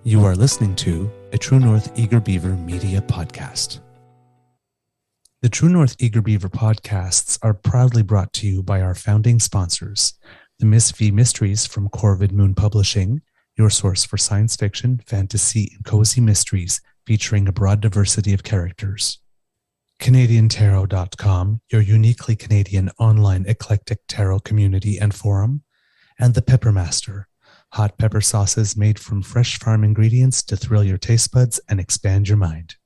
You are listening to a True North Eager Beaver media podcast. The True North Eager Beaver podcasts are proudly brought to you by our founding sponsors, the Miss V Mysteries from Corvid Moon Publishing, your source for science fiction, fantasy, and cozy mysteries featuring a broad diversity of characters. CanadianTarot.com, your uniquely Canadian online eclectic tarot community and forum, and the Peppermaster, hot pepper sauces made from fresh farm ingredients to thrill your taste buds and expand your mind.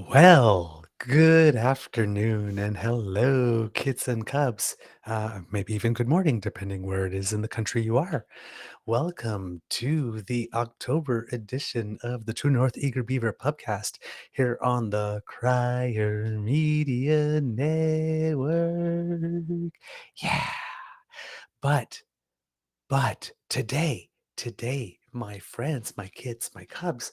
Well, good afternoon and hello, kids and cubs. Maybe even good morning, depending where it is in the country you are. Welcome to the October edition of the True North Eager Beaver PubCast here on the Crier Media Network. Yeah. But today, my friends, my kids, my cubs,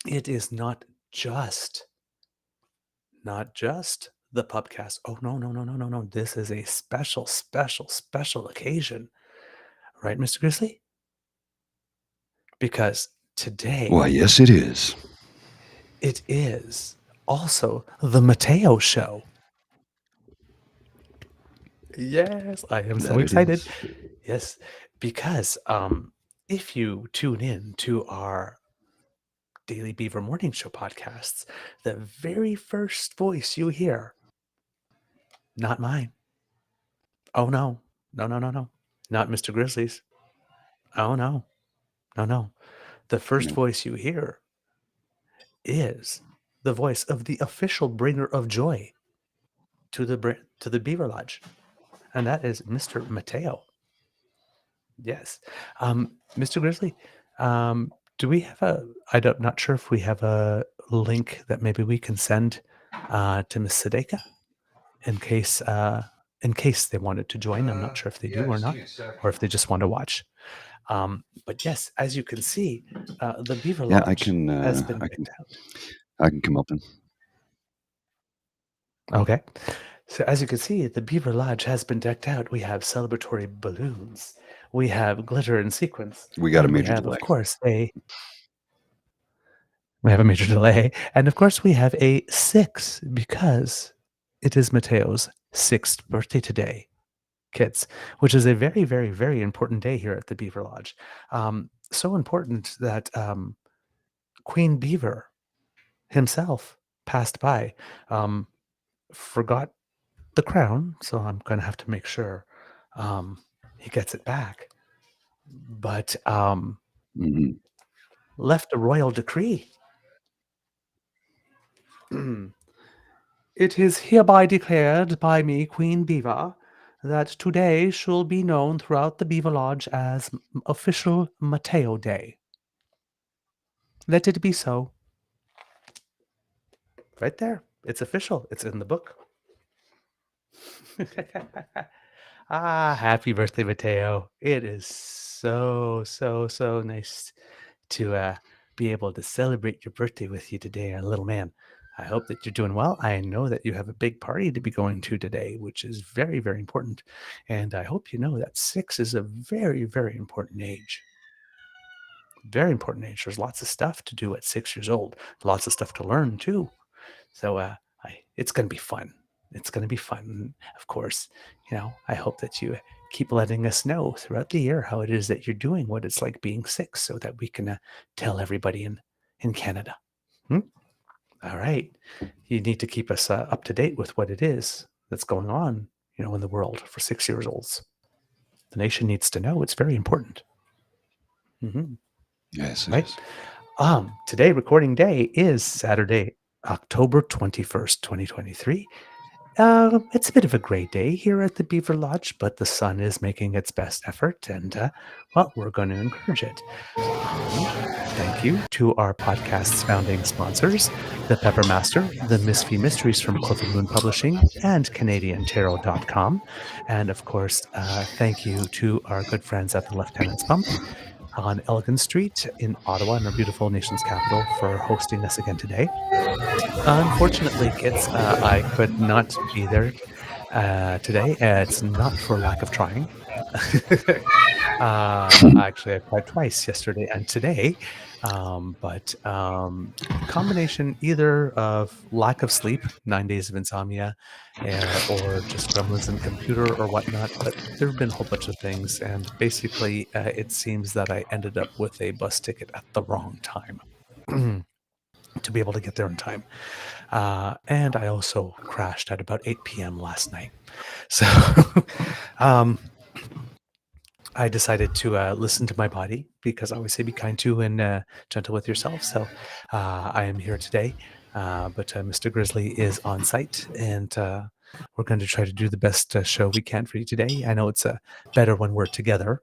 it is not just the pubcast. Oh, no. This is a special occasion. Right, Mr. Grizzly? Because today... Why, yes, it is. It is also the Mateo Show. Yes, I am so excited. Yes, because if you tune in to our Daily Beaver Morning Show podcasts, the very first voice you hear, not mine. Oh, no. Not Mr. Grizzly's. Oh, no. The first voice you hear is the voice of the official bringer of joy to the Beaver Lodge, and that is Mr. Mateo. Yes. Mr. Grizzly, do we have not sure if we have a link that maybe we can send to Miss Sadeka in case they wanted to join. I'm not sure if they do or not, or if they just want to watch. But yes, as you can see, the Beaver Lodge has been picked out. I can come up and... Okay. So as you can see, the Beaver Lodge has been decked out. We have celebratory balloons. We have glitter and sequins. We got a major delay. delay. Of course, we have a major delay. And of course, we have a 6 because it is Mateo's 6th birthday today, kids, which is a very, very, very important day here at the Beaver Lodge. So important that Queen Beaver himself passed by, forgot the crown, so I'm going to have to make sure he gets it back. But left a royal decree. It is hereby declared by me, Queen Beaver, that today shall be known throughout the Beaver Lodge as official Mateo Day. Let it be so. Right there. It's official. It's in the book. Happy birthday, Mateo. It is so nice to be able to celebrate your birthday with you today, our little man. I hope that you're doing well. I know that you have a big party to be going to today, which is very, very important. And I hope you know that 6 is a very, very important age. Very important age. There's lots of stuff to do at 6 years old. Lots of stuff to learn, too. So it's going to be fun. It's going to be fun. Of course, I hope that you keep letting us know throughout the year how it is that you're doing, what it's like being 6, so that we can tell everybody in Canada. All right. You need to keep us up to date with what it is that's going on, in the world for 6-year-olds. The nation needs to know. It's very important. Yes, right? Today, recording day, is Saturday. October 21st, 2023. It's a bit of a gray day here at the Beaver Lodge, but the sun is making its best effort, and well, we're going to encourage it. Um, Thank you to our podcast's founding sponsors, the Peppermaster, the Misfit Mysteries from Clover Moon Publishing, and CanadianTarot.com. And of course, thank you to our good friends at the Lieutenant's Bump on Elgin Street in Ottawa, in our beautiful nation's capital, for hosting us again today. Unfortunately, kids, I could not be there today. It's not for lack of trying. Actually, I tried twice yesterday and today, but combination either of lack of sleep, 9 days of insomnia, or just gremlins in the computer or whatnot. But there have been a whole bunch of things, and basically, it seems that I ended up with a bus ticket at the wrong time to be able to get there in time. And I also crashed at about 8 p.m. last night. So um, I decided to listen to my body because I always say be kind to and gentle with yourself. So I am here today, but Mr. Grizzly is on site, and we're going to try to do the best show we can for you today. I know it's better when we're together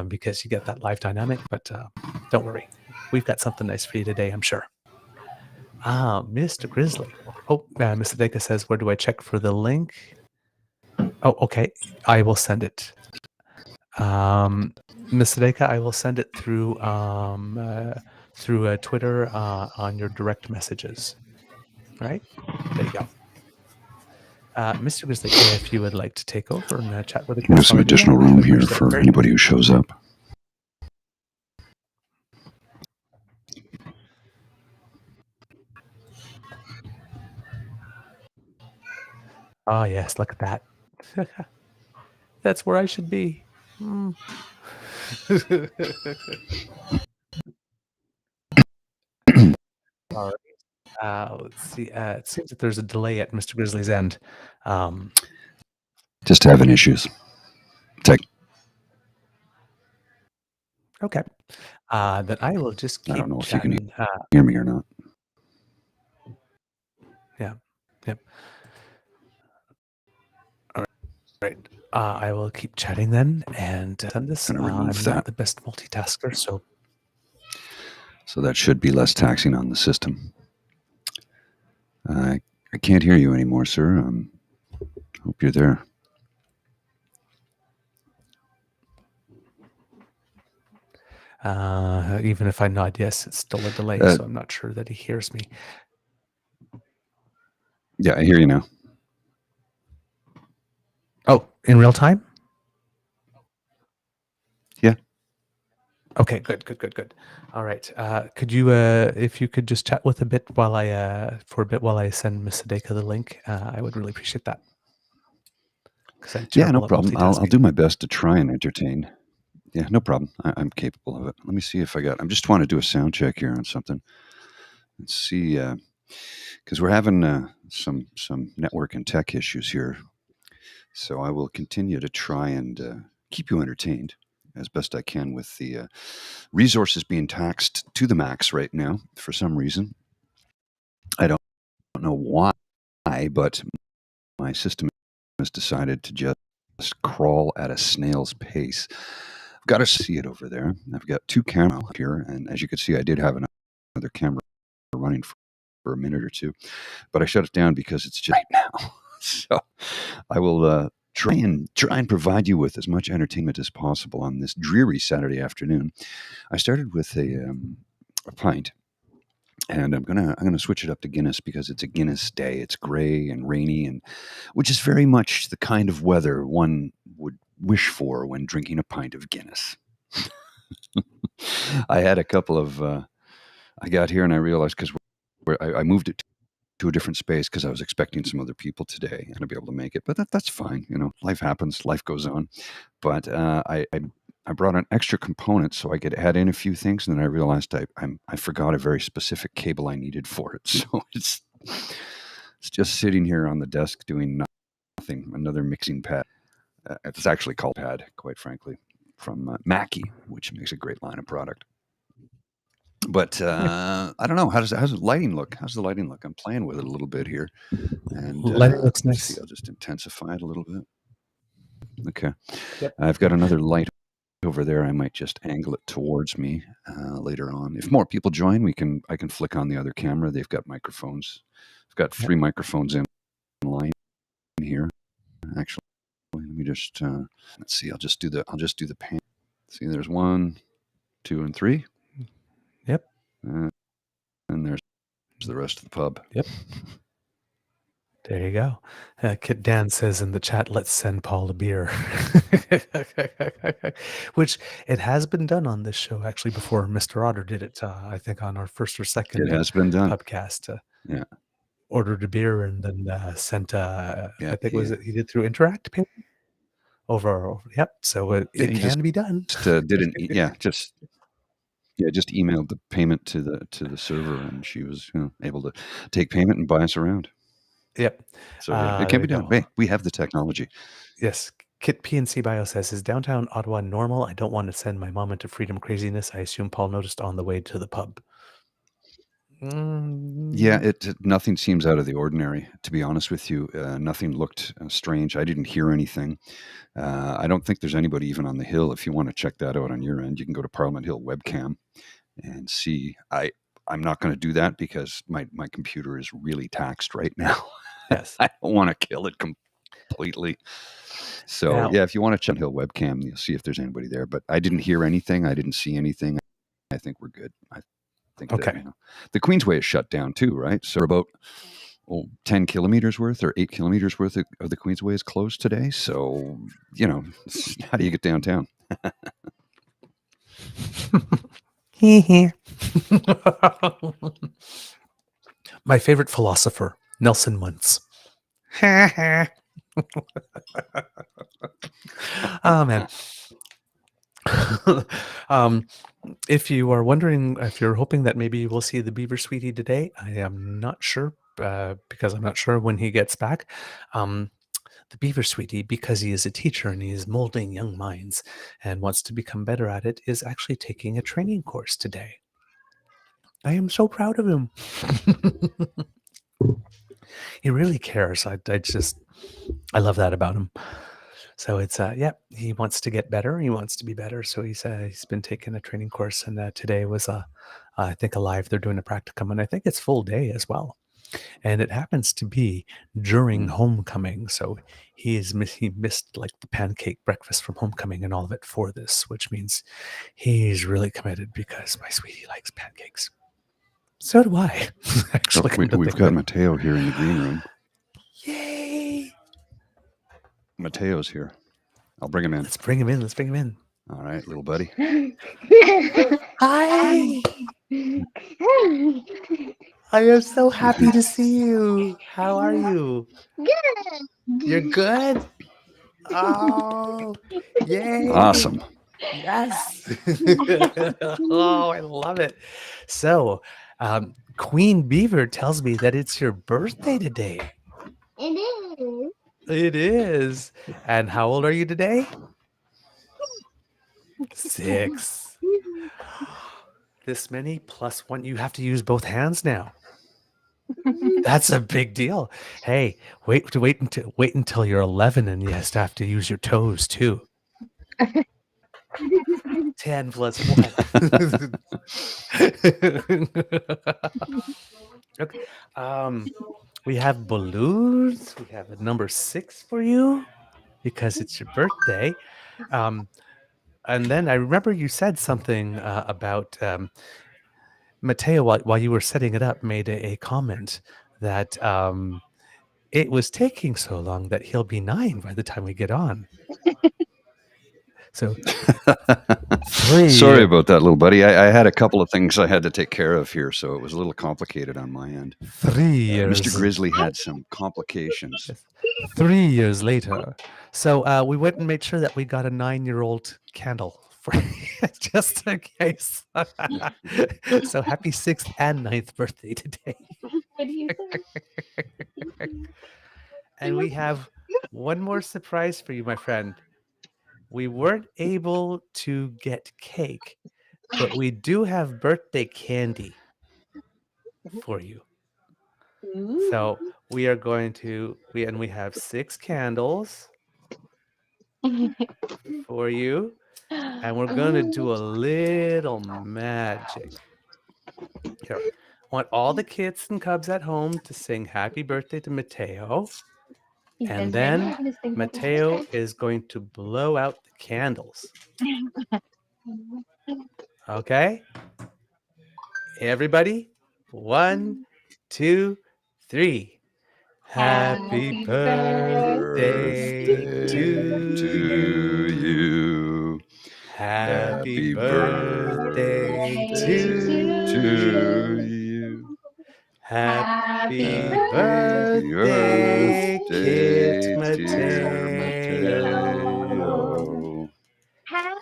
because you get that live dynamic, but don't worry. We've got something nice for you today, I'm sure. Mr. Grizzly. Oh, Mr. Deka says, where do I check for the link? Oh, okay. I will send it. Mr. Deka, I will send it through Twitter on your direct messages. All right? There you go. Mr. Grizzly, if you would like to take over and chat with the There's kids some while I do additional that, I room would here appreciate that for very anybody who shows up. Oh, yes, look at that. That's where I should be. Mm. All right. Let's see. It seems that there's a delay at Mr. Grizzly's end. Just having issues. Okay. Then I will just I keep don't know if you can chatting. hear me or not. Yeah. Yep. All right. I will keep chatting then and send this. Gonna remove I'm that. not the best multitasker, so So that should be less taxing on the system. I can't hear you anymore, sir. Hope you're there. even if I nod yes, it's still a delay, so I'm not sure that he hears me. Yeah, I hear you now. Oh, in real time? Yeah. Okay, good. All right. Could you, if you could just chat with a bit while for a bit while I send Miss Sadeka the link, I would really appreciate that. Because I'm Yeah, no terrible at problem. I'll multitasking. do my best to try and entertain. Yeah, no problem. I'm capable of it. Let me see if I got. I'm just want to do a sound check here on something. Let's see, because we're having some network and tech issues here. So I will continue to try and keep you entertained as best I can with the resources being taxed to the max right now for some reason. I don't know why, but my system has decided to just crawl at a snail's pace. I've got to see it over there. I've got two cameras here, and as you can see, I did have another camera running for a minute or two, but I shut it down because it's just right now. So I will try and provide you with as much entertainment as possible on this dreary Saturday afternoon. I started with a pint, and I'm gonna switch it up to Guinness because it's a Guinness day. It's gray and rainy, and which is very much the kind of weather one would wish for when drinking a pint of Guinness. I had a couple of. I got here and I realized because I moved it to a different space because I was expecting some other people today and to be able to make it. But that's fine. You know, life happens, life goes on. But I brought an extra component so I could add in a few things, and then I realized I forgot a very specific cable I needed for it. So it's just sitting here on the desk doing nothing. Another mixing pad. It's actually called pad, quite frankly, from Mackie, which makes a great line of product. But I don't know. How's the lighting look? How's the lighting look? I'm playing with it a little bit here, and Lighting looks let's see. nice. I'll just intensify it a little bit. Okay, Yep. I've got another light over there. I might just angle it towards me later on. If more people join, I can flick on the other camera. They've got microphones. I've got Yep. 3 microphones in line here. Actually, let me just let's see. I'll just do the pan. See, there's 1, 2, and 3. Yep. And there's the rest of the pub. Yep. There you go. Kit Dan says in the chat, let's send Paul a beer. Which it has been done on this show actually before. Mr. Otter did it, I think, on our first or It second has been done. PubCast. Yeah. Ordered a beer and then sent, Yeah. I think, was it he did through Interact Pay? Over. Yep. So it He can just be done. didn't. Just emailed the payment to the server, and she was able to take payment and buy us around. Yep. So yeah, it There can you be done. go. Hey, we have the technology. Yes. Kit PNC Bio says, is downtown Ottawa normal? I don't want to send my mom into freedom craziness. I assume Paul noticed on the way to the pub. Yeah, nothing seems out of the ordinary. To be honest with you, nothing looked strange. I didn't hear anything. I don't think there's anybody even on the hill. If you want to check that out on your end, you can go to Parliament Hill webcam and see. I'm not going to do that because my computer is really taxed right now. Yes. I don't want to kill it completely. So Now, yeah, if you want to check Hill webcam, you'll see if there's anybody there. But I didn't hear anything. I didn't see anything. I think we're good. I think that okay. the Queensway is shut down too, right? So about 10 kilometers worth or 8 kilometers worth of the Queensway is closed today. So how do you get downtown? My favorite philosopher, Nelson Muntz. Oh, man. If you are wondering, if you're hoping that maybe we'll see the Beaver Sweetie today, I am not sure because I'm not sure when he gets back. The Beaver Sweetie, because he is a teacher and he is molding young minds and wants to become better at it, is actually taking a training course today. I am so proud of him. He really cares. I love that about him. So it's he wants to get better. He wants to be better. So he's been taking a training course, and today was I think a live. They're doing a practicum, and I think it's full day as well. And it happens to be during homecoming, so he missed like the pancake breakfast from homecoming and all of it for this, which means he's really committed because my sweetie likes pancakes. So do I. Actually, We've got Mateo here in the green room. Yay! Mateo's here. I'll bring him in. Let's bring him in. All right, little buddy. Hi. I am so happy to see you. How are you? Good. You're good? Oh, yay. Awesome. Yes. Oh, I love it. So, Queen Beaver tells me that it's your birthday today. It is. It is. And how old are you today? 6. This many plus 1. You have to use both hands now. That's a big deal. Hey, wait until you're 11 and you have to use your toes too. 10 plus 1. Okay. We have balloons. We have a number 6 for you because it's your birthday. And then I remember you said something about Mateo, while you were setting it up, made a comment that it was taking so long that he'll be 9 by the time we get on. So 3. Sorry about that, little buddy. I had a couple of things I had to take care of here, so it was a little complicated on my end. 3 years. Mr. Grizzly had some complications. 3 years later. So we went and made sure that we got a 9-year-old candle for just in case. So happy 6th and 9th birthday today. What do you say? And we have one more surprise for you, my friend. We weren't able to get cake, but we do have birthday candy for you. So we are going to we have 6 candles for you, and we're going to do a little magic. Here, I want all the kids and cubs at home to sing happy birthday to Mateo, You and guys ready? then I'm gonna sing happy Mateo birthday. is going to blow out the candles. Okay? Everybody, 1, 2, 3. Happy Happy birthday To to you. you. Happy Happy birthday birthday to to you. you. Happy Happy birthday, Kit birthday, dear Mateo. Mateo.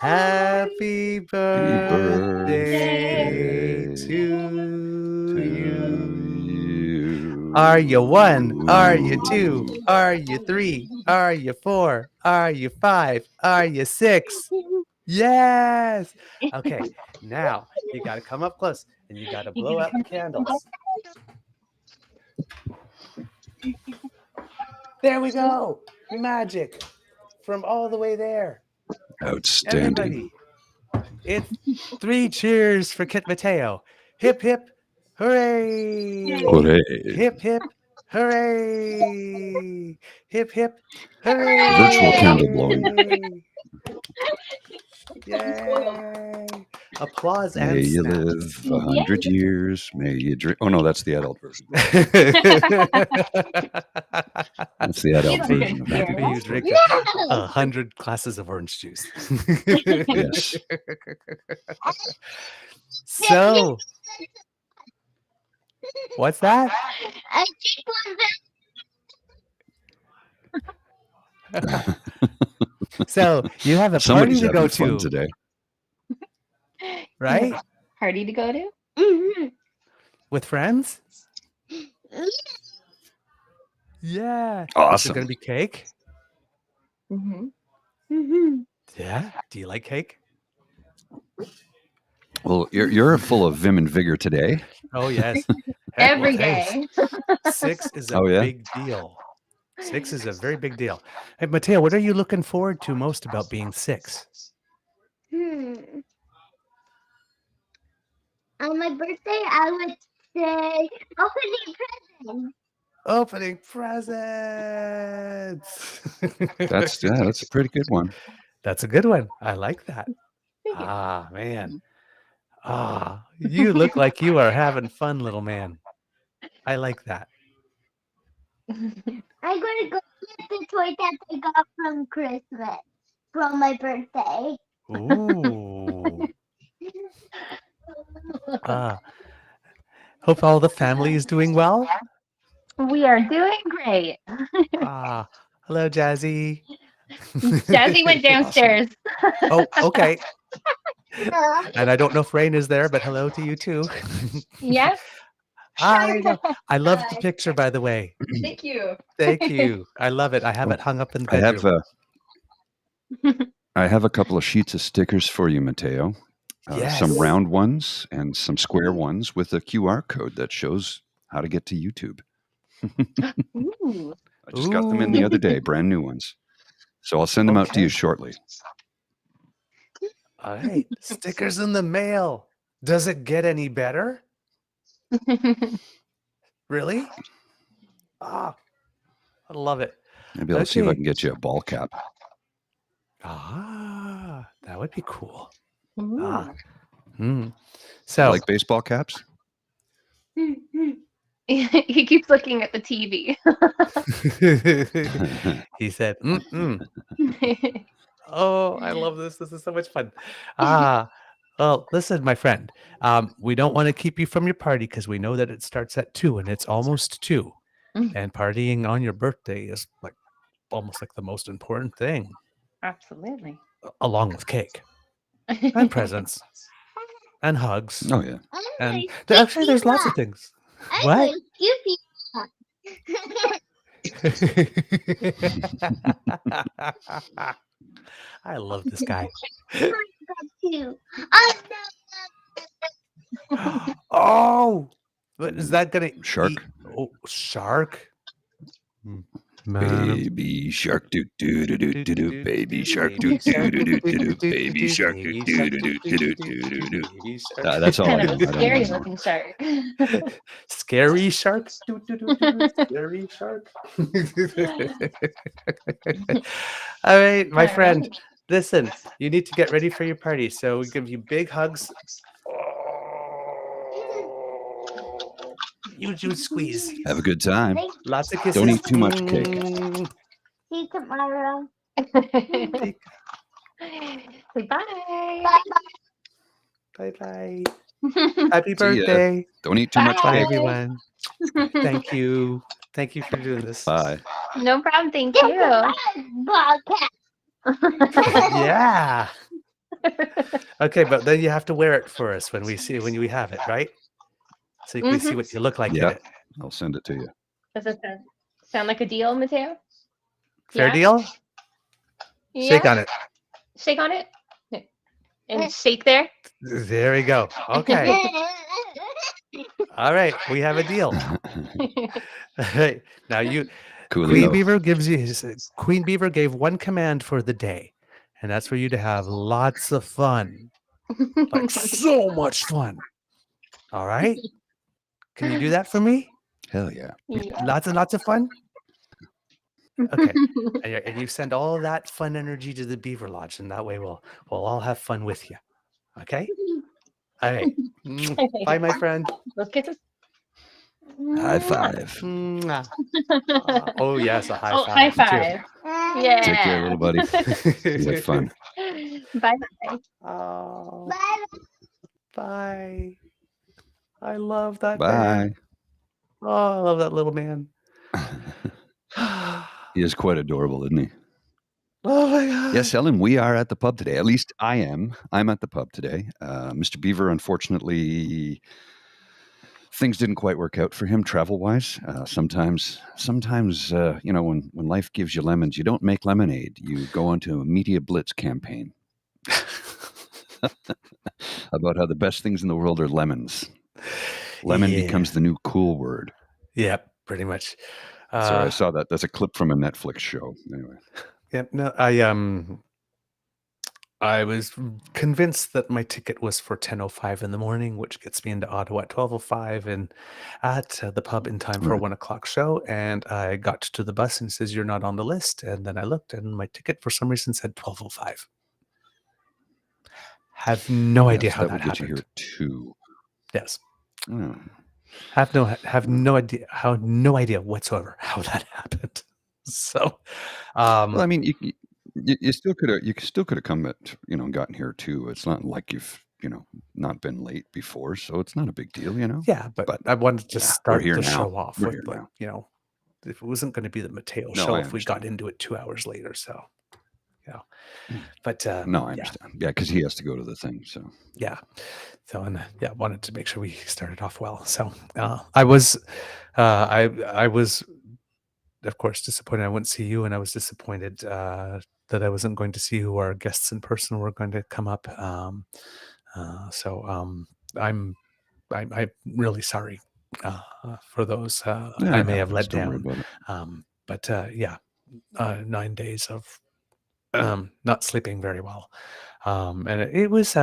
Happy Happy birthday birthday to to you. you. Are you 1? Are you 2? Are you 3? Are you 4? Are you 5? Are you 6? Yes. Okay, now you got to come up close and you got to blow out the candles. There we go. Magic from all the way there. Outstanding. Everybody, it's 3 cheers for Kit Mateo. Hip, hip, hooray. Hooray. Hip, hip, hooray. Hip, hip, hooray. Virtual candle blowing. Yay. Applause May and you snaps. live 100 years. May you drink. Oh, no, that's the adult version. That's the adult version of Happy Maybe you Birthday. drink 100 glasses of orange juice. Yes. So, what's that? I think So, you have a party Somebody's to go having fun to, today. right? party to go to? Mm-hmm. With friends? Yeah. Is there Awesome. going to be cake? Mm-hmm. Mm-hmm. Yeah. Do you like cake? Well, you're full of vim and vigor today. Oh, yes. Every Hey, day. 6 is a Oh, yeah? big deal. 6 is a very big deal. Hey, Mateo, what are you looking forward to most about being 6? On my birthday, I would say opening presents. Opening presents. That's a pretty good one. That's a good one. I like that. Ah, man. Ah, you look like you are having fun, little man. I like that. I'm gonna go get the toy that I got from Christmas from my birthday. Ooh. Ah, hope all the family is doing well. We are doing great. Ah, hello, Jazzy. Jazzy went downstairs. Oh, okay. And I don't know if Rain is there, but hello to you too. Yes. Ah, there you go. I love the picture, by the way. Thank you. Thank you. I love it. I have it hung up in the I bedroom. have a couple of sheets of stickers for you, Mateo. Yes. Some round ones and some square ones with a QR code that shows how to get to YouTube. Ooh. I just got them in the other day, brand new ones. So I'll send them out to you Okay. shortly. All right. Stickers in the mail. Does it get any better? Really? Ah, I love it. Maybe I'll see if I Okay. can get you a ball cap. Ah, that would be cool. Ooh. Ah. Hmm. You So, like baseball caps? He keeps looking at the TV. he said, mm-mm. Oh, I love this. This is so much fun. Ah, well, listen, my friend. We don't want to keep you from your party because we know that it starts at 2 and it's almost 2. And partying on your birthday is like almost like the most important thing, Absolutely. along with cake and presents and hugs. Oh, yeah. And actually, there's lots of things. What? I love this guy. Oh, no. Oh, but is that gonna Shark. eat? Oh, shark. Baby shark do do do do do do. Baby shark do Baby do shark. do do do do. Baby shark do Baby do shark. do do do do do do. Baby shark. That's all Kind I of know. a I don't know scary anymore. looking shark. Scary shark. Scary shark. All right, my All friend. right. Listen, you need to get ready for your party. So we give you big hugs. You squeeze. Have a good time. Thank Lots of kisses. Don't eat too much cake. you tomorrow. Bye Bye. bye. Happy See ya. birthday. Don't eat too much Bye, cake. everyone. Thank you. Thank you for doing this. Bye. No problem. Thank This you. is my podcast. Yeah. Okay, but then you have to wear it for us when we have it, right? So we see what you look like in Yeah. it. I'll send it to you. Does it sound like a deal, Mateo? Fair Yeah? deal? Shake Yeah? on it. Shake on it. And shake there. There we go. Okay. All right. We have a deal. All right. Now Queen Coolio. Beaver Queen Beaver gave one command for the day, and that's for you to have lots of fun. Like so much fun. All right? Can you do that for me? Hell yeah. Yeah. Lots and lots of fun? Okay. And you send all that fun energy to the Beaver Lodge, and that way we'll all have fun with you. Okay? All right. Bye, my friend. Those kisses. High five. Mwah. Oh, yes, a high Oh, five. high too. five. Yeah. Take care, little buddy. You had fun. Bye bye. Oh, Bye. bye. I love that Bye. man. Oh, I love that little man. He is quite adorable, isn't he? Oh my God. Yes, Ellen, we are at the pub today. At least I am. I'm at the pub today. Mr. Beaver, unfortunately, things didn't quite work out for him travel-wise. Sometimes, you know, when life gives you lemons, you don't make lemonade. You go onto a media blitz campaign about how the best things in the world are lemons. Lemon Yeah. becomes the new cool word. Yep, pretty much. Sorry, I saw that. That's a clip from a Netflix show. Anyway. Yep. No, I was convinced that my ticket was for 10:05 in the morning, which gets me into Ottawa at 12:05 and at the pub in time for a Right. 1:00 show. And I got to the bus and it says, "You're not on the list." And then I looked and my ticket for some reason said 12:05. Have no idea so how that that would get you happened. here too. Yes. Oh. Have no idea whatsoever how that happened. So, Well, I mean, you still could have come at, you know, gotten here too. It's not like you've, you know, not been late before, so it's not a big deal, you know. yeah, but I wanted to yeah, we're start here the now. show off We're with, here like, now. you know, if it wasn't going to be the Mateo No, show I if we got understand. into it 2 hours later. So, you know, Mm. but No, I yeah, understand. Yeah, because he has to go to the thing. So yeah. So, and yeah, wanted to make sure we started off well. So, I was, of course, disappointed I wouldn't see you, and I was disappointed that I wasn't going to see who our guests in person were going to come up. I'm really sorry for those yeah, I it may have let happens. Don't worry down. about it. Yeah, 9 days of not sleeping very well, and it was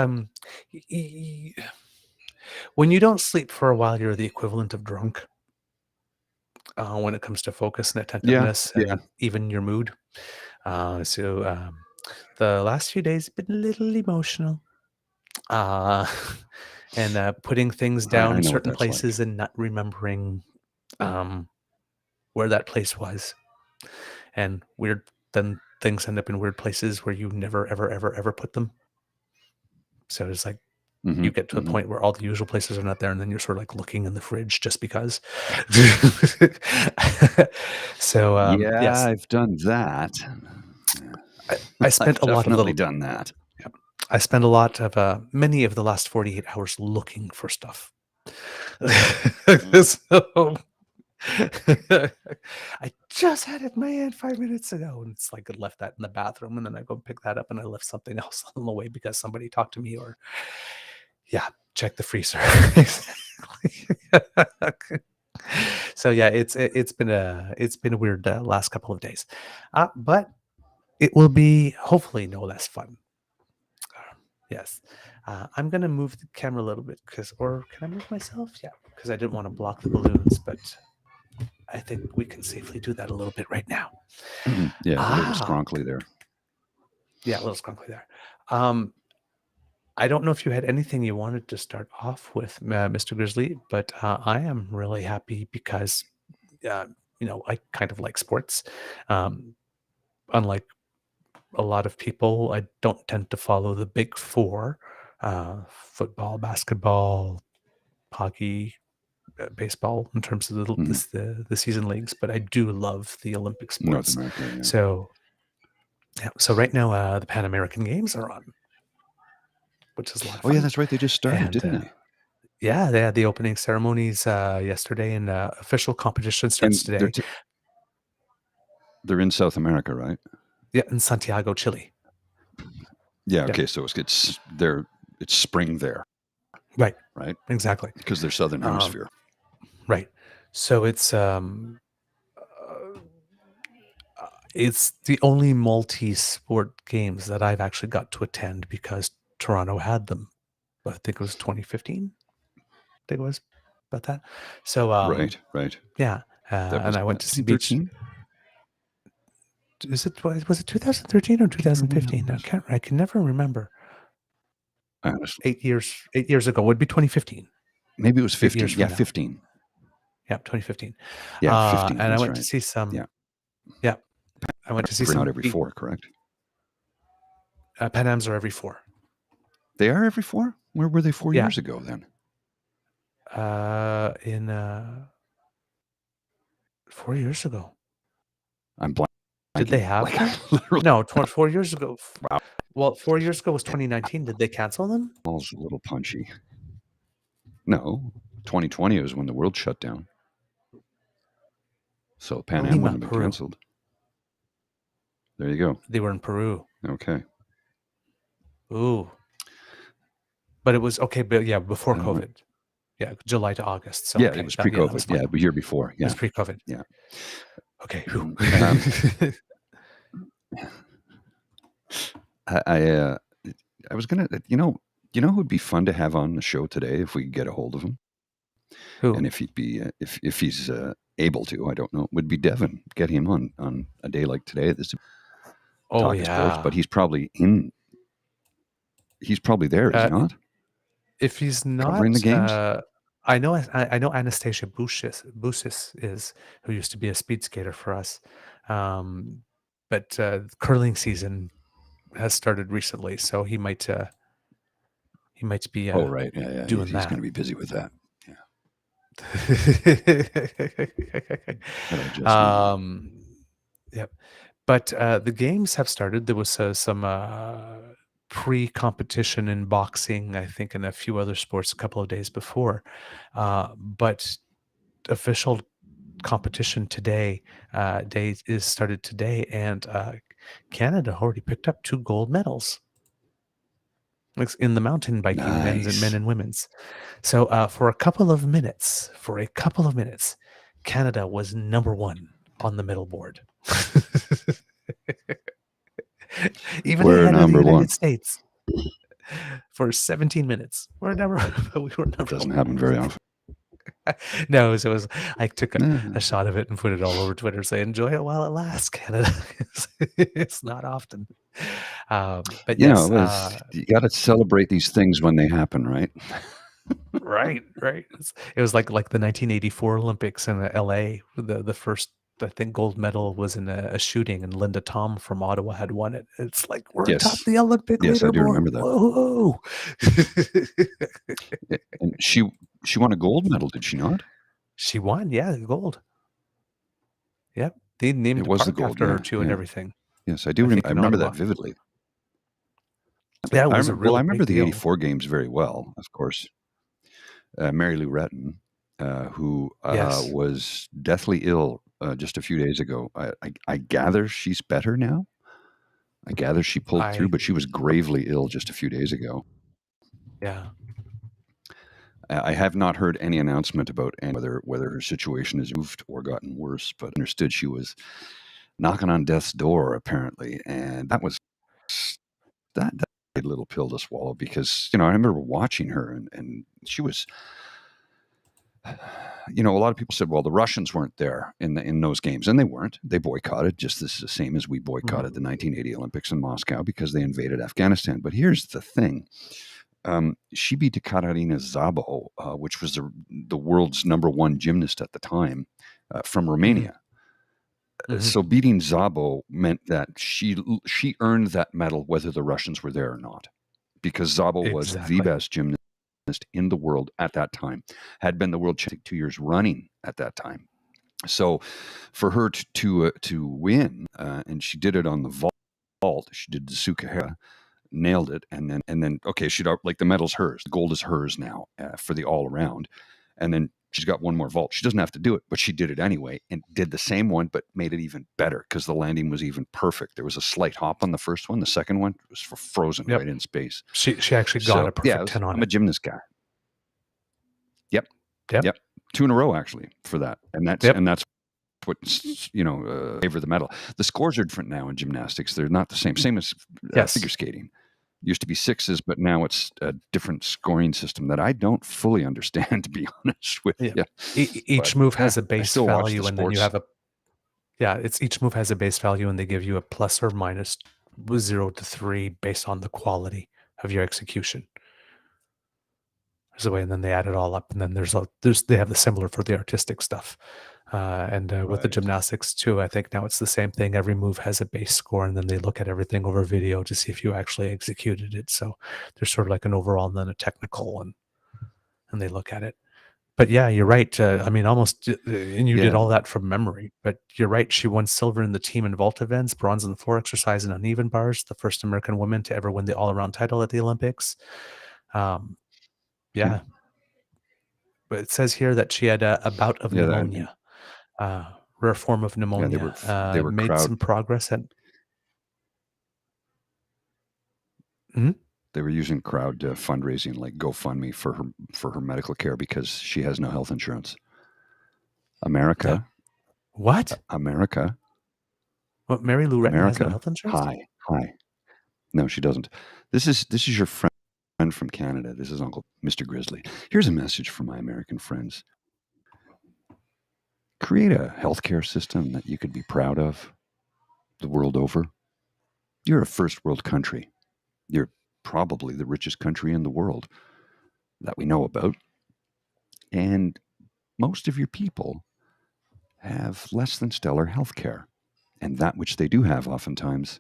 when you don't sleep for a while, you're the equivalent of drunk. When it comes to focus and Yeah, attentiveness yeah. and even your mood. The last few days have been a little emotional. And putting things I down know what certain that's like. places and not remembering where that place was. And then things end up in weird places where you never, ever, ever, ever put them. So it's like Mhm, you get to a mhm. point where all the usual places are not there, and then you're sort of like looking in the fridge just because. So Yeah, yes, I've done that. I spent I've a lot of definitely done that. I spent a lot of many of the last 48 hours looking for stuff. So I just had it in my hand 5 minutes ago, and it's like I left that in the bathroom, and then I go pick that up, and I left something else on the way because somebody talked to me, or Yeah, check the freezer. So yeah, it's been a weird last couple of days, but it will be hopefully no less fun. Yes, I'm gonna move the camera a little bit or can I move myself? Yeah, because I didn't want to block the balloons, but I think we can safely do that a little bit right now. Yeah, a little scronkly there. Yeah, a little scrunkly there. I don't know if you had anything you wanted to start off with, Mr. Grizzly, but I am really happy because, I kind of like sports. Unlike a lot of people, I don't tend to follow the big four: football, basketball, hockey, baseball, in terms of the season leagues. But I do love the Olympic North sports. America, yeah. So right now the Pan American Games are on, which is a lot of Oh fun. yeah, that's right. They just started, didn't they? Yeah, they had the opening ceremonies yesterday, and official competition starts And today. they're in South America, right? Yeah, in Santiago, Chile. Yeah. Yeah. Okay. So it's spring there, Right. right? Exactly. Because they're Southern Hemisphere. Right. So it's the only multi-sport games that I've actually got to attend because Toronto had them. I think it was 2015. I think it was about that. So Right. yeah, That was and I went to see beach. 2013. Was it 2013 or 2015? I can never remember. Honestly, 8 years ago would be 2015. maybe it was 8 years 15. from Yeah, now. 15. Yeah, 2015. Yeah, 15. And I that's went right. to see some. Yeah. Yeah, I went to see some. Out every 4, correct? Pan Ams are every 4. They are every 4. Where were they 4 Yeah. years ago then? In 4 years ago. I'm blank. Did they have like, them? literally, No, 4 years ago. Wow. Well, 4 years ago was 2019. Did they cancel them? Ball's a little punchy. No, 2020 was when the world shut down. So Pan Am wouldn't have been Peru. canceled. There you go. They were in Peru. Okay. Ooh. But it was okay, but yeah, before COVID. Yeah, July to August. So yeah, okay, it was pre-COVID. Yeah, the year before. Yeah, it was pre-COVID. Yeah. Okay. I was gonna, who would be fun to have on the show today if we could get a hold of him. Who? And if he'd be, if he's able to, I don't know, would be Devin. Get him on a day like today. This talking sports, but he's probably there, is he not? If he's not covering the games, I know Anastasia Busis is, who used to be a speed skater for us, but curling season has started recently, so he might be oh right, yeah, doing he's that. going to be busy with that. Yep. But the games have started. There was some pre-competition in boxing, I think, and a few other sports a couple of days before. But official competition today is started today, and Canada already picked up 2 gold medals in the mountain biking, men and women's. So for a couple of minutes, Canada was number 1 on the medal board. Even we're ahead of the number United 1 States for 17 minutes. We were number doesn't happen very often. No, so it was, I took a shot of it and put it all over Twitter saying, enjoy it while it lasts, Canada. It's not often. But yes, you got to celebrate these things when they happen, right? Right. It was like the 1984 Olympics in LA. The first, I think, gold medal was in a shooting, and Linda Tom from Ottawa had won it. It's like, we're atop the Olympic leaderboard. Yes, I do remember that. Whoa. And she won a gold medal, did she not? She won, yeah, gold. Yep. They named it was the park gold after her too, and everything. Yes, I do. I remember that vividly. Yeah, it was a real I remember big the deal. '84 games very well, of course. Mary Lou Retton, who was deathly ill just a few days ago. I gather she's better now. I gather she pulled through, but she was gravely ill just a few days ago. Yeah. I have not heard any announcement about whether her situation has moved or gotten worse, but understood she was knocking on death's door apparently, and that a little pill to swallow because I remember watching her and she was. A lot of people said, well, the Russians weren't there in those games, and they weren't. They boycotted, just the same as we boycotted the 1980 Olympics in Moscow because they invaded Afghanistan. But here's the thing. She beat Katarina Szabo, which was the world's #1 gymnast at the time, from Romania. So beating Szabo meant that she earned that medal whether the Russians were there or not, because Szabo was the best gymnast in the world at that time, had been the world champion 2 years running at that time. So for her to win, and she did it on the vault, she did the Sukahara, nailed it, and then okay, she'd like the medal's hers, the gold is hers now for the all around, and then she's got one more vault. She doesn't have to do it, but she did it anyway and did the same one, but made it even better because the landing was even perfect. There was a slight hop on the first one. The second one was frozen right in space. She actually got a perfect 10 on it. I'm a gymnast guy. Yep. 2 in a row actually for that, and that's what favor the medal. The scores are different now in gymnastics. They're not the same as figure skating. Used to be 6s, but now it's a different scoring system that I don't fully understand, to be honest with you. Each move has a base value, and then you have each move has a base value, and they give you a plus or minus 0 to 3 based on the quality of your execution. There's a way, and then they add it all up, and then they have the similar for the artistic stuff. With the gymnastics too, I think now it's the same thing. Every move has a base score, and then they look at everything over video to see if you actually executed it. So there's sort of like an overall and then a technical, and they look at it. But yeah, you're right. Almost, and you did all that from memory. But you're right. She won silver in the team and vault events, bronze in the floor exercise and uneven bars, the first American woman to ever win the all-around title at the Olympics. But it says here that she had a bout of pneumonia. Rare form of pneumonia. They were made some progress at. They were using crowd fundraising, like GoFundMe for her medical care because she has no health insurance. America. What? America. What? Mary Lou Retton has no health insurance? Hi. No, she doesn't. This is your friend from Canada. This is Uncle Mr. Grizzly. Here's a message for my American friends. Create a healthcare system that you could be proud of the world over. You're a first world country. You're probably the richest country in the world that we know about. And most of your people have less than stellar healthcare. And that which they do have oftentimes,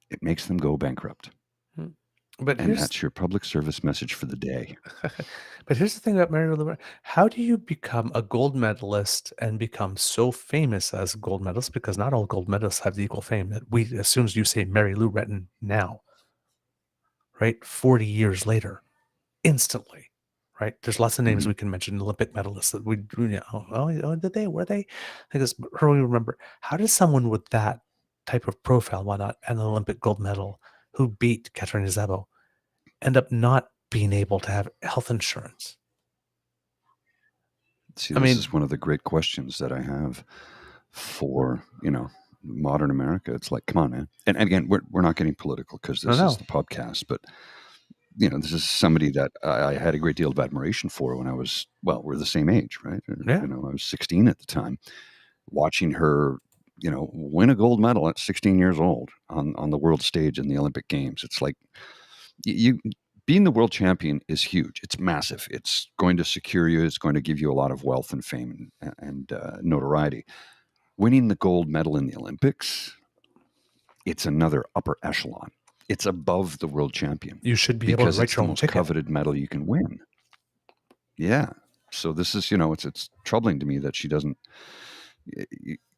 it makes them go bankrupt. And that's your public service message for the day. But here's the thing about Mary Lou Retton. How do you become a gold medalist and become so famous as a gold medalist? Because not all gold medalists have the equal fame that as soon as you say Mary Lou Retton now, right? 40 years later, instantly, right? There's lots of names we can mention, Olympic medalists that did they? Were they? I guess her we remember. How does someone with that type of profile, why not an Olympic gold medal, who beat Katarina Szabo, end up not being able to have health insurance? See, this is one of the great questions that I have for, modern America. It's like, come on, man. And again, we're not getting political because this is the PubCast, but this is somebody that I had a great deal of admiration for when I was, we're the same age, right? Yeah. I was 16 at the time, watching her, win a gold medal at 16 years old on the world stage in the Olympic Games. It's like being the world champion is huge. It's massive. It's going to secure you. It's going to give you a lot of wealth and fame and notoriety. Winning the gold medal in the Olympics, it's another upper echelon. It's above the world champion. You should be able to write your own ticket. Because it's the most coveted medal you can win. Yeah. So this is, it's troubling to me that she doesn't.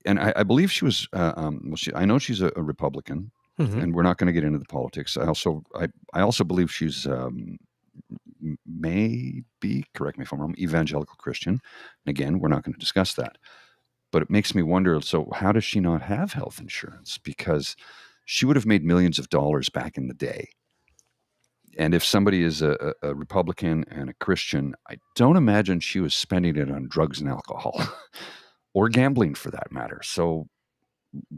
And I believe she was. I know she's a Republican, and we're not going to get into the politics. I also believe she's maybe, correct me if I'm wrong, evangelical Christian. And again, we're not going to discuss that. But it makes me wonder, so how does she not have health insurance? Because she would have made millions of dollars back in the day. And if somebody is a Republican and a Christian, I don't imagine she was spending it on drugs and alcohol or gambling for that matter. So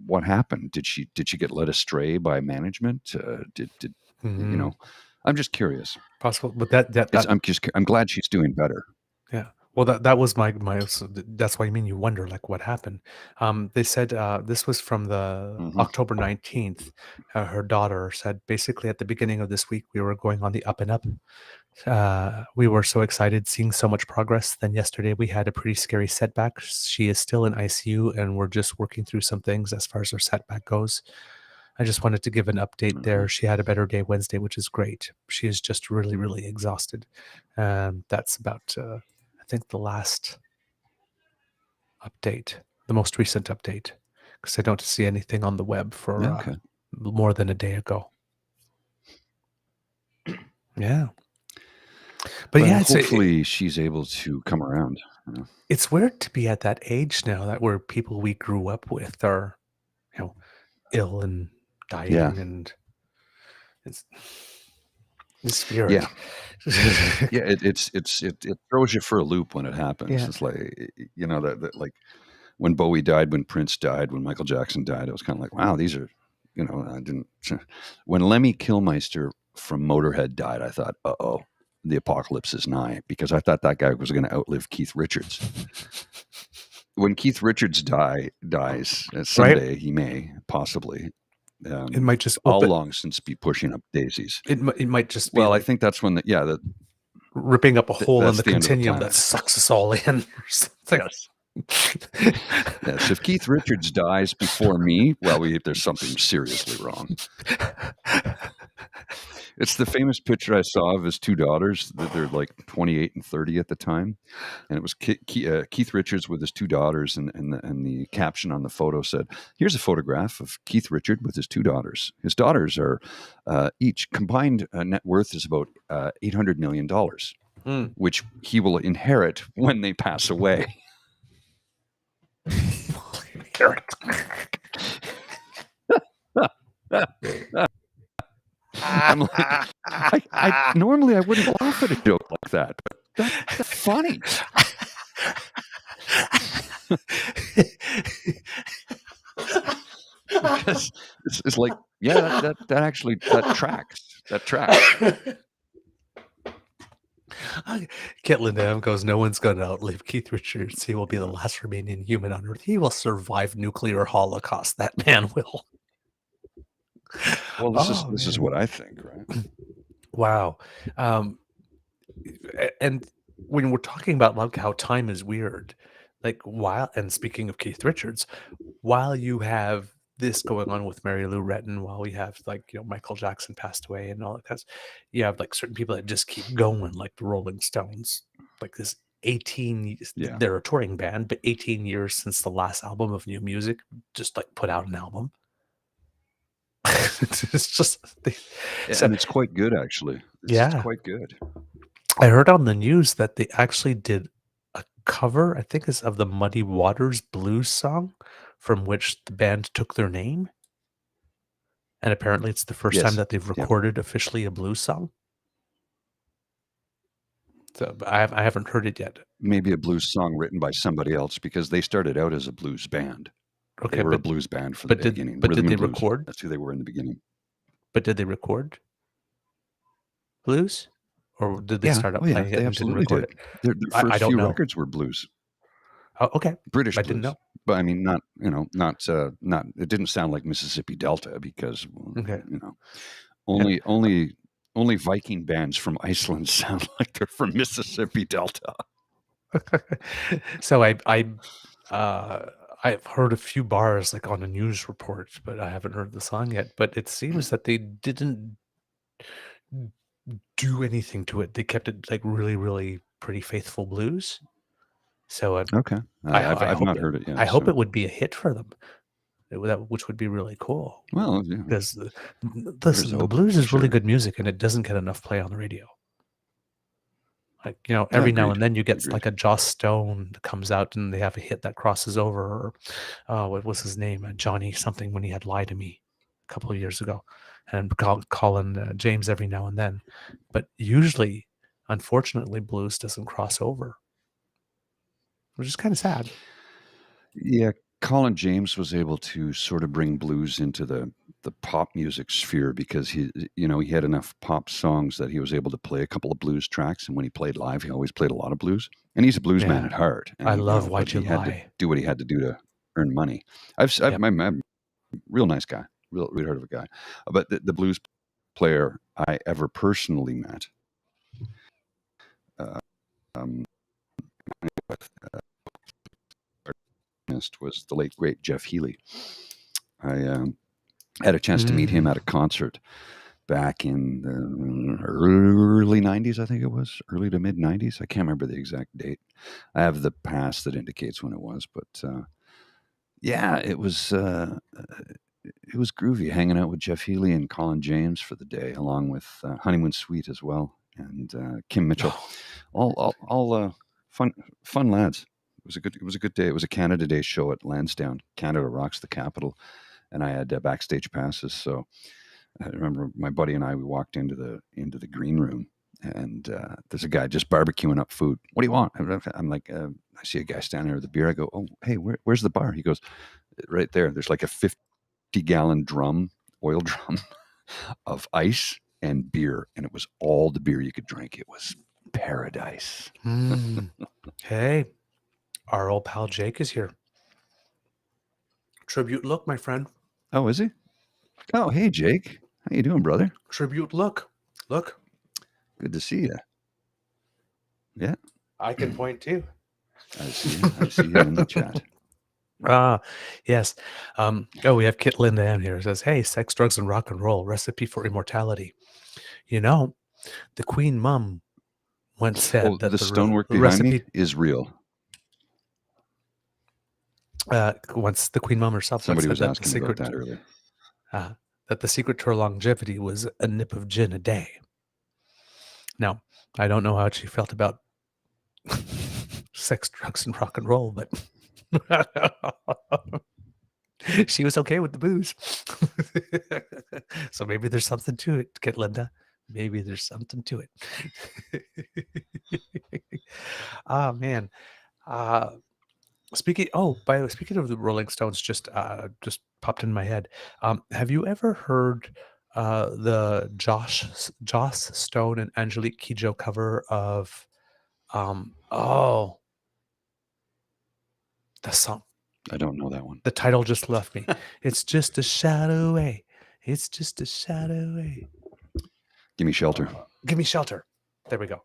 what happened? Did she get led astray by management? Mhm. I'm just curious. Possible, but I'm glad she's doing better. yeah. Well, that was my that's why you wonder like what happened. They said this was from the Mhm. October 19th. Her daughter said basically at the beginning of this week we were going on the up and up. We were so excited seeing so much progress. Then yesterday we had a pretty scary setback. She is still in ICU and we're just working through some things as far as her setback goes. I just wanted to give an update there. She had a better day Wednesday, which is great. She is just really, really exhausted. That's about, I think, the last update, the most recent update, because I don't see anything on the web for Okay. more than a day ago. Yeah. But Well, yeah, hopefully she's able to come around. it's weird to be at that age now that where people we grew up with are, ill and dying, Yeah. and it's weird. Yeah. Yeah, it throws you for a loop when it happens. Yeah. It's like that like when Bowie died, when Prince died, when Michael Jackson died, it was kind of like, wow, these are, I didn't. When Lemmy Kilmister from Motorhead died, I thought, uh-oh, the apocalypse is nigh, because I thought that guy was going to outlive Keith Richards. When Keith Richards dies someday, he may possibly. It might just I'll open. long since be pushing up daisies. It might just be Well, like I think that's when the ripping up a hole in that's the the end of the continuum that planet. sucks us all in. Or something. Yes, if Keith Richards dies before me, well, there's something seriously wrong. It's the famous picture I saw of his two daughters. They're like 28 and 30 at the time, and it was Keith Richards with his two daughters, and the caption on the photo said, "Here's a photograph of Keith Richard with his two daughters. His daughters are each combined net worth is about $800 million, which he will inherit when they pass away." I'm like, I normally I wouldn't laugh at a joke like that, but that's funny. Because it's like, yeah, that actually tracks. That tracks. Caitlin M goes, no one's going to outlive Keith Richards. He will be the last remaining human on Earth. He will survive nuclear holocaust. That man will. Well, this is what I think, right? Wow. And when we're talking about like how time is weird, like and speaking of Keith Richards, while you have this going on with Mary Lou Retton, while we have like Michael Jackson passed away and all that, you have like certain people that just keep going, like the Rolling Stones, like this 18. Yeah. They're a touring band, but 18 years since the last album of new music, just like put out an album. It's just, and it's quite good actually. It's quite good. I heard on the news that they actually did a cover, I think is of the Muddy Waters blues song from which the band took their name. And apparently it's the first time that they've recorded officially a blues song. So I haven't heard it yet. Maybe a blues song written by somebody else, because they started out as a blues band. Okay, they were a blues band from the beginning. But Rhythm did they and blues. record? That's who they were in the beginning. But did they record blues? Or did they start up playing it and didn't record it? Their first I don't few know. records were blues. Oh, okay. British I blues. didn't know. But I mean, not it didn't sound like Mississippi Delta, because only Viking bands from Iceland sound like they're from Mississippi Delta. So I've heard a few bars like on a news report, but I haven't heard the song yet. But it seems that they didn't do anything to it. They kept it like really, really pretty faithful blues. So okay, I've not heard it yet. I hope it would be a hit for them, which would be really cool. Well, because the blues is really good music, and it doesn't get enough play on the radio. Like every now and then you get like a Joss Stone that comes out and they have a hit that crosses over, or what was his name, Johnny something, when he had "Lie to Me," couple of years ago, and calling James every now and then. But usually, unfortunately, blues doesn't cross over, which is kind of sad. Yeah, Colin James was able to sort of bring blues into the pop music sphere because he had enough pop songs that he was able to play a couple of blues tracks, and when he played live, he always played a lot of blues. And he's a blues man Yeah. at heart. And I he, love but Why'd You he had to Lie. do what he had to do to earn money. I'm a real nice guy, real heart of a guy. But the blues player I ever personally met uh, um, was the late great Jeff Healey. I had a chance to meet him at a concert back in the early 90s, I think it was, early to mid 90s. I can't remember the exact date. I have the pass that indicates when it was, but yeah, it was groovy hanging out with Jeff Healey and Colin James for the day, along with Honeymoon Suite as well, and Kim Mitchell. All fun lads. It was a good day. It was a Canada Day show at Lansdowne. Canada Rocks the Capital, and I had backstage passes. So I remember my buddy and we walked into the green room, and there's a guy just barbecuing up food. What do you want? I'm like, I see a guy standing there with a beer. I go, oh, hey, where's the bar? He goes, right there. There's like a 50-gallon oil drum of ice and beer, and it was all the beer you could drink. It was paradise. Hey, our old pal Jake is here. Tribute look, my friend. Oh, is he? Oh, hey, Jake. How you doing, brother? Tribute look. Look. Good to see you. Yeah. I can point too. I see you in the chat. Yes. We have Kit Linda Ann here. It says, hey, sex, drugs, and rock and roll, recipe for immortality. You know, the Queen Mum once said that the stonework behind recipe me is real. Once the Queen Mum herself Somebody was said asking about that earlier. That the secret to her longevity was a nip of gin a day. Now, I don't know how she felt about sex, drugs, and rock and roll, but she was okay with the booze. So maybe there's something to it, Kit Linda. Maybe there's something to it. Oh, man. Speaking of the Rolling Stones, just popped in my head. Have you ever heard the Joss Stone and Angelique Kidjo cover of the song? I don't know that one. The title just left me. It's just a shadow away. It's just a shadow away. Give me shelter. Give me shelter. There we go.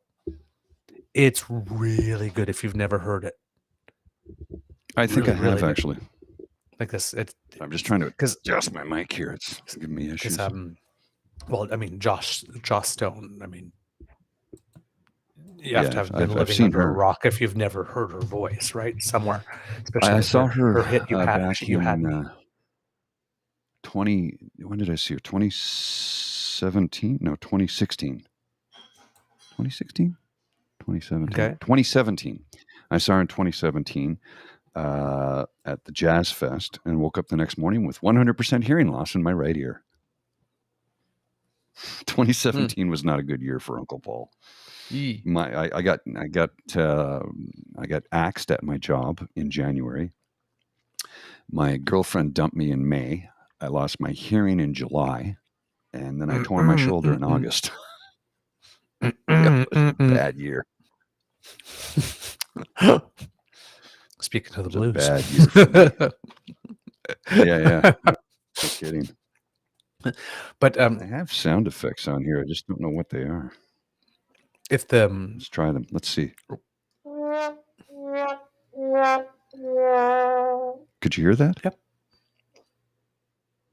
It's really good if you've never heard it. I think Really, I have really actually. Like this. I'm just trying to adjust my mic here. It's giving me issues. Joss Stone. I mean, you have to have been I've living seen under a her. rock if you've never heard her voice, right? Somewhere. Especially I with saw her hit you back you had me. in 20. When did I see her? 2017? No, 2016. 2016? 2017. Okay. 2017. I saw her in 2017 at the Jazz Fest, and woke up the next morning with 100% hearing loss in my right ear. 2017 was not a good year for Uncle Paul. I got axed at my job in January. My girlfriend dumped me in May. I lost my hearing in July, and then I tore my shoulder in August. It was a bad year. Speaking of the It blues. was a bad year for me. Yeah. No kidding. But I have sound effects on here. I just don't know what they are. if the Let's try them. Let's see. Could you hear that? Yep.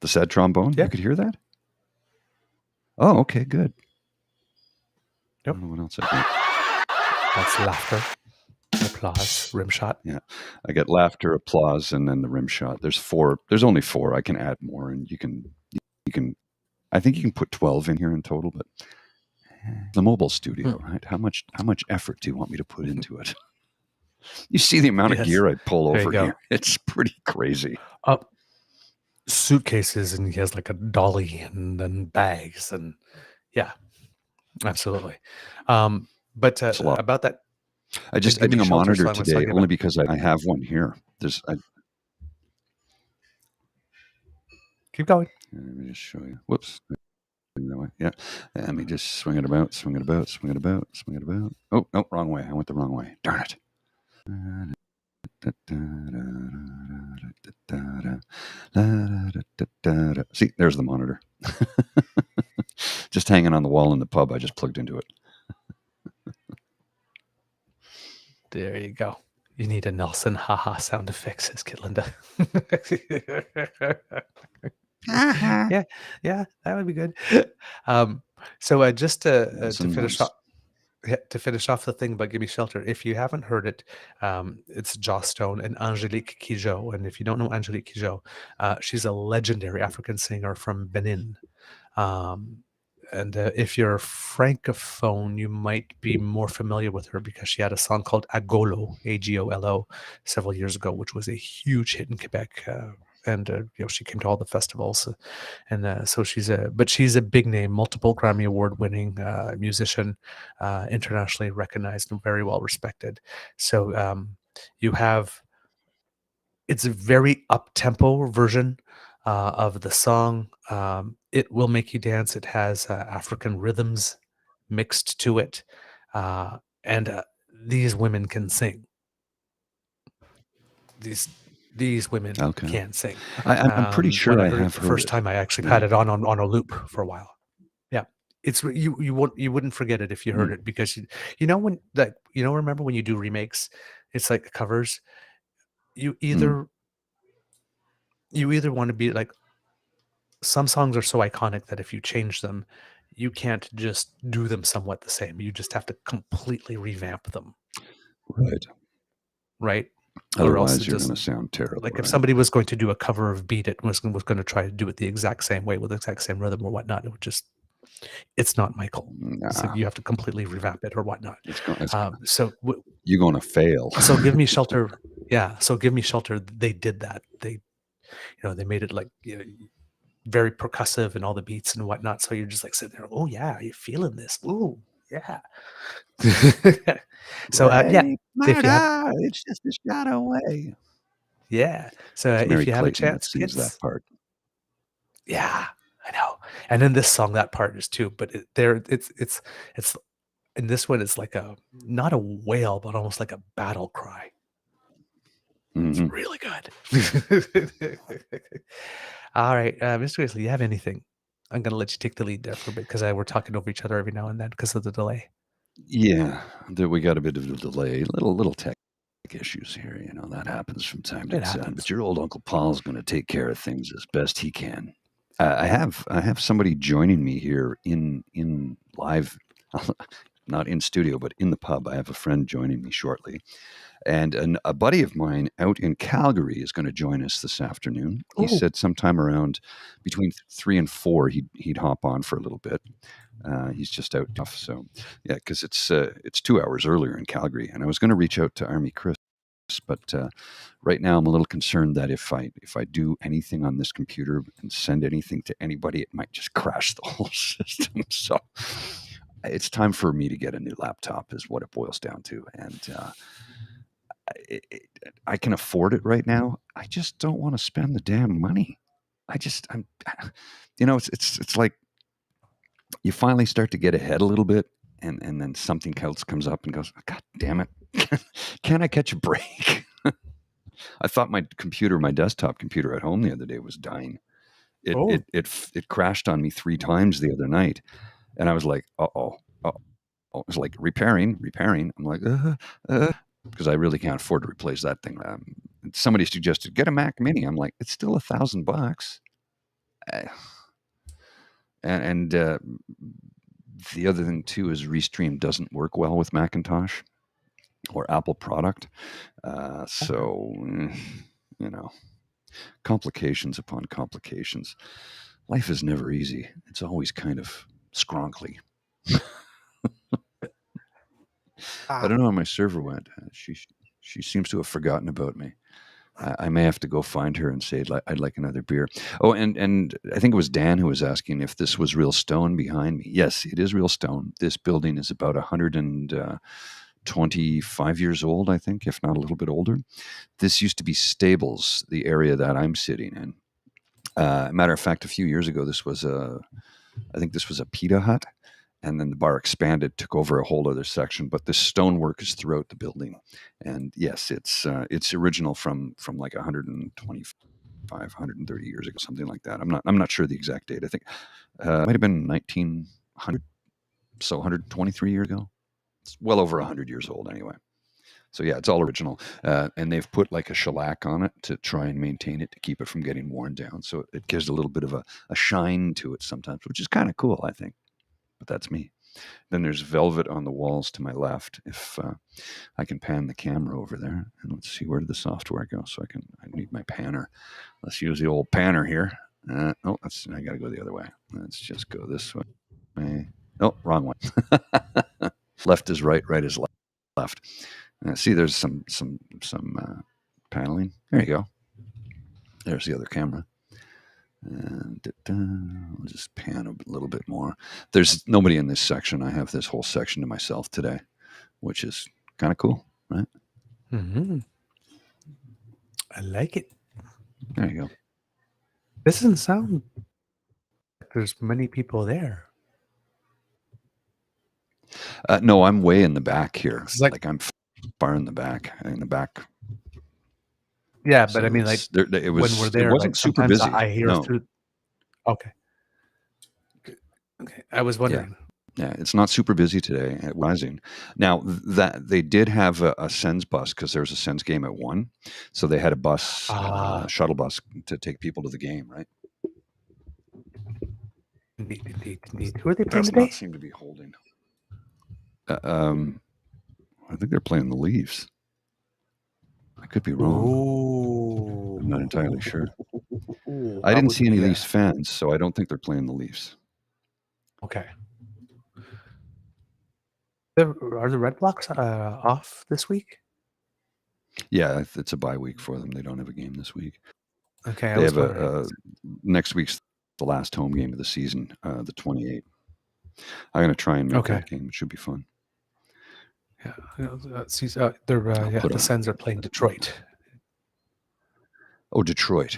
The sad trombone? Yep. You could hear that? Oh, okay, good. Yep. I don't know what else I got. That's laughter, applause, rim shot. Yeah. I got laughter, applause, and then the rim shot. There's 4. There's only 4. I can add more, and you can I think you can put 12 in here in total, but the mobile studio, right? How much effort do you want me to put into it? You see the amount of gear I pull over here. It's pretty crazy. suitcases, and he has like a dolly and then bags, and yeah, absolutely. But It's a lot. about that I just Give Me using a Shelter monitor song I was today talking only about. because I have one here. Keep going. Let me just show you. Whoops. That way. Yeah. Let me just swing it about, swing it about, swing it about, swing it about. Oh, no, wrong way. I went the wrong way. Darn it. See, there's the monitor. Just hanging on the wall in the pub. I just plugged into it. There you go. You need a Nelson haha sound effect, says Kitlinda. Yeah, yeah, that would be good. So just to finish off. Yeah, to finish off the thing about Give Me Shelter, if you haven't heard it, it's Joss Stone and Angelique Kidjo. And if you don't know Angelique Kidjo, she's a legendary African singer from Benin. Um, and if you're a francophone, you might be more familiar with her because she had a song called Agolo, Agolo, several years ago, which was a huge hit in Quebec. And she came to all the festivals, and so she's a big name, multiple Grammy Award winning musician, internationally recognized and very well respected. So you have it's a very up tempo version of the song. It will make you dance. It has African rhythms mixed to it, and these women can sing. These women Okay. can sing. I'm pretty sure When I I heard it have the heard first it. time, I actually Yeah. had it on a loop for a while. Yeah, it's you wouldn't forget it if you heard Mm. it because when remember when you do remakes, it's like covers. You either want to be like, some songs are so iconic that if you change them, you can't just do them somewhat the same. You just have to completely revamp them, Right. right? Or else Otherwise, it you're going just, to sound terrible, like, if right? somebody was going to do a cover of Beat It, was going to try to do it the exact same way with the exact same rhythm or whatnot, it would just, it's not Michael. So Nah, you have to completely revamp it or whatnot. it's going. So You're going to fail. so Give Me Shelter. Yeah. So Give Me Shelter. They did that. They made it like, very percussive and all the beats and whatnot. So you're just like sitting there, oh yeah, you're feeling this. Ooh, yeah. So yeah, Ray, if you have, Marta, it's just a shot away. yeah. So It's if Mary you have a Clayton that chance, sings that part. yeah, I know. And then this song, that part is too. But it's in this one, it's like a, not a wail, but almost like a battle cry. It's Mm-hmm. really good. All right, Mr. Weasley, you have anything? I'm gonna let you take the lead there for a bit because we're talking over each other every now and then because of the delay. Yeah, we got a bit of a delay, little tech issues here. That happens from time to It time. happens. But your old Uncle Paul's going to take care of things as best he can. I have somebody joining me here in live, not in studio, but in the pub. I have a friend joining me shortly. And a buddy of mine out in Calgary is going to join us this afternoon. He Ooh. said sometime around between 3 and 4 he'd hop on for a little bit. He's just out tough, so yeah, because it's 2 hours earlier in Calgary, and I was going to reach out to Army Chris, but right now I'm a little concerned that if I do anything on this computer and send anything to anybody, it might just crash the whole system. So it's time for me to get a new laptop, is what it boils down to, and I can afford it right now. I just don't want to spend the damn money. I'm, it's like you finally start to get ahead a little bit, and then something else comes up and goes, God damn it, can I catch a break? I thought my desktop computer at home the other day was dying. It crashed on me 3 times the other night, and I was like, uh-oh. It was like repairing. I'm like, because I really can't afford to replace that thing. Somebody suggested get a Mac Mini. I'm like, it's still $1,000. And the other thing too is Restream doesn't work well with Macintosh or Apple product. So, complications upon complications. Life is never easy. It's always kind of scronkly. I don't know how my server went. She seems to have forgotten about me. I may have to go find her and say I'd like another beer. Oh, and I think it was Dan who was asking if this was real stone behind me. Yes, it is real stone. This building is about 125 years old, I think, if not a little bit older. This used to be stables, the area that I'm sitting in. Matter of fact, a few years ago, I think this was a pita hut, and then the bar expanded, took over a whole other section. But the stonework is throughout the building, and yes, it's original from like 125, 130 years ago, something like that. I'm not sure the exact date. I think it might have been 1900, so 123 years ago. It's well over 100 years old, anyway. So yeah, it's all original, and they've put like a shellac on it to try and maintain it to keep it from getting worn down. So it gives a little bit of a shine to it sometimes, which is kind of cool, I think. But that's me. Then there's velvet on the walls to my left. If I can pan the camera over there, and let's see, where did the software go? So I need my panner. Let's use the old panner here. I got to go the other way. Let's just go this way. Oh, wrong way. Left is right, right is left. See, there's some paneling. There you go. There's the other camera. And I'll just pan a little bit more. There's nobody in this section. I have this whole section to myself today, which is kind of cool, right? Mm-hmm. I like it. There you go. This doesn't sound like there's many people there. No, I'm way in the back here. It's like I'm far in the back. Yeah, So but I mean, like it was. when we're there, it wasn't like super sometimes busy. I hear No. through. Okay. I was wondering. Yeah, it's not super busy today at Rising. Now that they did have a Sens bus because there was a Sens game at 1, so they had a bus, shuttle bus to take people to the game, right? Indeed. Who are they playing Does today? not seem to be holding. I think they're playing the Leafs. I could be wrong. Oh, I'm not entirely sure. I didn't see any Leafs fans, so I don't think they're playing the Leafs. Okay. Are the Red Blacks off this week? Yeah, it's a bye week for them. They don't have a game this week. Okay, They have next week's the last home game of the season, the 28th. I'm going to try and make that game. It should be fun. Yeah, the Sens are playing Detroit. Oh, Detroit.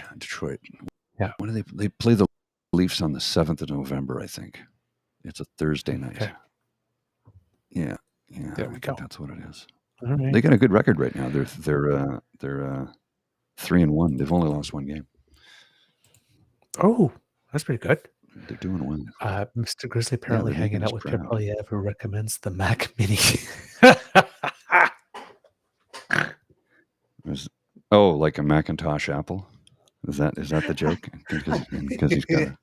Yeah. When do they play the Leafs on the 7th of November, I think. It's a Thursday night. Okay. Yeah. There we go. That's what it is. All right. They got a good record right now. They're 3-1. They've only lost one game. Oh, that's pretty good. They're doing well. Mr. Grizzly apparently hanging out with Purple ever recommends the Mac Mini. Like a Macintosh Apple? Is that the joke? Because he's got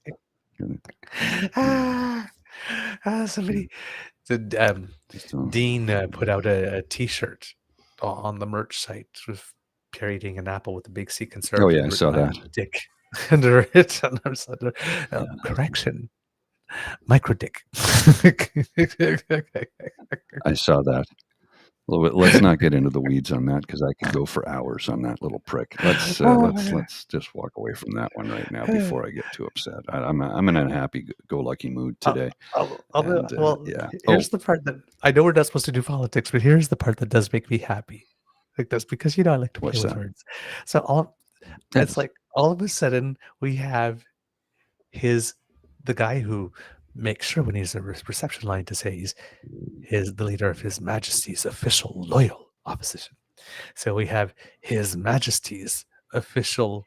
somebody. Dean put out a T-shirt on the merch site with parodying an apple with a big C conservative. Oh yeah, I saw that. Dick under it. Correction, micro dick. I saw that. Let's not get into the weeds on that because I could go for hours on that little prick. Let's just walk away from that one right now before I get too upset. I'm in a happy-go-lucky mood today. Here's the part that I know we're not supposed to do politics, but here's the part that does make me happy. Like that's because I like to play with words. So it's like all of a sudden we have the guy who makes sure when he's a reception line to say he's the leader of His Majesty's official loyal opposition. So we have His Majesty's official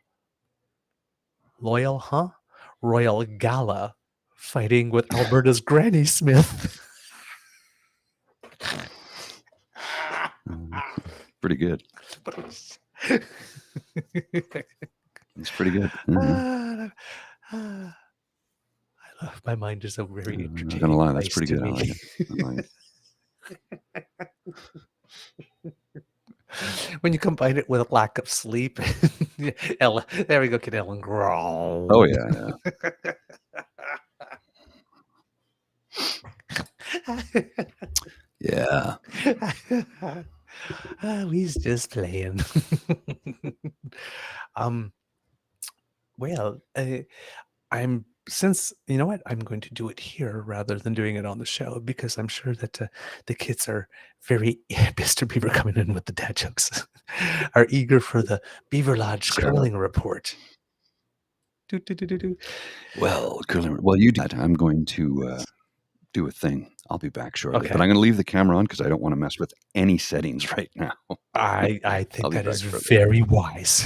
loyal, Royal Gala fighting with Alberta's Granny Smith. Pretty good. It's pretty good. Mm-hmm. My mind is a very entertaining. I'm not gonna lie, that's pretty good. I like it. When you combine it with a lack of sleep, Ella, there we go, kid Ellen growl. Oh yeah. Yeah. He's just playing. Well, since you know what, I'm going to do it here rather than doing it on the show because I'm sure that the kids are very Mr. Beaver coming in with the dad jokes are eager for the Beaver Lodge So, curling report. Do, do, do, do, do. well, curling. Well, you do that. I'm going to do a thing. I'll be back shortly, but Okay. I'm going to leave the camera on because I don't want to mess with any settings right now. I I'll think be that back is shortly. very wise.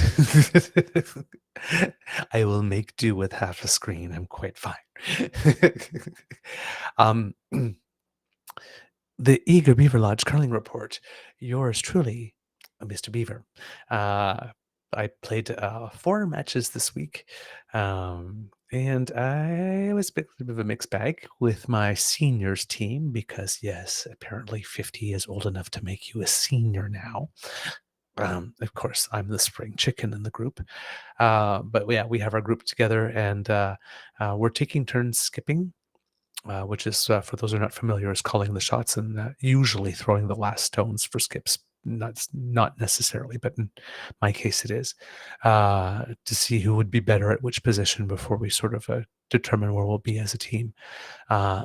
I will make do with half a screen. I'm quite fine. um, the Eager Beaver Lodge curling report. Yours truly, Mr. Beaver. I played 4 matches this week, and I was a bit of a mixed bag with my seniors team because, yes, apparently 50 is old enough to make you a senior now. Of course, I'm the spring chicken in the group. But yeah, we have our group together and we're taking turns skipping, which is, for those who are not familiar, is calling the shots and usually throwing the last stones for skips. Not necessarily, but in my case, it is to see who would be better at which position before we sort of determine where we'll be as a team.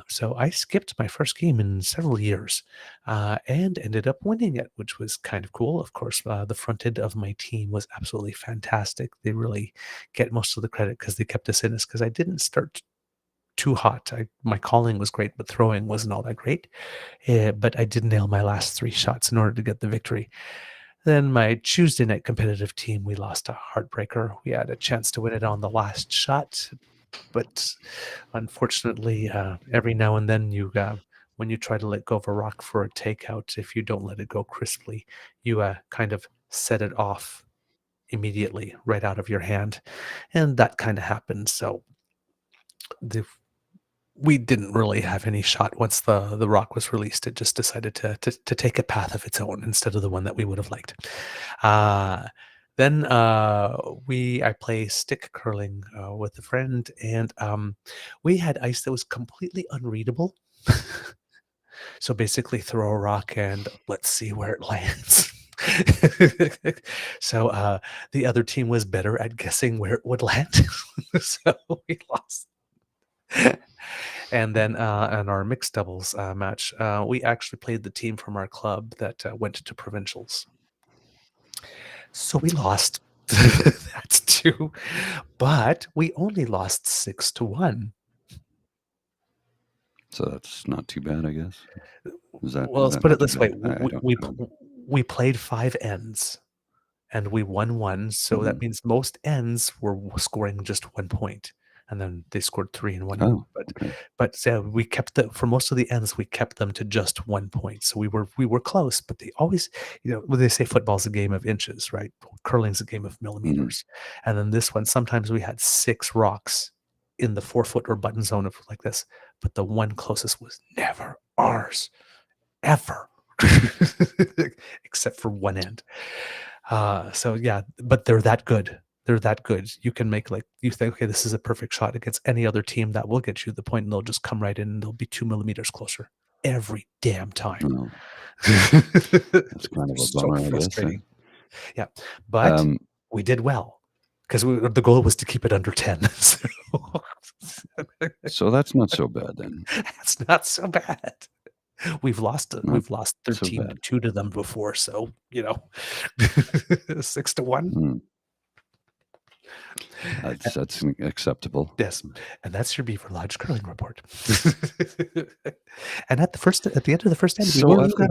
So I skipped my first game in several years and ended up winning it, which was kind of cool. Of course, the front end of my team was absolutely fantastic. They really get most of the credit because they kept us in this because I didn't start too hot. My calling was great, but throwing wasn't all that great. But I did nail my last 3 shots in order to get the victory. Then my Tuesday night competitive team, we lost a heartbreaker. We had a chance to win it on the last shot, but unfortunately, every now and then when you try to let go of a rock for a takeout, if you don't let it go crisply, you kind of set it off immediately right out of your hand, and that kind of happened. So we didn't really have any shot once the rock was released. It just decided to take a path of its own instead of the one that we would have liked. Then I play stick curling with a friend, and we had ice that was completely unreadable. So basically, throw a rock and let's see where it lands. So the other team was better at guessing where it would land, so we lost. And then in our mixed doubles match, we actually played the team from our club that went to provincials. So we lost. That's 2, but we only lost 6-1. So that's not too bad, I guess. Well, let's that put not it too this way: bad? I don't. we played 5 ends, and we won 1. So that Mhm. means most ends were scoring just 1 point, and then they scored 3 and 1 more. Oh, okay. But we kept for most of the ends, we kept them to just 1 point. So we were close, but they always, when they say football's a game of inches, right? Curling's a game of millimeters. And then this one, sometimes we had 6 rocks in the 4-foot or button zone of like this, but the one closest was never ours, ever, except for one end. So yeah, but they're that good. They're that good. You can make you think, okay, this is a perfect shot against any other team that will get you the point, and they'll just come right in and they'll be 2 millimeters closer every damn time. Oh, that's kind of a So bummer, I guess. frustrating. Yeah, but we did well because the goal was to keep it under 10. So that's not so bad then. That's not so bad. We've lost Not so 13-2 bad. to them before, so 6-1. That's acceptable. Yes, and that's your Beaver Lodge curling report. And at the end of the first end, we So were I've got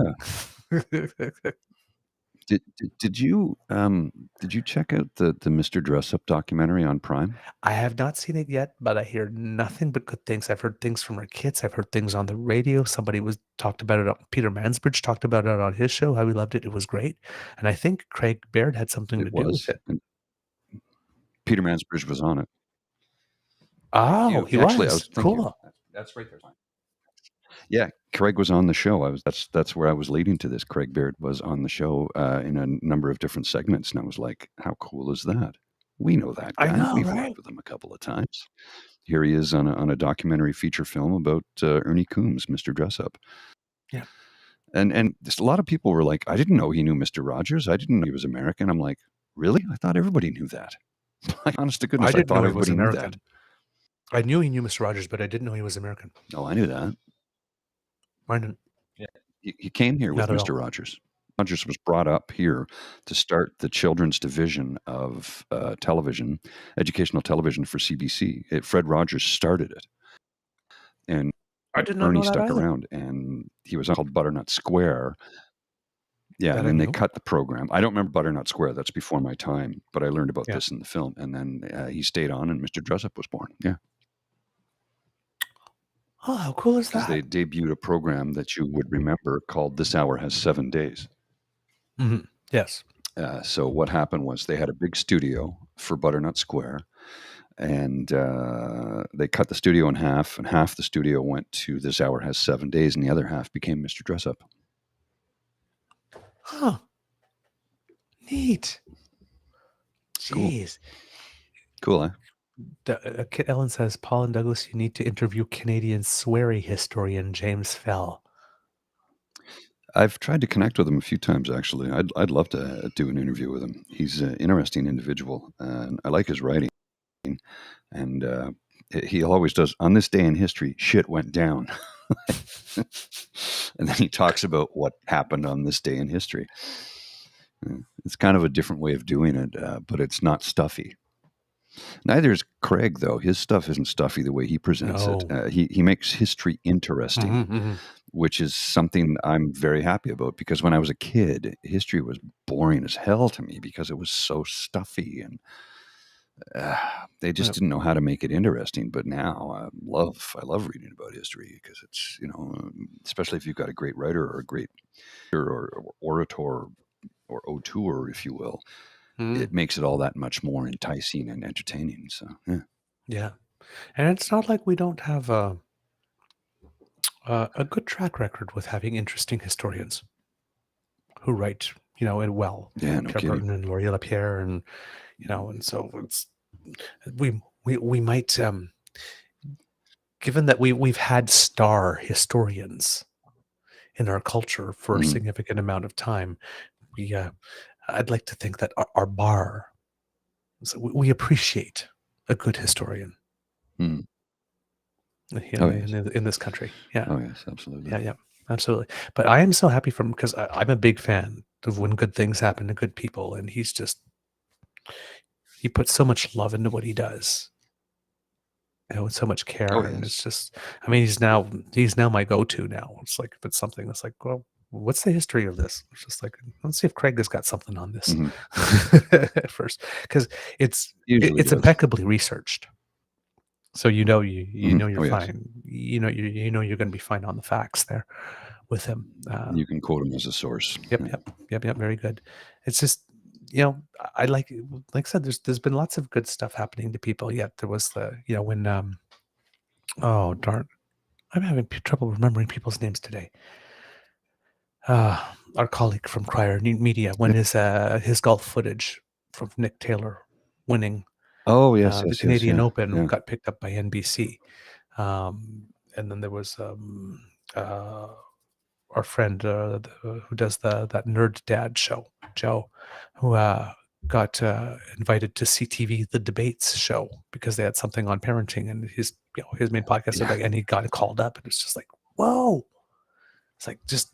leading. Did you check out the Mr. Dress Up documentary on Prime? I have not seen it yet, but I hear nothing but good things. I've heard things from our kids. I've heard things on the radio. Somebody talked about it. Peter Mansbridge talked about it on his show. How he loved it. It was great, and I think Craig Baird had something to It do with was. it. And Peter Mansbridge was on it. Oh, he Actually, I was was thinking. cool. That's right there. Yeah, Craig was on the show. That's where I was leading to this. Craig Baird was on the show in a number of different segments, and I was like, "How cool is that? We know that guy. I know, We've right? worked with him a couple of times." Here he is on a documentary feature film about Ernie Coombs, Mr. Dress Up. Yeah. And just a lot of people were like, "I didn't know he knew Mr. Rogers. I didn't know he was American." I'm like, "Really? I thought everybody knew that." Like, honest to goodness, I I didn't know thought he was everybody knew that. American. I knew he knew Mr. Rogers, but I didn't know he was American. Oh, I knew that. I didn't. He came here with Not at all. Mr. Rogers. Rogers was brought up here to start the children's division of television, educational television for CBC. Fred Rogers started it, and I did not Ernie know that stuck either. around, and he was called Butternut Square. Yeah, That and I then they knew. cut the program. I don't remember Butternut Square. That's before my time, but I learned about Yeah. this in the film. And then he stayed on, and Mr. Dressup was born. Yeah, Oh, how cool is because they that? debuted a program that you would remember called "This Hour Has 7 Days." Mhm. Yes. So what happened was they had a big studio for Butternut Square, and they cut the studio in half, and half the studio went to "This Hour Has 7 Days," and the other half became Mr. Dressup. Huh. Neat. Cool. Jeez. Cool, eh? Kit Ellen says, Paul and Douglas, you need to interview Canadian sweary historian James Fell. I've tried to connect with him a few times, actually. I'd love to do an interview with him. He's an interesting individual, and I like his writing. And he always does, on this day in history, shit went down. And then he talks about what happened on this day in history. It's kind of a different way of doing it, but it's not stuffy. Neither is Craig, though. His stuff isn't stuffy the way he presents it. No. He makes history interesting, which is something I'm very happy about, because when I was a kid, history was boring as hell to me because it was so stuffy, and they just Yep. didn't know how to make it interesting. But now I love reading about history, because it's, especially if you've got a great writer or a great or orator or auteur, if you will, it makes it all that much more enticing and entertaining. So Yeah. And it's not like we don't have a good track record with having interesting historians who write, and well. yeah, no Pierre kidding. Burton and Laurie Lapierre, and and so it's we might given that we've had star historians in our culture for a Mhm. significant amount of time, I'd like to think that our bar, so we appreciate a good historian. Mhm. Oh, yes. in this country. Yeah. Oh yes, absolutely. Yeah, absolutely. But I am so happy because I'm a big fan of when good things happen to good people, and he puts so much love into what he does, with so much care, Oh and yes. it's just, I mean, he's now my go-to now. It's like if it's something that's like, well, what's the history of this? It's just like, let's see if Craig has got something on this Mhm. at first, because Usually it's does. impeccably researched. So you know Mhm. you're Oh yes. fine. You're going to be fine on the facts there with him. You can quote him as a source. Yep. Very good. It's just, I like I said, there's been lots of good stuff happening to people. Yet there was when oh darn, I'm having trouble remembering people's names today. Our colleague from Crier Media, when his golf footage from Nick Taylor winning Oh yes, the yes, yes, Canadian yeah, Open yeah. got picked up by NBC. And then there was our friend who does that Nerd Dad show, Joe, who got invited to CTV The Debates show because they had something on parenting, and his main podcast, Yeah. and he got called up, and it's just like, whoa. It's like, just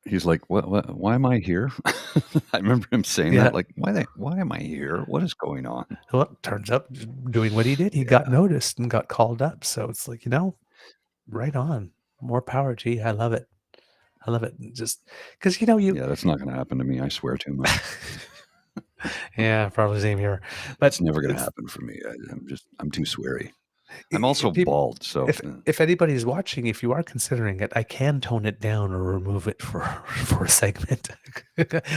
He's like, what? Why am I here? I remember him saying yeah. that. Like, why am I here? What is going on? Well, turns out doing what he did, he Yeah. got noticed and got called up. So it's like, right on. More power to you. I love it. Just because Yeah, that's not going to happen to me. I swear too much. yeah, probably same here. It's But never going to it's happen for me. I'm too sweary. I'm also people, bald, so if anybody's watching, if you are considering it, I can tone it down or remove it for for a segment.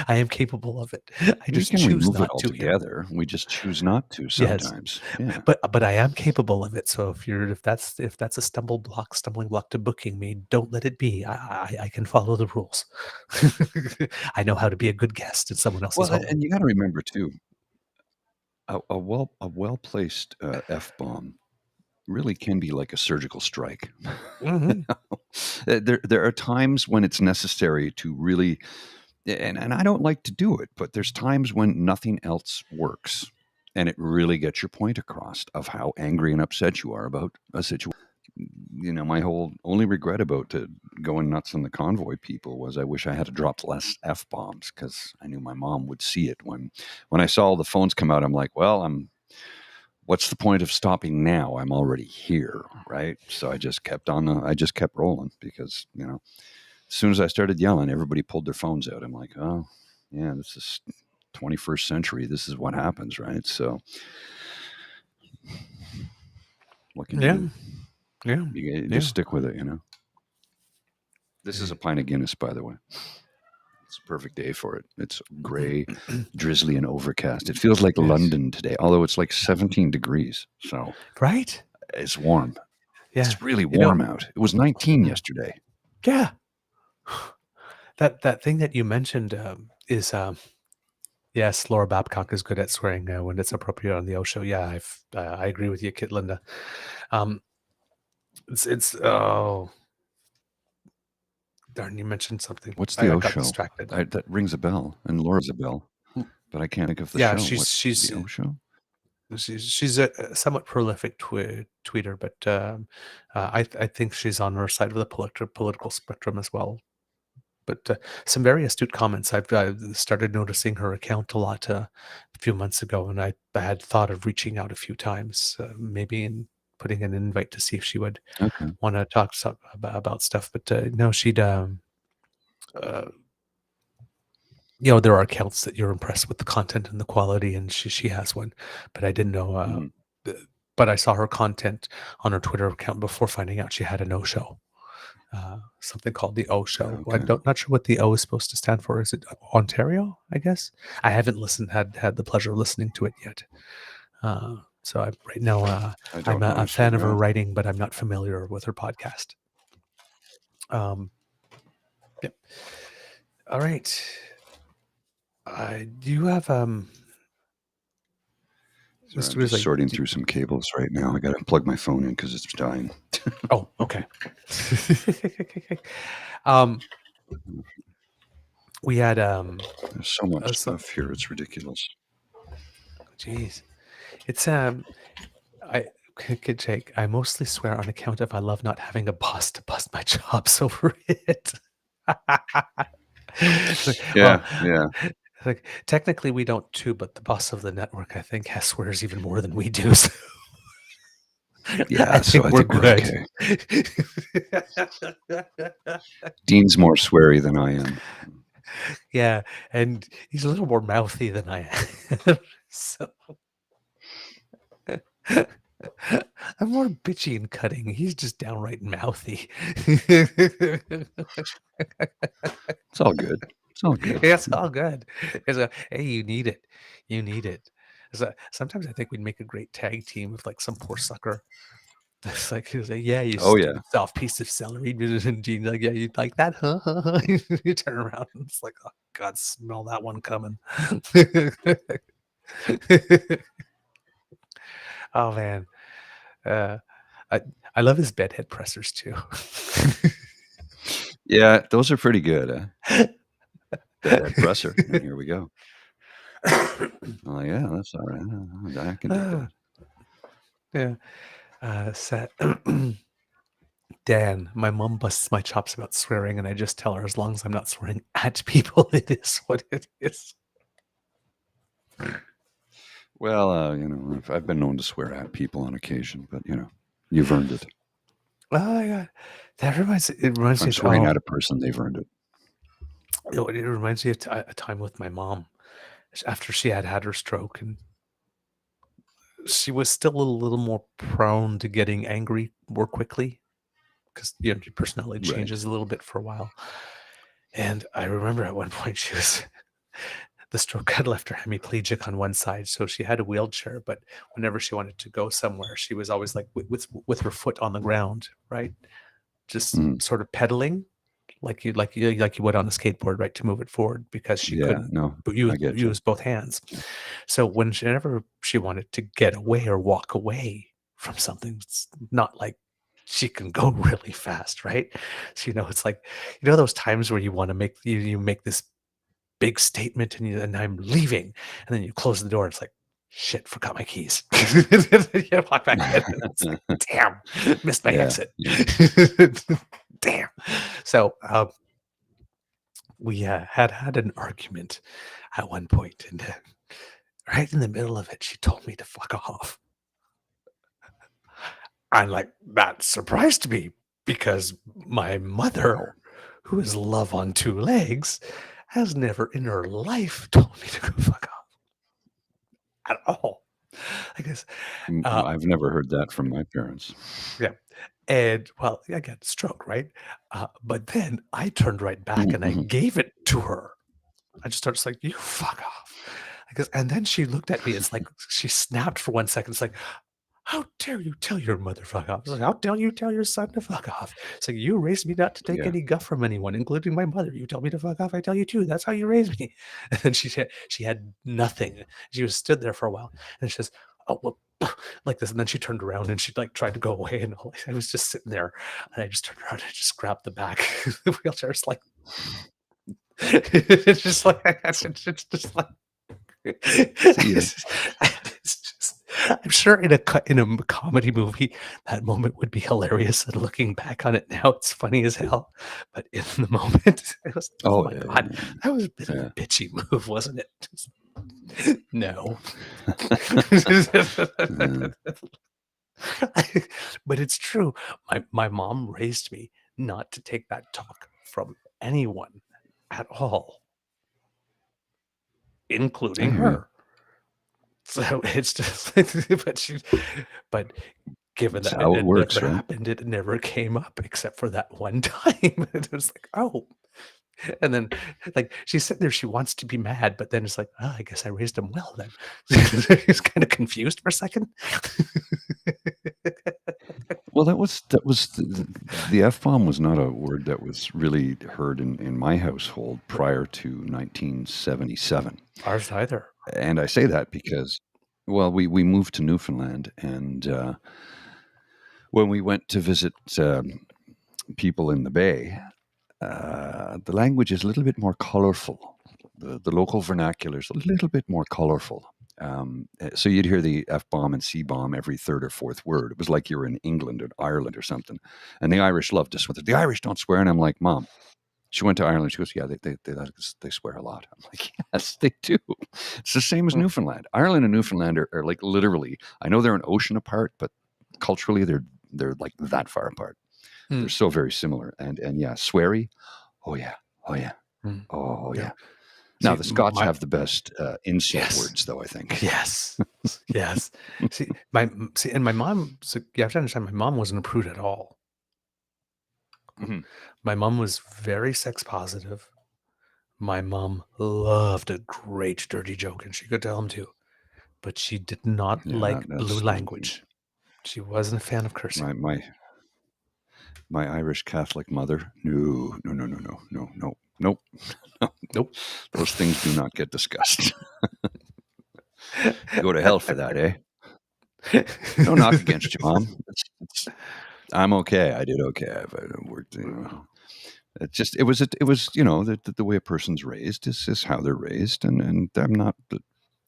I am capable of it. I we just can choose remove it not to. Here. altogether. We just choose not to Yes, sometimes. Yeah. but I am capable of it. So if that's a stumbling block to booking me, don't let it be. I can follow the rules. I know how to be a good guest in someone else's Well, home. and you got to remember too, a well placed F-bomb really can be like a surgical strike. Mm-hmm. There are times when it's necessary to really, and I don't like to do it, but there's times when nothing else works. and it really gets your point across of how angry and upset you are about a situation. My whole only regret about going nuts on the convoy people was I wish I had dropped less f bombs because I knew my mom would see it when I saw all the phones come out. I'm like, well, what's the point of stopping now? I'm already here, right? So I just kept rolling because as soon as I started yelling, everybody pulled their phones out. I'm like, oh yeah, this is 21st century. This is what happens, right? So what can you Yeah. do? Yeah. You Yeah. just stick with it, This is a pint of Guinness, by the way. It's a perfect day for it. It's gray, drizzly, and overcast. It feels like Yes. London today, although it's like 17 degrees. So Right? it's warm. Yeah. It's really warm out. It was 19 yesterday. Yeah. That thing that you mentioned is yes, Laura Babcock is good at swearing when it's appropriate on the O Show. Yeah, I agree with you, Kit Linda. It's oh darn, you mentioned something. What's the I O got Show? distracted. That rings a bell, and Laura's a bell, but I can't think of the Yeah, show. What's the O Show? she's a somewhat prolific tweeter, but I think she's on her side of the political spectrum as well. But some very astute comments. I've started noticing her account a lot a few months ago, and I had thought of reaching out a few times, maybe and putting an invite to see if she would Okay. want to talk about stuff. But no, she'd. There are accounts that you're impressed with the content and the quality, and she has one, but I didn't know. But I saw her content on her Twitter account before finding out she had a no show. Something called the O Show. Okay. Not sure what the O is supposed to stand for. Is it Ontario? I guess I haven't had the pleasure of listening to it yet. So right now I'm a fan of her writing, but I'm not familiar with her podcast. Yep. All right. Do you have Sorry, Mr. I'm Grizzly? just sorting through some cables right now. I got to plug my phone in because it's dying. Oh, okay. We had There's so much stuff here. It's ridiculous. Jeez, it's Kid Jake, I mostly swear on account of I love not having a boss to bust my chops over it. Yeah. Like technically we don't too, but the boss of the network I think swears even more than we do. So. Yeah, I think we're good. Okay. Dean's more sweary than I am. Yeah, and he's a little more mouthy than I am. So I'm more bitchy and cutting. He's just downright mouthy. It's all good. It's all good. Yeah, it's all good. Hey, you need it. You need it. Sometimes I think we'd make a great tag team with like some poor sucker. It's like, yeah, you soft piece of celery. And Gene's like, yeah, you like that, huh? You turn around and it's like, oh God, smell that one coming. Oh man. I love his bedhead pressers too. Yeah, those are pretty good. Bedhead presser. And here we go. Oh yeah, that's all right. I can do that. Yeah. Dan, my mom busts my chops about swearing, and I just tell her as long as I'm not swearing at people, it is what it is. Well, I've been known to swear at people on occasion, but you've earned it. Oh yeah, that reminds me. If I'm swearing at a person, they've earned it. It reminds me of a time with my mom after she had her stroke, and she was still a little more prone to getting angry more quickly because your personality changes a little bit for a while. And I remember at one point the stroke had left her hemiplegic on one side, so she had a wheelchair. But whenever she wanted to go somewhere, she was always like with her foot on the ground, right, just sort of pedaling, like you would on a skateboard, right, to move it forward because she couldn't use both hands. So whenever she wanted to get away or walk away from something, it's not like she can go really fast, right? So it's like those times where you want to make you make this big statement and I'm leaving, and then you close the door. It's like, shit, forgot my keys. Walk back in. It's like, damn, missed my Yeah, exit. yeah. Damn. So we had an argument at one point, and right in the middle of it, she told me to fuck off. I'm like, that surprised me because my mother, who is love on two legs, has never in her life told me to go fuck off at all. I guess, I've never heard that from my parents. yeah. And well, I got stroke, right? But then I turned right back and I Mhm. gave it to her. I just started like, you fuck off. And then she looked at me. It's like she snapped for 1 second. It's like, how dare you tell your mother fuck off? It's like, how dare you tell your son to fuck off? It's like, you raised me not to take Yeah. any guff from anyone, including my mother. You tell me to fuck off, I tell you too. That's how you raised me. And then she had nothing. She was stood there for a while, and she says, oh well, like this. And then she turned around and she like tried to go away, and I was just sitting there, and I just turned around and just grabbed the back of the wheelchair. It's like it's just like it's just like it's just, I'm sure in a comedy movie that moment would be hilarious, and looking back on it now it's funny as hell, but in the moment it was, oh my god, that was a bit of a bitchy move, wasn't it? No. But it's true. My mom raised me not to take that talk from anyone at all, including her. So it's just but given That's that how it it works, never right? happened, it never came up except for that one time. It was like, oh. And then like she's sitting there, she wants to be mad, but then it's like, oh, I guess I raised him well then. He's kind of confused for a second. Well, that was the F-bomb was not a word that was really heard in my household prior to 1977. Ours either. And I say that because, well, we moved to Newfoundland, and when we went to visit people in the Bay, the language is a little bit more colorful. The local vernacular is a little bit more colorful. So you'd hear the F-bomb and C-bomb every third or fourth word. It was like you were in England or Ireland or something. And the Irish loved us with it. The Irish don't swear. And I'm like, Mom, she went to Ireland. She goes, yeah, they swear a lot. I'm like, yes, they do. It's the same as Newfoundland. Ireland and Newfoundland are like literally, I know they're an ocean apart, but culturally they're like that far apart. They're so very similar. And yeah, sweary. Oh yeah. Oh yeah. Oh yeah. Now, the Scots have the best insult words, though, I think. Yes. Yes. And my mom, so you have to understand, my mom wasn't a prude at all. Mm-hmm. My mom was very sex positive. My mom loved a great dirty joke, and she could tell them too. But she did not like blue language. She wasn't a fan of cursing. My Irish Catholic mother, no. Nope. Those things do not get discussed. Go to hell for that, eh? No knock against you, Mom. I'm okay. I did okay. I worked. It was the way a person's raised is how they're raised, and I'm not.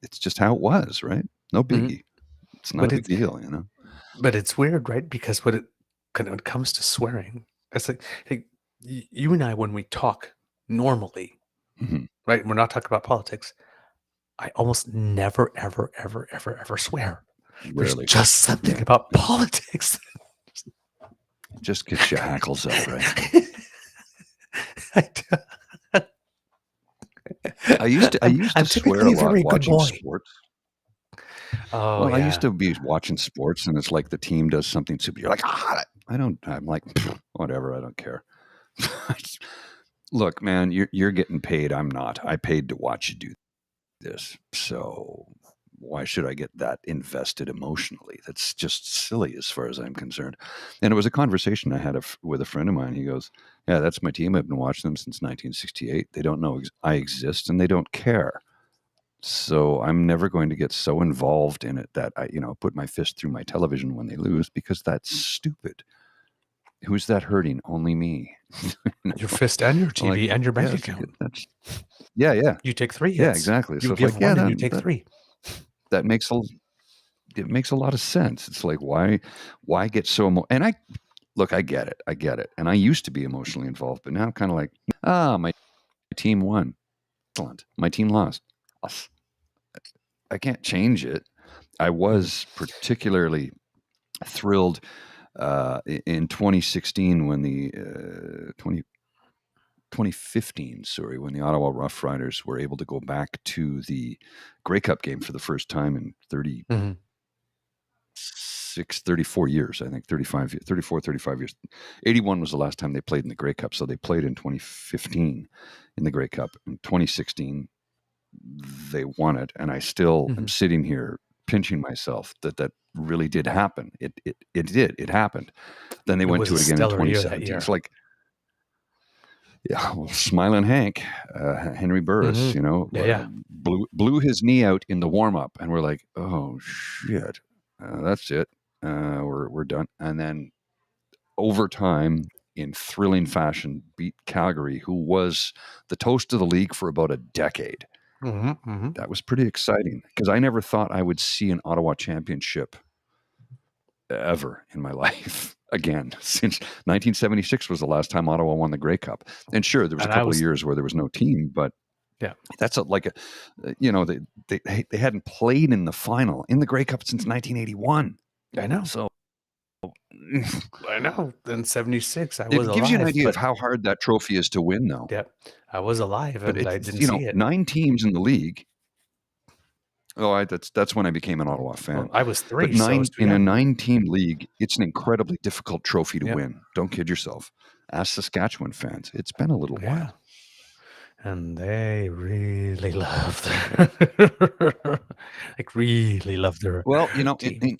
It's just how it was, right? No biggie. Mm-hmm. It's not a big deal, you know. But it's weird, right? Because when it comes to swearing, it's like, hey, you and I, when we talk normally, right? We're not talking about politics. I almost never, ever, ever, ever, ever swear. Rarely. There's just something about politics. Just gets your hackles out, right? I used to swear a lot watching sports. Oh, well, I used to be watching sports, and it's like the team does something stupid. You're like, I'm like, whatever, I don't care. Look, man, you're getting paid. I'm not. I paid to watch you do this. So why should I get that invested emotionally? That's just silly as far as I'm concerned. And it was a conversation I had with a friend of mine. He goes, yeah, that's my team. I've been watching them since 1968. They don't know I exist, and they don't care. So I'm never going to get so involved in it that I, put my fist through my television when they lose, because that's stupid. Who's that hurting? Only me. Your fist and your TV and your bank account. Yeah. You take 3 hits. Yeah, exactly. You so give it's like, one and you take 3. that makes it makes a lot of sense. It's like why get so and I get it, and I used to be emotionally involved, but now I'm kind of like my team won, excellent. My team lost. I can't change it. I was particularly thrilled in 2016 when the 2015, sorry, when the Ottawa Rough Riders were able to go back to the Grey Cup game for the first time in 34 years, I think, 35 years. 81 was the last time they played in the Grey Cup, so they played in 2015 in the Grey Cup. In 2016, they won it, and I still am sitting here pinching myself that really did happen. It did. It happened. Then they went to it again in 2017. It's like, yeah, well, Smiling Hank, Henry Burris, blew his knee out in the warm up, and we're like, oh shit, that's it. We're done. And then overtime, in thrilling fashion, beat Calgary, who was the toast of the league for about a decade. That was pretty exciting because I never thought I would see an Ottawa championship ever in my life again. Since 1976 was the last time Ottawa won the Grey Cup. And sure, there was a couple of years where there was no team, but that's they hadn't played in the final in the Grey Cup since 1981. I know. So I know. In 76, I was alive. It gives you an idea of how hard that trophy is to win, though. Yep. I was alive, but I didn't see it. 9 teams in the league. Oh, that's when I became an Ottawa fan. Well, I was 3. But in a 9-team league, it's an incredibly difficult trophy to win. Don't kid yourself. Ask Saskatchewan fans. It's been a little while. And they really love their Well, team.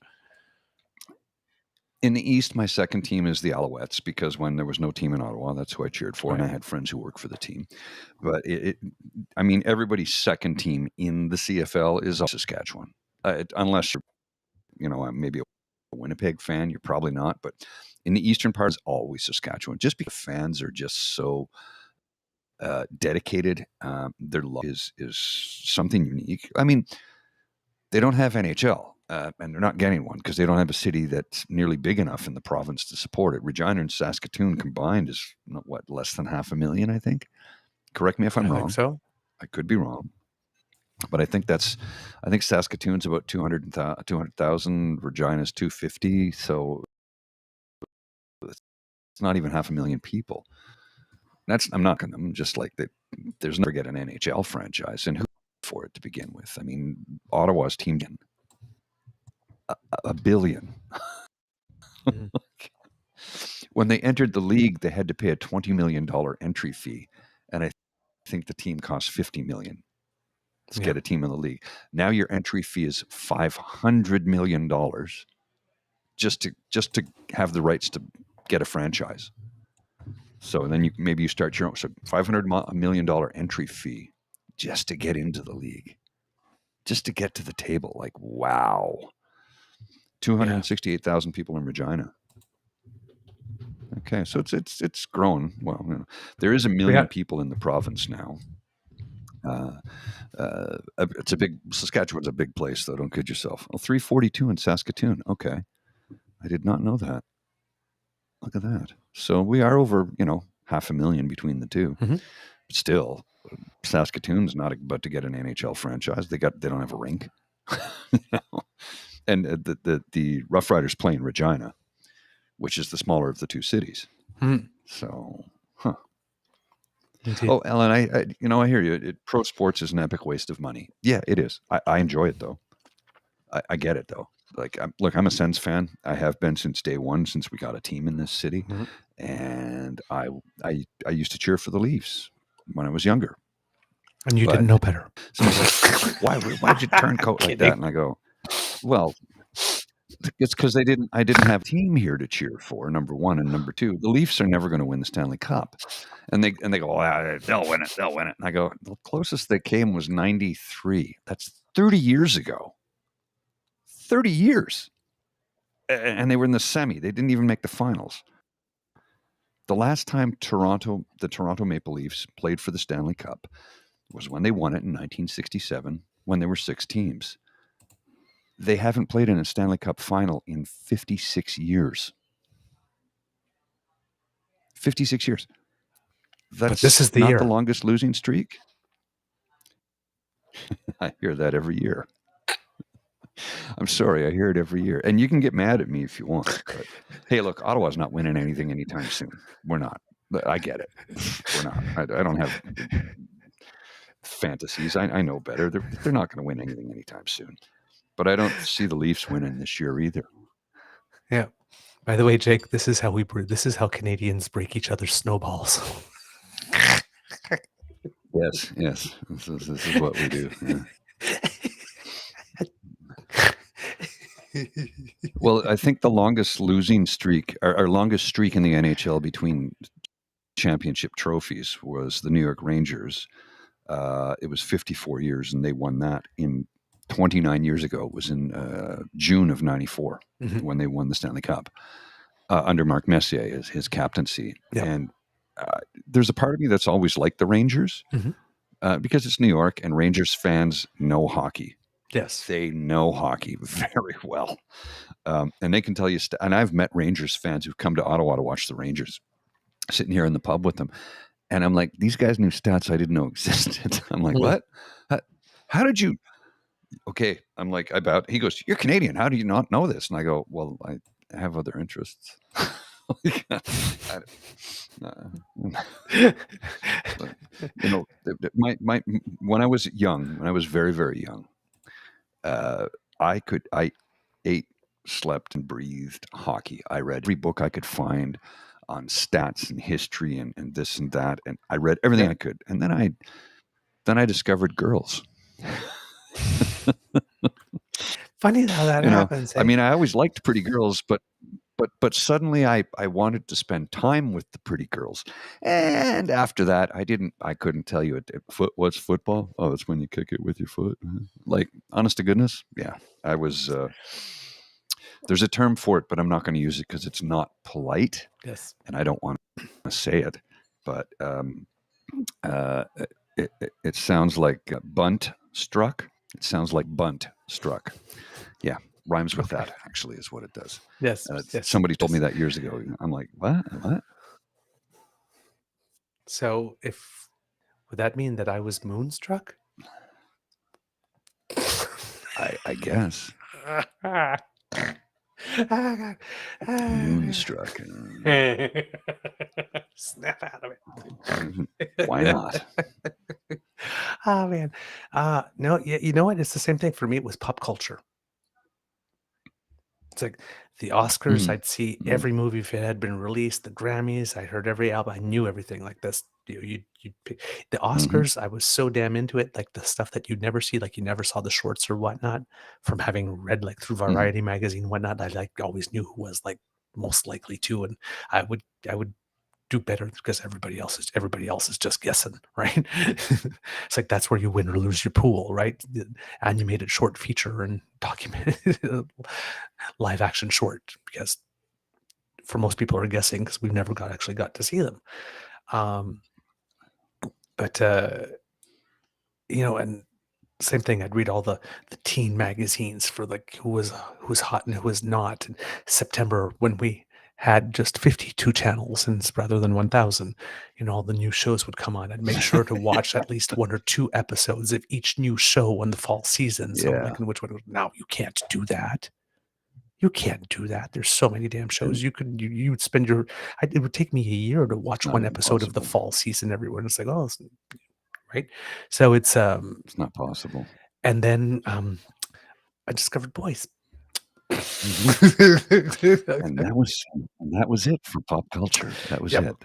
In the East, my second team is the Alouettes because when there was no team in Ottawa, that's who I cheered for, and I had friends who worked for the team. But everybody's second team in the CFL is Saskatchewan, unless you're, maybe a Winnipeg fan. You're probably not, but in the eastern part is always Saskatchewan, just because fans are just so dedicated. Their love is something unique. I mean, they don't have NHL. And they're not getting one because they don't have a city that's nearly big enough in the province to support it. Regina and Saskatoon combined is less than 500,000, I think. Correct me if I'm wrong. I think so. I could be wrong, but I think Saskatoon's about 200,000. Regina's 250, so it's not even 500,000 people. I'm just like that. There's never get an NHL franchise, and who for it to begin with? I mean, Ottawa's team. $1 billion. When they entered the league, they had to pay a $20 million entry fee, and I think the team cost $50 million to get a team in the league. Now your entry fee is $500 million just to have the rights to get a franchise. So then you start your own. So $500 million entry fee just to get into the league, just to get to the table. Like, wow. 268,000 people in Regina. Okay, so it's grown. Well, there is 1 million people in the province now. Saskatchewan's a big place, though. Don't kid yourself. 342 in Saskatoon. Okay, I did not know that. Look at that. So we are over, 500,000 between the two. But still, Saskatoon's not about to get an NHL franchise. They don't have a rink. And the Rough Riders play in Regina, which is the smaller of the two cities. So, Oh, Ellen, I hear you. Pro sports is an epic waste of money. Yeah, it is. I enjoy it though. I get it though. Like, I'm a Sens fan. I have been since day one, since we got a team in this city, and I used to cheer for the Leafs when I was younger. And you didn't know better. Somebody's like, why'd you turn coat like that? And I go, well, it's because I didn't have a team here to cheer for, number one. And number two, the Leafs are never going to win the Stanley Cup. And they go, they'll win it. And I go, the closest they came was 93. That's 30 years ago. 30 years. And they were in the semi. They didn't even make the finals. The last time the Toronto Maple Leafs played for the Stanley Cup was when they won it in 1967, when there were 6 teams. They haven't played in a Stanley Cup final in 56 years. 56 years. That's this is the not year. the longest losing streak. I hear that every year. I'm sorry, I hear it every year. And you can get mad at me if you want. But hey, look, Ottawa's not winning anything anytime soon. We're not. I get it. We're not. I don't have fantasies. I know better. They're not going to win anything anytime soon. But I don't see the Leafs winning this year either. Yeah. By the way, Jake, this is how Canadians break each other's snowballs. Yes. This is what we do. Yeah. Well, I think the longest losing streak, our longest streak in the NHL between championship trophies was the New York Rangers. It was 54 years, and they won that in 29 years ago. It was in June of '94 when they won the Stanley Cup under Mark Messier as his captaincy. Yep. And there's a part of me that's always liked the Rangers because it's New York, and Rangers fans know hockey. Yes. They know hockey very well. And they can tell you, and I've met Rangers fans who've come to Ottawa to watch the Rangers, sitting here in the pub with them. And I'm like, these guys knew stats I didn't know existed. I'm like, what? How did you? Okay. I'm like, he goes, you're Canadian. How do you not know this? And I go, well, I have other interests. But, you know, when I was young, when I was very, very young, I ate, slept, and breathed hockey. I read every book I could find on stats and history and this and that, and I read everything I could. And then I discovered girls. Funny how that happens. Hey? I mean, I always liked pretty girls, but suddenly I wanted to spend time with the pretty girls. And after that, I couldn't tell you what's football. Oh, it's when you kick it with your foot. Like, honest to goodness. Yeah. I was, there's a term for it, but I'm not going to use it because it's not polite. Yes. And I don't want to say it, but, it sounds like bunt struck. It sounds like bunt struck. Yeah. Rhymes with that, actually, is what it does. Yes. Somebody told me that years ago. I'm like, what? So would that mean that I was moonstruck? I guess. Moonstruck. Snap out of it. Why not? Oh, man. No, yeah, you know what? It's the same thing for me. It was pop culture. It's like the Oscars. I'd see every movie if it had been released. The Grammys. I heard every album. I knew everything like this. You'd pick the Oscars. I was so damn into it. Like the stuff that you'd never see, like you never saw the shorts or whatnot. From having read like through Variety magazine and whatnot, I like always knew who was like most likely to, and I would do better because everybody else is just guessing, right? It's like that's where you win or lose your pool, right? The animated short feature and documented live action short, because for most people are guessing because we've never actually got to see them. But and same thing. I'd read all the teen magazines for like who was hot and who was not. In September, when we had just 52 channels and rather than 1,000, all the new shows would come on. I'd make sure to watch at least 1 or 2 episodes of each new show in the fall season. So like in which one? Now you can't do that. You can't do that. There's so many damn shows. You would spend it would take me a year to watch one episode of the fall season everywhere. It's like, oh, right. So it's not possible. And then I discovered boys. and that was it for pop culture. That was it. It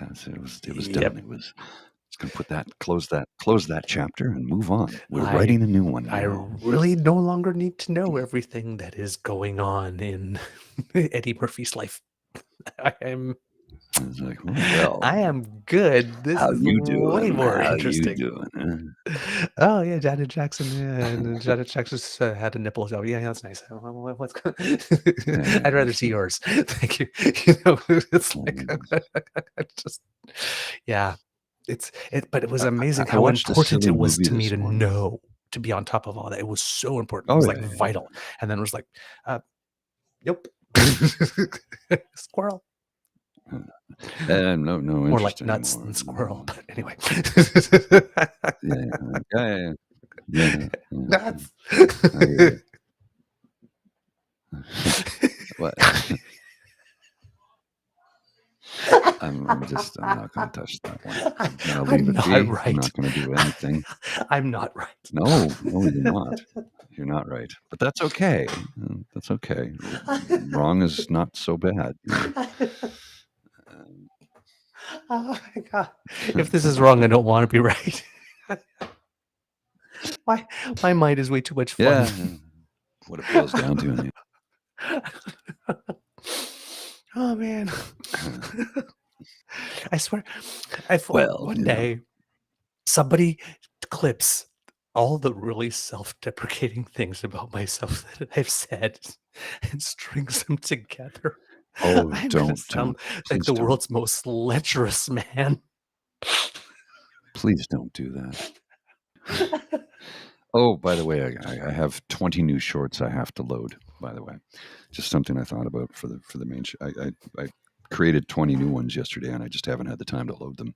was done. It was going to close that chapter and move on. We're writing a new one now. I really no longer need to know everything that is going on in Eddie Murphy's life. I am good. This is way more interesting. How you doing? Oh yeah, Janet Jackson. Yeah, and Janet Jackson had a nipple. Oh yeah, that's nice. What's going? I'd rather see yours. Thank you. It's like just yeah. But it was amazing how important it was to me to know to be on top of all that. It was so important. It Oh, was yeah, like yeah, yeah. vital. And then it was like, nope. Squirrel. No More like interest nuts anymore. than squirrel. But anyway. Yeah. Nuts. I hear you. What? I'm not going to touch that one. I'm going to leave I'm it not be. right. I'm not going to do anything. I'm not right. No, you're not. You're not right. But that's okay. That's okay. Wrong is not so bad. Oh my God. If this is wrong, I don't want to be right. My mind is way too much fun. Yeah. What it boils down to. In Oh man. I swear, Well, one day somebody clips all the really self-deprecating things about myself that I've said and strings them together. Oh, I'm gonna don't. sound like Please the don't. world's most lecherous man. Please don't do that. Oh, by the way, I have 20 new shorts I have to load. By the way, just something I thought about for the main show. I created 20 new ones yesterday, and I just haven't had the time to load them.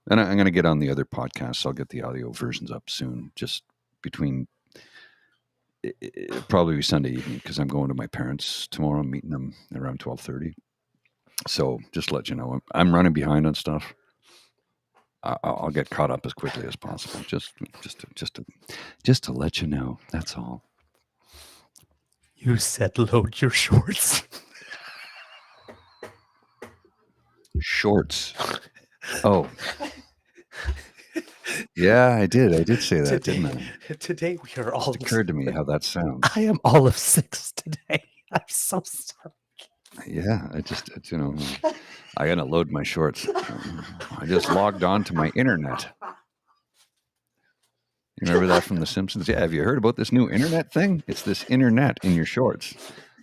And I'm going to get on the other podcasts. I'll get the audio versions up soon. Just between it'll probably be Sunday evening because I'm going to my parents tomorrow. I'm meeting them around 12:30. So just to let you know, I'm running behind on stuff. I'll get caught up as quickly as possible. Just to let you know. That's all. You said load your shorts. Shorts. Oh. Yeah, I did. I did say that, didn't I? Today we are all. It occurred to me how that sounds. I am all of 6 today. I'm so sorry. Yeah, I gotta load my shorts. I just logged on to my internet. You remember that from The Simpsons? Yeah, have you heard about this new internet thing? It's this internet in your shorts.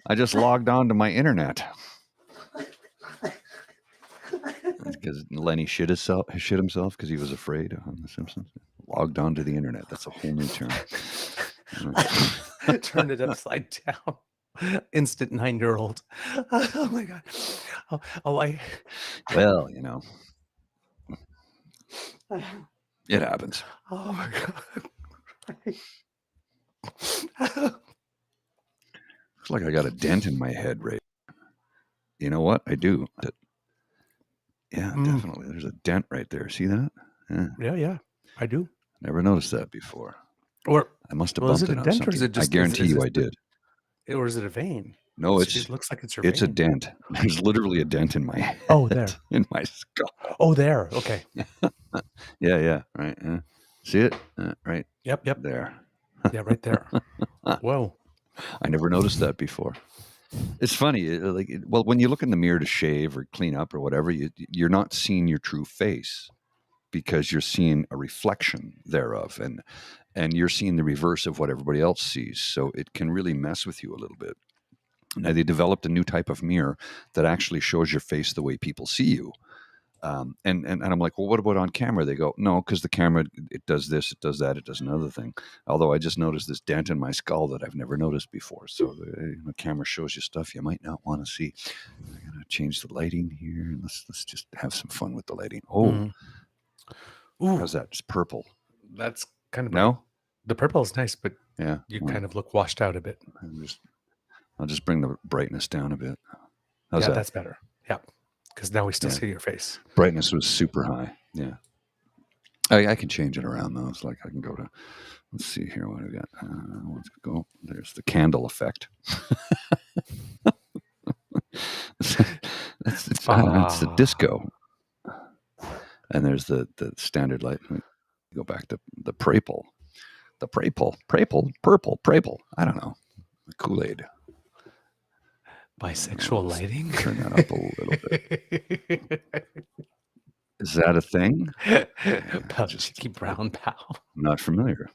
I just logged on to my internet. Because Lenny shit himself because he was afraid on The Simpsons. Logged on to the internet. That's a whole new term. Turn it upside down. Instant 9-year-old. Oh my God. Well, it happens. Oh my God. Looks like I got a dent in my head, Ray. You know what? I do. Yeah, definitely. There's a dent right there. See that? Yeah, I do. Never noticed that before. Or I must have well, is bumped it it a on dent or is something. it just? I guarantee you I did. Or is it a vein? No, It looks like it's your it's a vein. dent. There's literally a dent in my head. Oh, there. In my skull. Oh, there. Okay. Yeah. Right. See it? Right. Yep. There. Yeah, right there. Whoa. I never noticed that before. It's funny. Well, when you look in the mirror to shave or clean up or whatever, you're not seeing your true face because you're seeing a reflection thereof, and you're seeing the reverse of what everybody else sees. So it can really mess with you a little bit. Now they developed a new type of mirror that actually shows your face the way people see you. And I'm like, well, what about on camera? They go, no, because the camera, it does this, it does that, it does another thing. Although I just noticed this dent in my skull that I've never noticed before. So the camera shows you stuff you might not want to see. I'm gonna change the lighting here, and let's just have some fun with the lighting. Oh, Ooh, how's that? It's purple. that's kind of No, the purple is nice, but yeah, you kind of look washed out a bit. I'll just bring the brightness down a bit. How's that? That's better. Yeah, because now we still see your face. Brightness was super high. Yeah. I can change it around though. It's like I can go to, let's see here what I got. Let's go. There's the candle effect. That's the disco. And there's the standard light. Go back to the purple. Purple. I don't know. The Kool-Aid. Bisexual lighting. Turn that up a little bit. Is that a thing? Cheeky brown pal. I'm not familiar.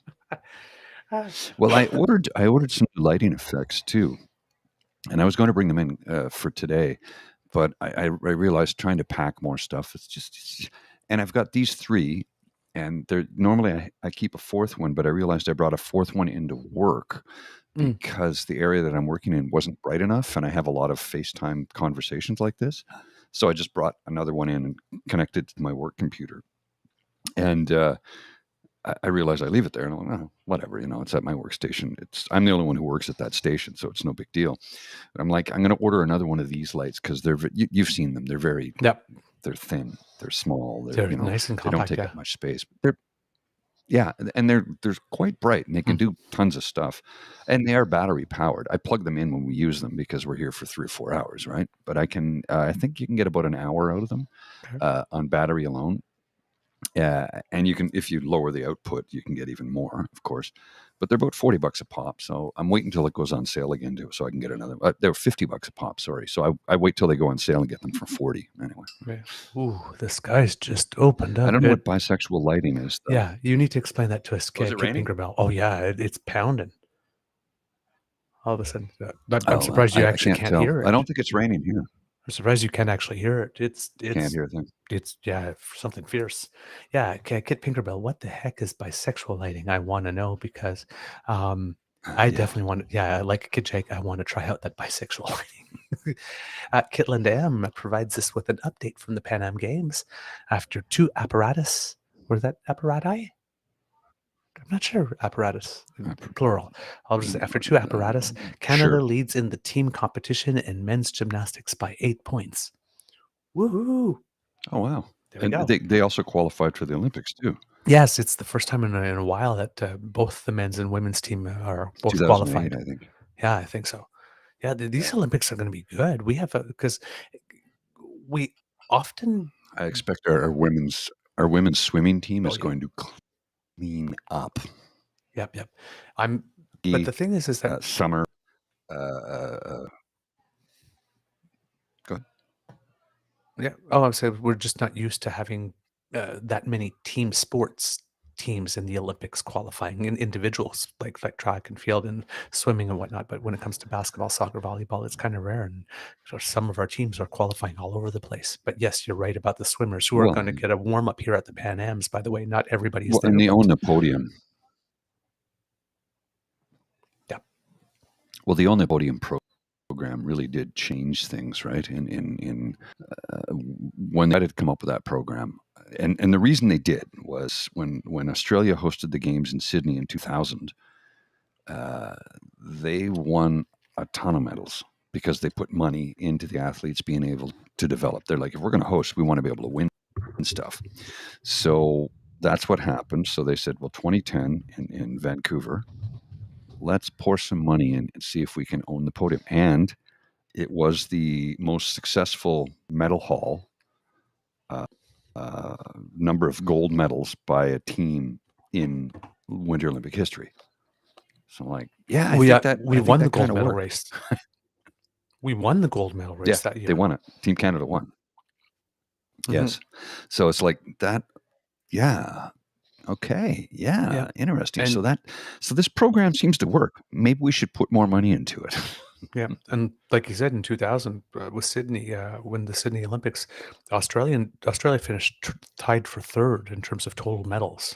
Well, I ordered some lighting effects too, and I was going to bring them in for today, but I realized trying to pack more stuff. And I've got these 3, and there normally I keep a fourth one, but I realized I brought a fourth one into work Mm. because the area that I'm working in wasn't bright enough, and I have a lot of FaceTime conversations like this. So I just brought another one in and connected to my work computer. And I realized I leave it there, and I'm like, oh, whatever, it's at my workstation. I'm the only one who works at that station, so it's no big deal. But I'm like, I'm going to order another one of these lights because you've seen them. They're they're thin, they're small, They're nice and they don't compact. take Yeah. up much space. And they're quite bright, and they can do tons of stuff, and they are battery powered. I plug them in when we use them because we're here for 3 or 4 hours, right? But I think you can get about an hour out of them on battery alone. And you can, if you lower the output, you can get even more, of course. But they're about $40 a pop. So I'm waiting until it goes on sale again so I can get another. They're $50 a pop. Sorry. So I wait till they go on sale and get them for 40 anyway. Yeah. Ooh, the sky's just opened up. I don't know what bisexual lighting is, though. Yeah, you need to explain that to us, Was it Kit raining? Pinkerbell. Oh yeah, it's pounding. All of a sudden, I'm surprised you actually can't tell. hear it. I don't think it's raining here. I'm surprised you can actually hear it. Can't hear a thing. It's something fierce. Yeah, Kit Pinkerbell, what the heck is bisexual lighting? I want to know because I definitely want to, like Kid Jake, I want to try out that bisexual lighting. Kitland M provides us with an update from the Pan Am Games after 2 apparatus. Was that apparati? I'm not sure. Apparatus, plural. I'll just say after 2 apparatus, Canada leads in the team competition in men's gymnastics by 8 points. Woohoo! Oh, wow. There we go. They also qualified for the Olympics, too. Yes, it's the first time in a while that both the men's and women's team are both qualified. I think. Yeah, I think so. Yeah, these Olympics are going to be good. We have because we often. I expect our women's swimming team is going to clean up. Yep. But the thing is that summer. Go ahead. Yeah. Oh, I said we're just not used to having that many team sports teams in the Olympics qualifying in individuals like track and field and swimming and whatnot. But when it comes to basketball, soccer, volleyball, it's kind of rare. And so some of our teams are qualifying all over the place. But yes, you're right about the swimmers who are going to get a warm up here at the Pan Ams. By the way, not everybody's there. And they own the podium. Yeah. Well, the own the podium program really did change things, right? In when they had come up with that program. And the reason they did was when Australia hosted the games in Sydney in 2000, they won a ton of medals because they put money into the athletes being able to develop. They're like, if we're going to host, we want to be able to win stuff. So that's what happened. So they said, well, 2010 in Vancouver, let's pour some money in and see if we can own the podium. And it was the most successful medal haul. Number of gold medals by a team in Winter Olympic history. So I'm like, I think that we won the gold medal race. We won the gold medal race that year. They won it. Team Canada won. Mm-hmm. Yes. So it's like that. Yeah. Okay. Yeah. Interesting. And so this program seems to work. Maybe we should put more money into it. Yeah, and like you said, in 2000 with Sydney, when the Sydney Olympics, Australia finished tied for 3rd in terms of total medals.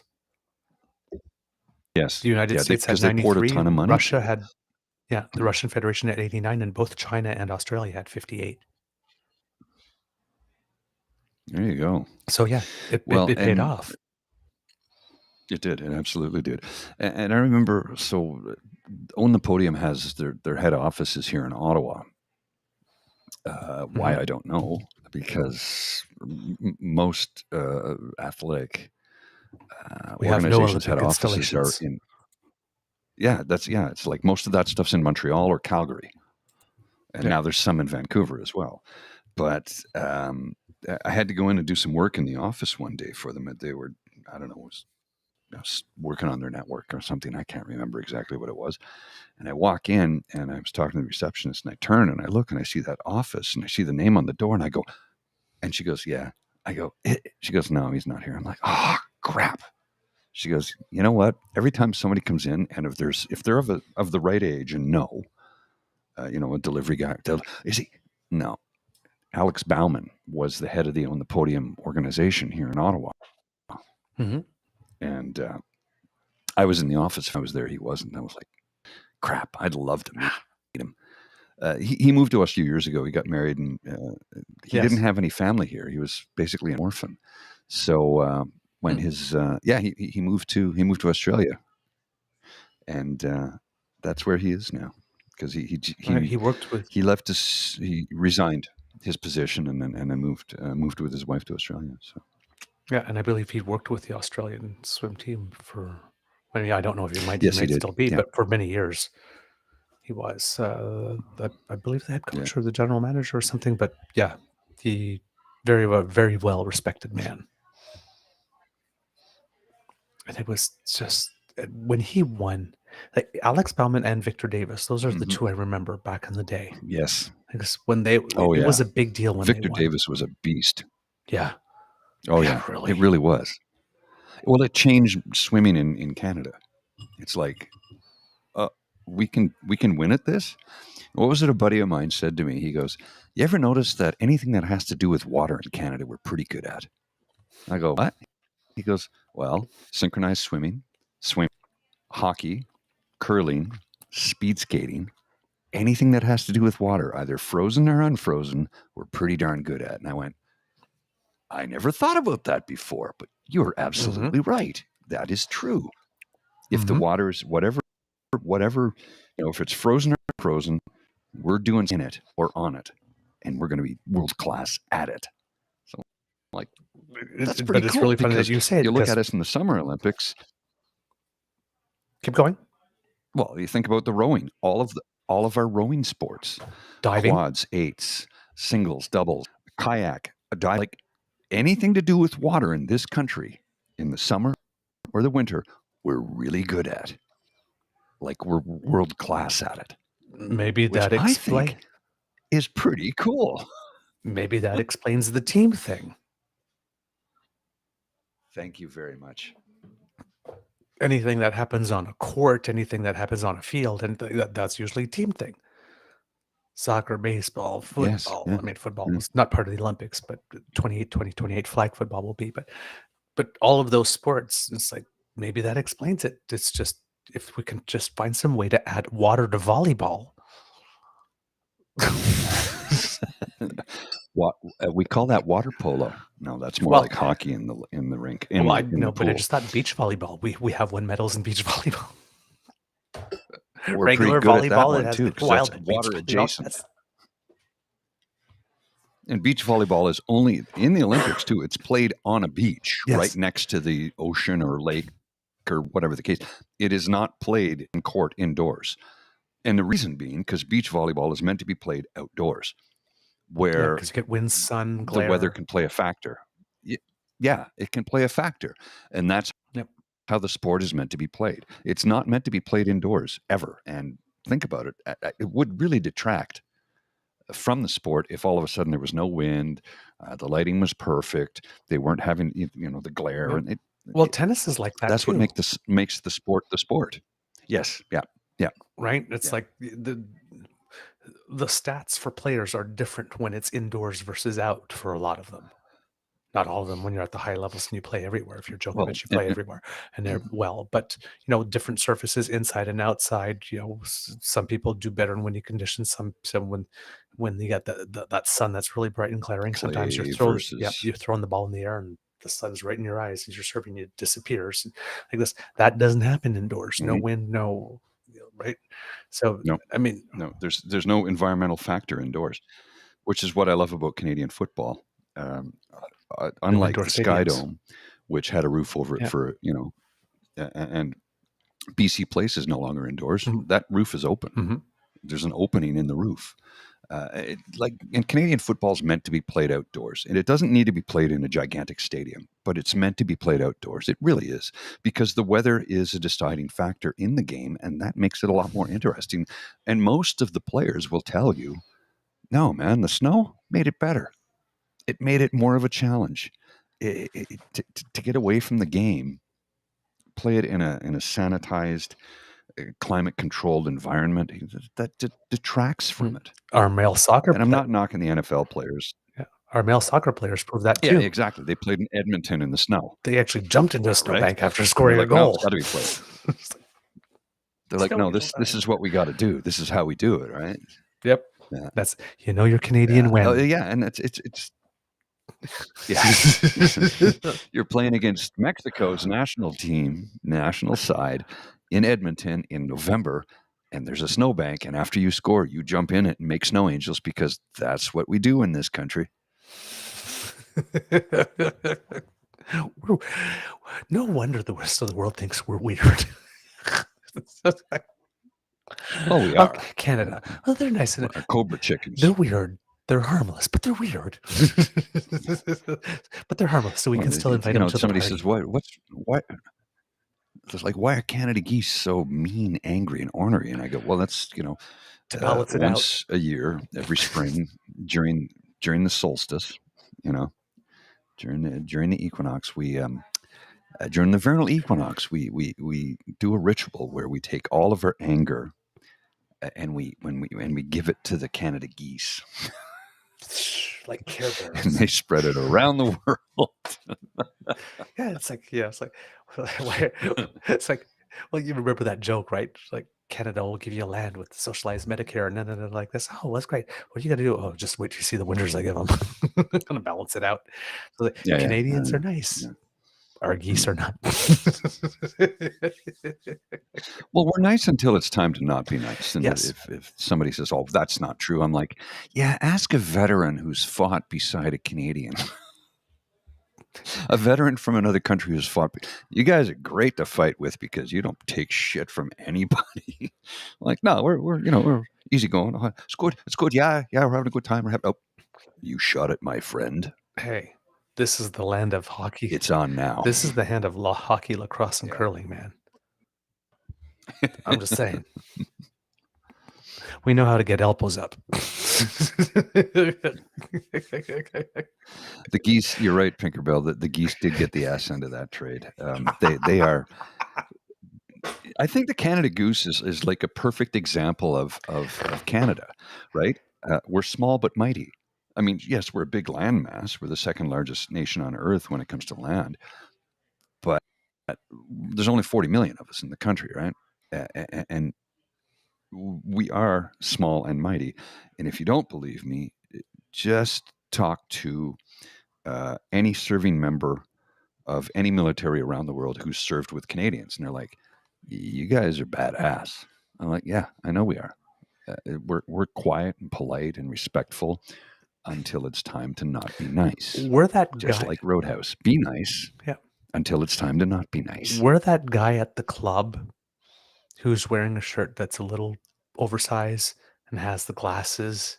Yes, the United States had 93. They poured a ton of money. Russia had, the Russian Federation had 89, and both China and Australia had 58. There you go. So it paid off. It did. It absolutely did. And I remember, so Own the Podium has their head office is here in Ottawa. Why, I don't know, because most athletic organizations' head offices are in. It's like most of that stuff's in Montreal or Calgary. And now there's some in Vancouver as well. But I had to go in and do some work in the office one day for them. They were, I don't know, was working on their network or something. I can't remember exactly what it was. And I walk in and I was talking to the receptionist, and I turn and I look and I see that office and I see the name on the door, and I go, and she goes, yeah. I go, she goes, no, he's not here. I'm like, oh, crap. She goes, you know what? Every time somebody comes in, and if they're of the right age and a delivery guy, is he? No. Alex Bauman was the head of the Own the Podium organization here in Ottawa. Mm-hmm. And I was in the office. I was there. He wasn't. I was like, crap, I'd love to meet him. He moved to us a few years ago. He got married, and he didn't have any family here. He was basically an orphan. So when his he moved to Australia, and that's where he is now, because he worked with he left he resigned his position and then moved with his wife to Australia. So and I believe he worked with the Australian swim team for. I mean, I don't know if he might Yes, he did. still be, Yeah. but for many years he was. I believe the head coach or the general manager or something. But yeah, he very well respected man. And it was just when he won, like Alex Bauman and Victor Davis. Those are the two I remember back in the day. Yes. Because when they, it was a big deal when Victor they won. Davis was a beast. Yeah. Oh yeah, really. It really was. Well, it changed swimming in Canada. It's like, we can win at this. What was it a buddy of mine said to me? He goes, "You ever notice that anything that has to do with water in Canada, we're pretty good at?" I go, "What?" He goes, "Well, synchronized swimming, hockey, curling, speed skating, anything that has to do with water, either frozen or unfrozen, we're pretty darn good at." And I went, I never thought about that before, but you're absolutely right. That is true. If the water is whatever, if it's frozen or frozen, we're doing in it or on it, and we're going to be world class at it. So, like, that's pretty but it's cool, really funny that you say it. You look at us in the Summer Olympics. Keep going. Well, you think about the rowing, all of our rowing sports, diving, quads, eights, singles, doubles, kayak, like anything to do with water in this country in the summer or the winter, we're really good at. Like, we're world class at it. Maybe that I think is pretty cool. Maybe that explains the team thing. Thank you very much. Anything that happens on a court, anything that happens on a field, and that's usually a team thing. Soccer, baseball, football. Yes, yeah. I mean, football was not part of the Olympics, but 2028 flag football will be. But all of those sports, it's like maybe that explains it. It's just if we can just find some way to add water to volleyball. What we call that water polo. No, that's more like hockey in the rink. But I just thought beach volleyball. We have won medals in beach volleyball. We're Regular pretty good volleyball, at that one too, because that's water adjacent. And beach volleyball is only in the Olympics too. It's played on a beach, right next to the ocean or lake or whatever the case. It is not played in court indoors. And the reason being, because beach volleyball is meant to be played outdoors, where because you get wind, sun, glare. The weather can play a factor. Yeah, it can play a factor. And that's how the sport is meant to be played. It's not meant to be played indoors ever. And think about it. It would really detract from the sport if all of a sudden there was no wind, the lighting was perfect, they weren't having the glare. And tennis is like that. That's too. what makes the sport the sport. Yes, yeah. Right. It's like the stats for players are different when it's indoors versus out for a lot of them. Not all of them. When you're at the high levels and you play everywhere. If you're Djokovic, you play everywhere, and they're but different surfaces inside and outside. Some people do better in windy conditions. Some when you got that sun that's really bright and glaring. Sometimes you're throwing the ball in the air and the sun's right in your eyes as you're serving, it disappears like this. That doesn't happen indoors. No wind, no right. So no, I mean, no, there's no environmental factor indoors, which is what I love about Canadian football. Unlike the Sky Dome, which had a roof over it for and BC Place is no longer indoors. That roof is open. There's an opening in the roof. And Canadian football is meant to be played outdoors, and it doesn't need to be played in a gigantic stadium, but it's meant to be played outdoors. It really is, because the weather is a deciding factor in the game, and that makes it a lot more interesting. And most of the players will tell you, no, man, the snow made it better. It made it more of a challenge. To get away from the game, play it in a sanitized, climate-controlled environment that detracts from it. Our male soccer, and I'm not knocking the NFL players. Yeah, Our male soccer players proved that Yeah, too. exactly. They played in Edmonton in the snow. They actually jumped into a Right? snowbank after And they're scoring a like, no, goal. it's got to be played. It's like, They're like, snowy no, the this whole is time. what we got to do. This is how we do it, right? Yep. Yeah. That's you're Canadian when. Oh, yeah, and it's yeah. You're playing against Mexico's national team, national side, in Edmonton in November, and there's a snowbank, and after you score, you jump in it and make snow angels because that's what we do in this country. No wonder the rest of the world thinks we're weird. Oh, we are. Canada. Well, they're nice. We're cobra chickens. They're weird. They're harmless, but they're weird. But they're harmless, so we can still invite them to somebody the party. says, why? It's like, why are Canada geese so mean, angry, and ornery? And I go, well, that's To balance it once a year, every spring during the solstice, during the equinox, we during the vernal equinox, we do a ritual where we take all of our anger and we give it to the Canada geese, like Care and Bears. they spread it around the world. Yeah, it's like why- it's like, well, you remember that joke, right? Like Canada will give you land with socialized Medicare and then like this. Oh, that's great. What are you gonna do? Oh, just wait till you see the winters I give them. Gonna balance it out. So the Yeah, Canadians yeah. are nice. Yeah. Our geese are not. Well, we're nice until it's time to not be nice. And Yes. if somebody says, "Oh, that's not true," I'm like, "Yeah, ask a veteran who's fought beside a Canadian." A veteran from another country who's fought. You guys are great to fight with because you don't take shit from anybody. Like, no, we're easy going. It's good. It's good. Yeah, we're having a good time. Oh, you shot it, my friend. Hey, this is the land of hockey. It's on now. This is the hand of hockey, lacrosse, and curling, man. I'm just saying. We know how to get elbows up. The geese, you're right, Pinkerbell. The geese did get the ass end of that trade. They are. I think the Canada goose is like a perfect example of Canada, right? We're small but mighty. I mean, yes, we're a big landmass. We're the second largest nation on earth when it comes to land, but there's only 40 million of us in the country, right? And we are small and mighty. And if you don't believe me, just talk to any serving member of any military around the world who's served with Canadians, and they're like, "You guys are badass." I'm like, "Yeah, I know we are. We're quiet and polite and respectful until it's time to not be nice. We're that Just guy. like Roadhouse, be nice. Yeah. Until it's time to not be nice." We're that guy at the club who's wearing a shirt that's a little oversized and has the glasses,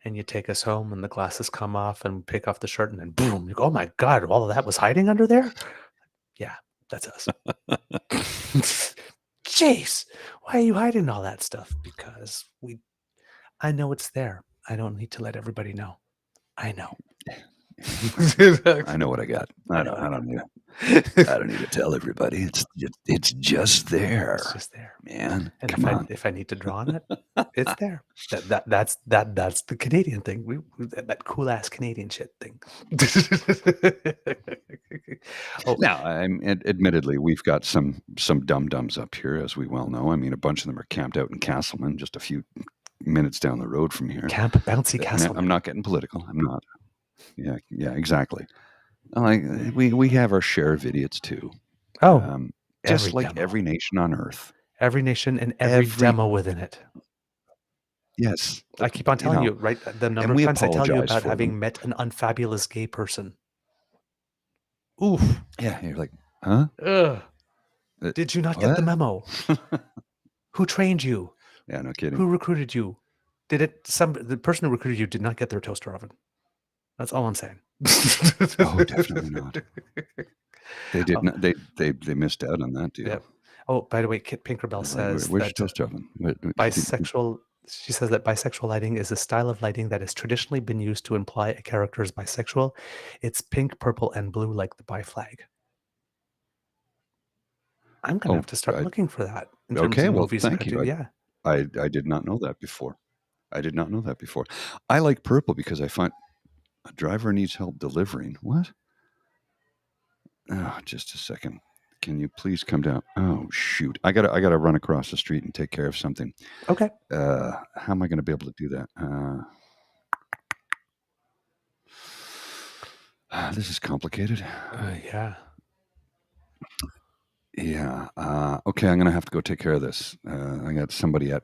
and you take us home and the glasses come off and pick off the shirt and then boom, you go, oh my God, all of that was hiding under there? Yeah, that's us. Jeez, why are you hiding all that stuff? Because I know it's there. I don't need to let everybody know. I know. I know what I got. I don't need to tell everybody. It's just there. It's just there, man. And Come on. if I need to draw on it, it's there. That's the Canadian thing. That cool ass Canadian shit thing. Now, admittedly, we've got some dum dums up here, as we well know. I mean, a bunch of them are camped out in Castleman, just a few minutes down the road from here. Camp Bouncy Castle. I'm not getting political. I'm not. Yeah, exactly. Like we have our share of idiots too. Oh, just like every nation on earth. Every nation and every demo within it. Yes. I keep on telling you, right? The number of times I tell you about having met an unfabulous gay person. Oof. Yeah, you're like, huh? Did you not get the memo? Who trained you? Yeah, no kidding. Who recruited you? The person who recruited you did not get their toaster oven. That's all I'm saying. Oh, definitely not. They did not. They missed out on that deal. Yep. Oh, by the way, Kit Pinkerbell says where's that your toaster oven? bisexual. She says that bisexual lighting is a style of lighting that has traditionally been used to imply a character is bisexual. It's pink, purple, and blue, like the bi flag. I'm gonna have to start looking for that. In terms of movies, thank you. Yeah, I did not know that before. I did not know that before. I like purple because I find A driver needs help delivering. What? Oh, just a second. Can you please come down? Oh shoot! I gotta run across the street and take care of something. Okay. How am I going to be able to do that? This is complicated. Yeah. Yeah. Okay, I'm going to have to go take care of this. I got somebody at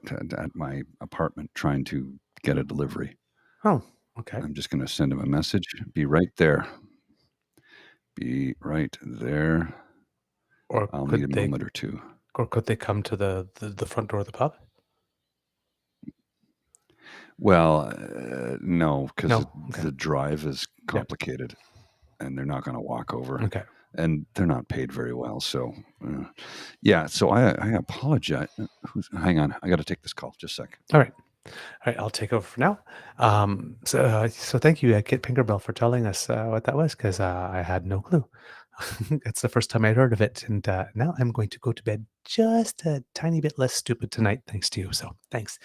my apartment trying to get a delivery. Oh, okay. I'm just going to send him a message. Be right there. Be right there. Or I'll could need a they moment or two. or could they come to the front door of the pub? Well, no, because No. Okay. the drive is complicated, and they're not going to walk over, Okay. and they're not paid very well. So, yeah. So I apologize. Hang on, I got to take this call. Just a sec. All right. All right, I'll take over for now. So thank you, Kit Pinkerbell, for telling us what that was, because I had no clue. It's the first time I'd heard of it, and now I'm going to go to bed just a tiny bit less stupid tonight, thanks to you. So thanks.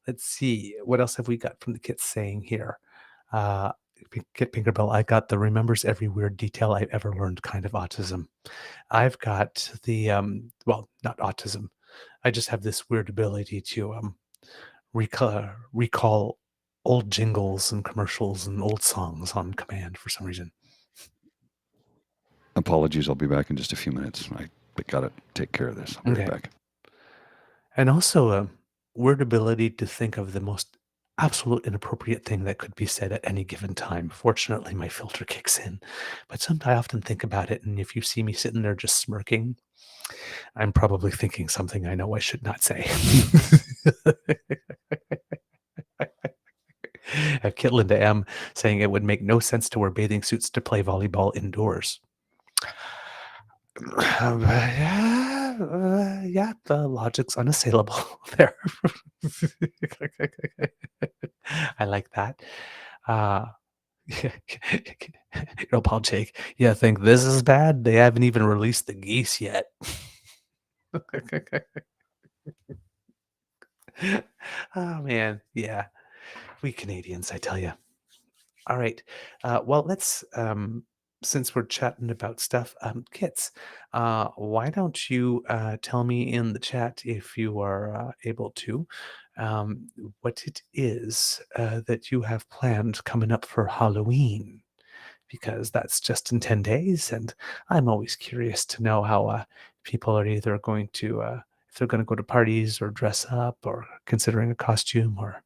Let's see, what else have we got from the Kit saying here? Uh, Kit Pinkerbell, I got the remembers every weird detail I've ever learned kind of autism. I've got the well, not autism. I just have this weird ability to recall old jingles and commercials and old songs on command for some reason. Apologies. I'll be back in just a few minutes. I got to take care of this. I'll be right Okay. back. And also a weird ability to think of the most absolute inappropriate thing that could be said at any given time. Fortunately, my filter kicks in, but sometimes I often think about it, and if you see me sitting there just smirking, I'm probably thinking something I know I should not say. Kit Linda M saying it would make no sense to wear bathing suits to play volleyball indoors. Yeah, the logic's unassailable there. I like that. Paul Jake, yeah, think this is bad? They haven't even released the geese yet. Oh, man. Yeah. We Canadians, I tell you. All right. Well, let's, since we're chatting about stuff, Kits, why don't you tell me in the chat if you are able to, um, what it is that you have planned coming up for Halloween? Because that's just in 10 days. And I'm always curious to know how people are either going to, if they're going to go to parties or dress up or considering a costume or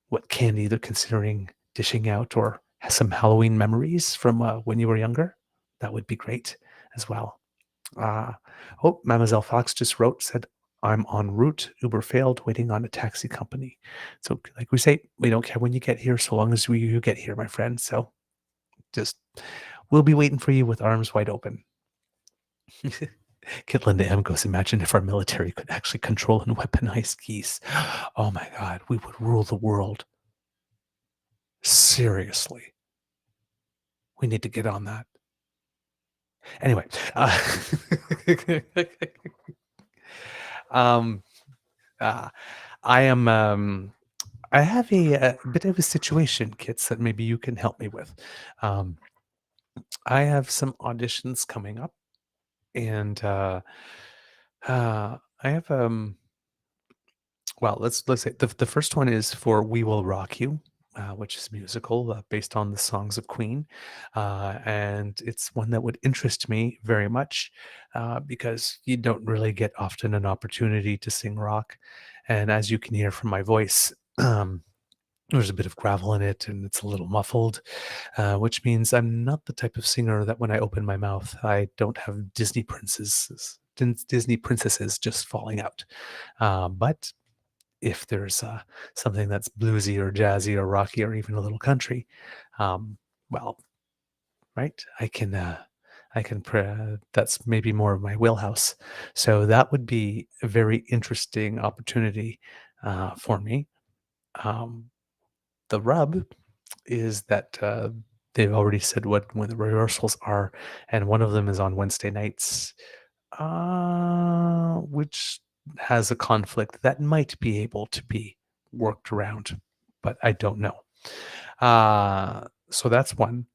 what candy they're considering dishing out or some Halloween memories from when you were younger. That would be great as well. Oh, Mademoiselle Fox just said, I'm en route. Uber failed, waiting on a taxi company. So, like we say, we don't care when you get here, so long as you get here, my friend. So, just we'll be waiting for you with arms wide open. Kid Linda M goes, imagine if our military could actually control and weaponize geese. Oh my God, we would rule the world. Seriously. We need to get on that. Anyway, um, I am, I have a bit of a situation, Kits, that maybe you can help me with. I have some auditions coming up, and I have well, let's say the first one is for "We Will Rock You," which is a musical based on the songs of Queen, and it's one that would interest me very much because you don't really get often an opportunity to sing rock, and as you can hear from my voice. There's a bit of gravel in it and it's a little muffled, which means I'm not the type of singer that when I open my mouth, I don't have Disney princesses just falling out. But if there's something that's bluesy or jazzy or rocky or even a little country, well, right, that's maybe more of my wheelhouse. So that would be a very interesting opportunity for me. Um, the rub is that they've already said when the rehearsals are, and one of them is on Wednesday nights, which has a conflict that might be able to be worked around, but I don't know. So that's one.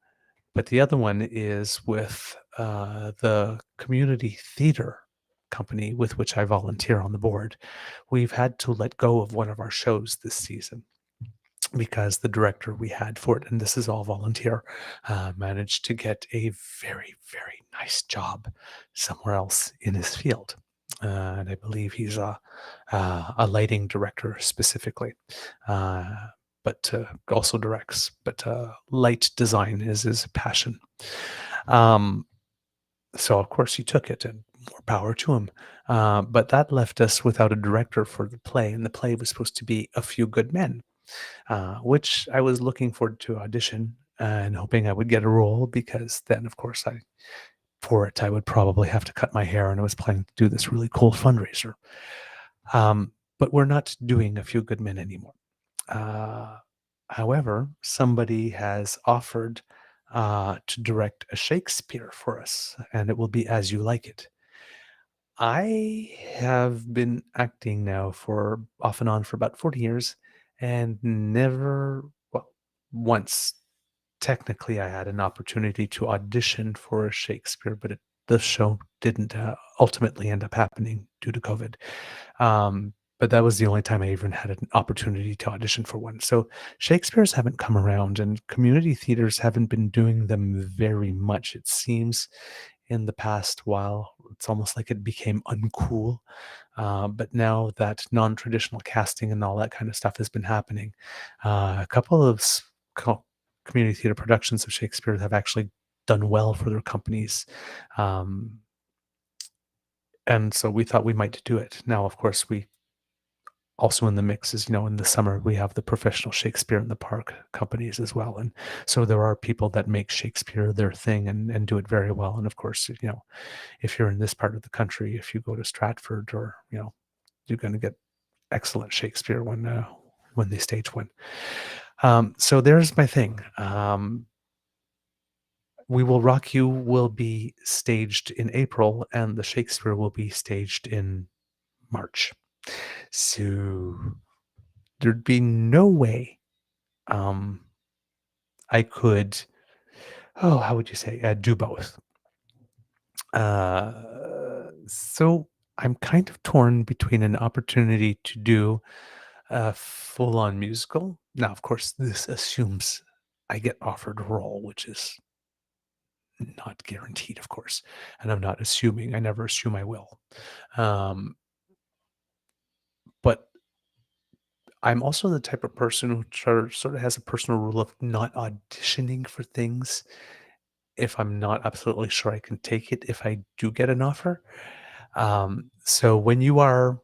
But the other one is with the community theater company with which I volunteer on the board. We've had to let go of one of our shows this season because the director we had for it, and this is all volunteer, managed to get a very, very nice job somewhere else in his field. And I believe he's a lighting director specifically, uh, but also directs. But light design is his passion. Um, so of course he took it, and more power to him. But that left us without a director for the play, and the play was supposed to be A Few Good Men, which I was looking forward to audition and hoping I would get a role, because then, of course, I would probably have to cut my hair, and I was planning to do this really cool fundraiser. But we're not doing A Few Good Men anymore. However, somebody has offered to direct a Shakespeare for us, and it will be As You Like It. I have been acting now for off and on for about 40 years, and never, well, once technically I had an opportunity to audition for a Shakespeare, but the show didn't ultimately end up happening due to COVID. But that was the only time I even had an opportunity to audition for one. So Shakespeare's haven't come around, and community theaters haven't been doing them very much, it seems, in the past while. It's almost like it became uncool. But now that non-traditional casting and all that kind of stuff has been happening, a couple of community theater productions of Shakespeare have actually done well for their companies. Um, and so we thought we might do it. Now, of course, we also in the mix is, in the summer, we have the professional Shakespeare in the Park companies as well. And so there are people that make Shakespeare their thing and do it very well. And of course, if you're in this part of the country, if you go to Stratford, or, you're going to get excellent Shakespeare when they stage one. So there's my thing. We Will Rock You will be staged in April, and the Shakespeare will be staged in March. So there'd be no way I could, how would you say, do both. So I'm kind of torn between an opportunity to do a full-on musical. Now, of course, this assumes I get offered a role, which is not guaranteed, of course. And I'm not assuming. I never assume I will. Um, but I'm also the type of person who sort of has a personal rule of not auditioning for things if I'm not absolutely sure I can take it if I do get an offer. So when you are,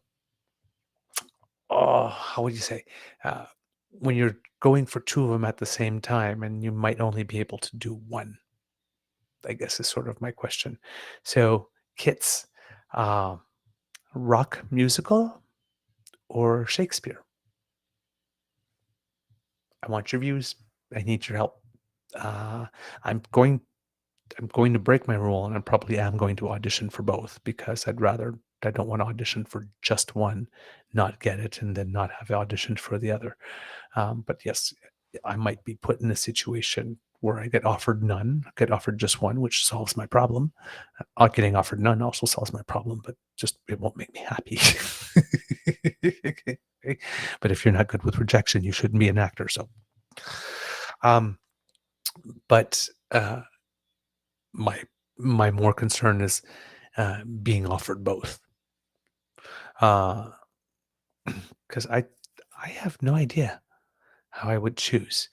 how would you say, uh, when you're going for two of them at the same time, and you might only be able to do one, I guess is sort of my question. So, Kits, uh, rock musical or Shakespeare? I want your views. I need your help. Uh, I'm going. I'm going to break my rule, and I probably am going to audition for both, because I don't want to audition for just one, not get it, and then not have auditioned for the other. But yes, I might be put in a situation where I get offered none, get offered just one, which solves my problem. Getting offered none also solves my problem, but just it won't make me happy. Okay. But if you're not good with rejection, you shouldn't be an actor. So, um, but my my more concern is being offered both, because I have no idea how I would choose.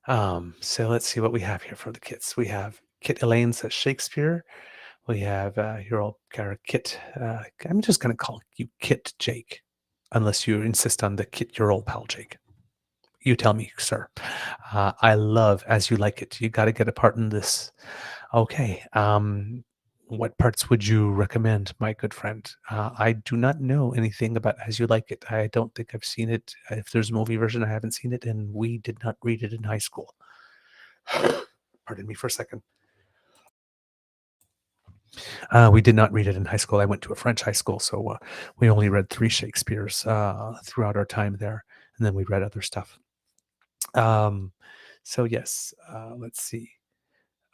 So let's see what we have here for the Kits. We have Kit Elaine says Shakespeare. We have your old character Kit. I'm just going to call you Kit Jake, unless you insist on the Kit your old pal Jake. You tell me, sir. I love As You Like It. You got to get a part in this. Okay. What parts would you recommend, my good friend? I do not know anything about As You Like It. I don't think I've seen it. If there's a movie version, I haven't seen it, and we did not read it in high school. Pardon me for a second. We did not read it in high school. I went to a French high school, so we only read 3 Shakespeares throughout our time there, and then we read other stuff. So yes, let's see.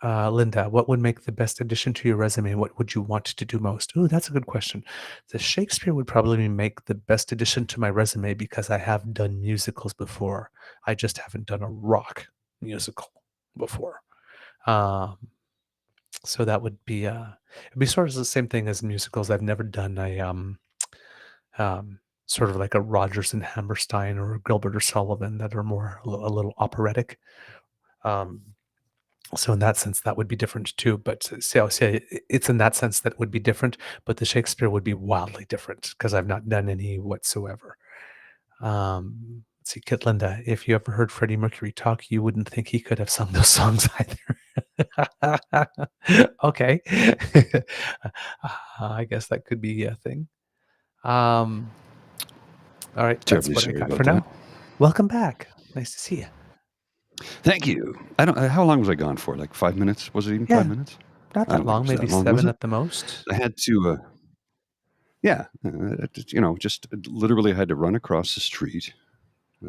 Linda, what would make the best addition to your resume? What would you want to do most? Ooh, that's a good question. The Shakespeare would probably make the best addition to my resume because I have done musicals before. I just haven't done a rock musical before. So that would be it'd be sort of the same thing as musicals. I've never done a sort of like a Rodgers and Hammerstein or Gilbert or Sullivan that are more a little operatic. So in that sense, that would be different too. But it's in that sense that would be different. But the Shakespeare would be wildly different because I've not done any whatsoever. Let's see, Kit Linda, if you ever heard Freddie Mercury talk, you wouldn't think he could have sung those songs either. Okay. I guess that could be a thing. All right, that's Terribly what I sorry got about for now. that. Welcome back. Nice to see you. Thank you. I don't. How long was I gone for? Like 5 minutes? Was it even 5 minutes? Not I that don't think it long, was maybe that long, was 7 it? at the most. I had to. Yeah, just literally had to run across the street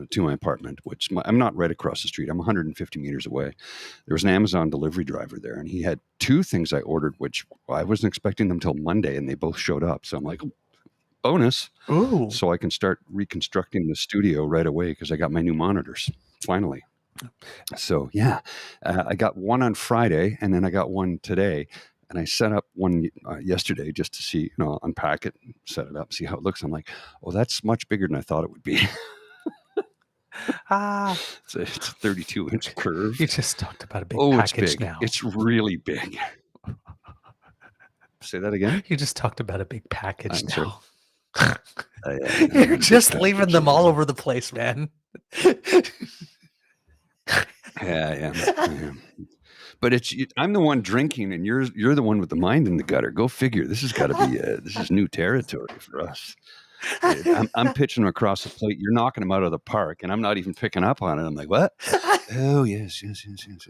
to my apartment, which I'm not right across the street. I'm 150 meters away. There was an Amazon delivery driver there, and he had 2 things I ordered, which I wasn't expecting them till Monday, and they both showed up. So I'm like, bonus. Ooh. So I can start reconstructing the studio right away because I got my new monitors finally. So yeah, I got one on Friday, and then I got one today. And I set up one yesterday just to see, unpack it, set it up, see how it looks. I'm like, oh, that's much bigger than I thought it would be. It's a 32-inch curve. You just talked about a big Oh, it's package big. now. It's really big. Say that again? You just talked about a big package I'm sorry. now. Yeah, You're just leaving them all over the place, man. Yeah, I am. But I'm the one drinking, and you're the one with the mind in the gutter. Go figure. This has got to be this is new territory for us. I'm pitching them across the plate. You're knocking them out of the park, and I'm not even picking up on it. I'm like, what? Oh yes. I see. Yes.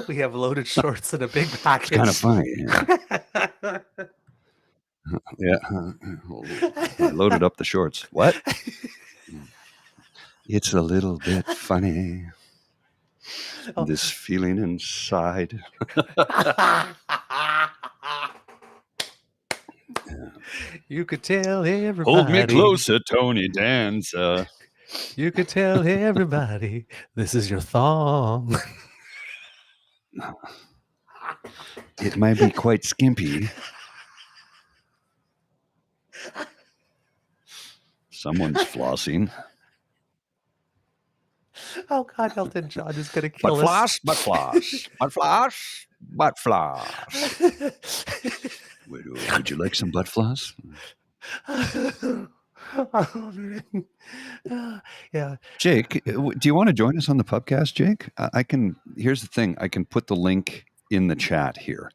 We have loaded shorts and a big package. It's kind of funny. Yeah. I loaded up the shorts. What? It's a little bit funny. This feeling inside. You could tell everybody. Hold me closer, Tony Danza. You could tell everybody this is your thong. It might be quite skimpy. Someone's flossing. Oh God, Elton John is gonna kill us. Butt floss. Would you like some butt floss? Yeah. Jake, do you want to join us on the PubCast, Jake? I can. Here's the thing. I can put the link in the chat here.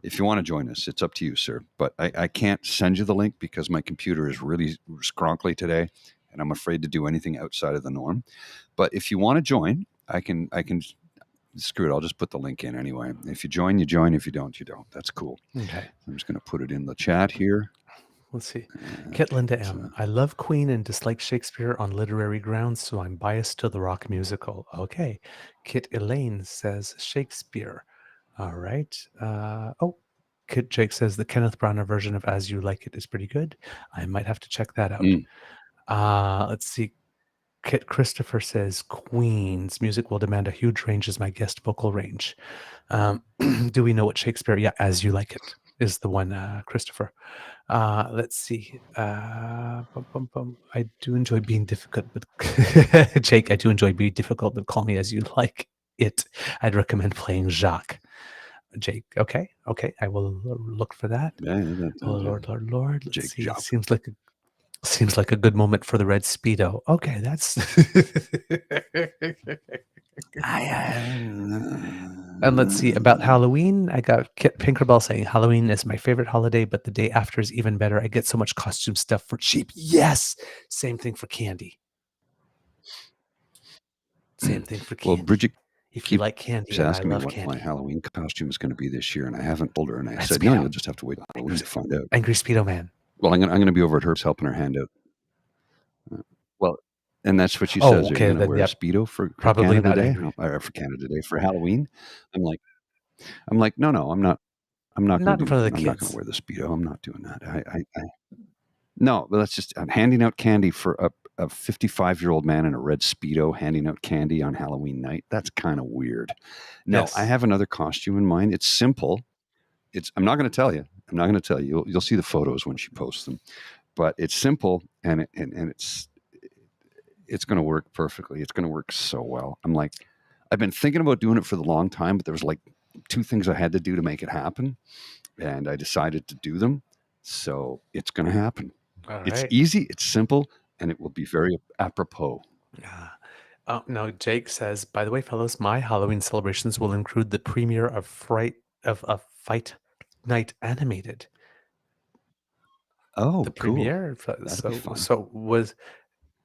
If you want to join us, it's up to you, sir. But I can't send you the link because my computer is really scronkly today, and I'm afraid to do anything outside of the norm. But if you want to join, I can. Screw it. I'll just put the link in anyway. If you join, you join. If you don't, you don't. That's cool. Okay. I'm just going to put it in the chat here. Let's see. Kit Linda M. I love Queen and dislike Shakespeare on literary grounds, so I'm biased to the rock musical. Okay. Kit Elaine says Shakespeare. All right. Kit Jake says the Kenneth Branagh version of As You Like It is pretty good. I might have to check that out. Let's see. Kit Christopher says Queen's music will demand a huge range as my guest vocal range. Do we know what Shakespeare? Yeah, As You Like It is the one, Christopher. Let's see. I do enjoy being difficult, but Jake, I do enjoy being difficult, but call me as you like it. I'd recommend playing Jacques. Jake, okay, I will look for that. Oh Lord. Let's Jake see. Jacques. Seems like a good moment for the red Speedo. Okay, that's. And let's see about Halloween. I got Kit Pinkerbell saying Halloween is my favorite holiday, but the day after is even better. I get so much costume stuff for cheap. Yes, same thing for candy. Same thing for candy. Well, Bridget, if you like candy, she's and I asking me love what candy. my Halloween costume is going to be this year, and I haven't told her. And I Red said, Speedo. no, you'll just have to wait till Halloween to find out. Angry Speedo Man. Well, I'm going to be over at Herb's helping her hand out. Well, And that's what she Oh, says. Are you okay, going to then, wear a yep. Speedo for Probably Canada not Day? angry. Or for Canada Day, for Halloween? I'm like, no, I'm not going Not in to front of the I'm not going to kids. wear the Speedo. I'm not doing that. No, but that's just, I'm handing out candy for a 55-year-old man in a red Speedo handing out candy on Halloween night. That's kind of weird. No, I Yes. have another costume in mind. It's simple. I'm not going to tell you. I'm not going to tell you. You'll see the photos when she posts them. But it's simple, and it's going to work perfectly. It's going to work so well. I'm like, I've been thinking about doing it for the long time, but there was like 2 things I had to do to make it happen, and I decided to do them. So it's going to happen. All It's right. easy, it's simple, and it will be very apropos. Now, Jake says, by the way, fellows, my Halloween celebrations will include the premiere of Fight Night Animated. Oh, The cool. premiere. That'll be fun. So was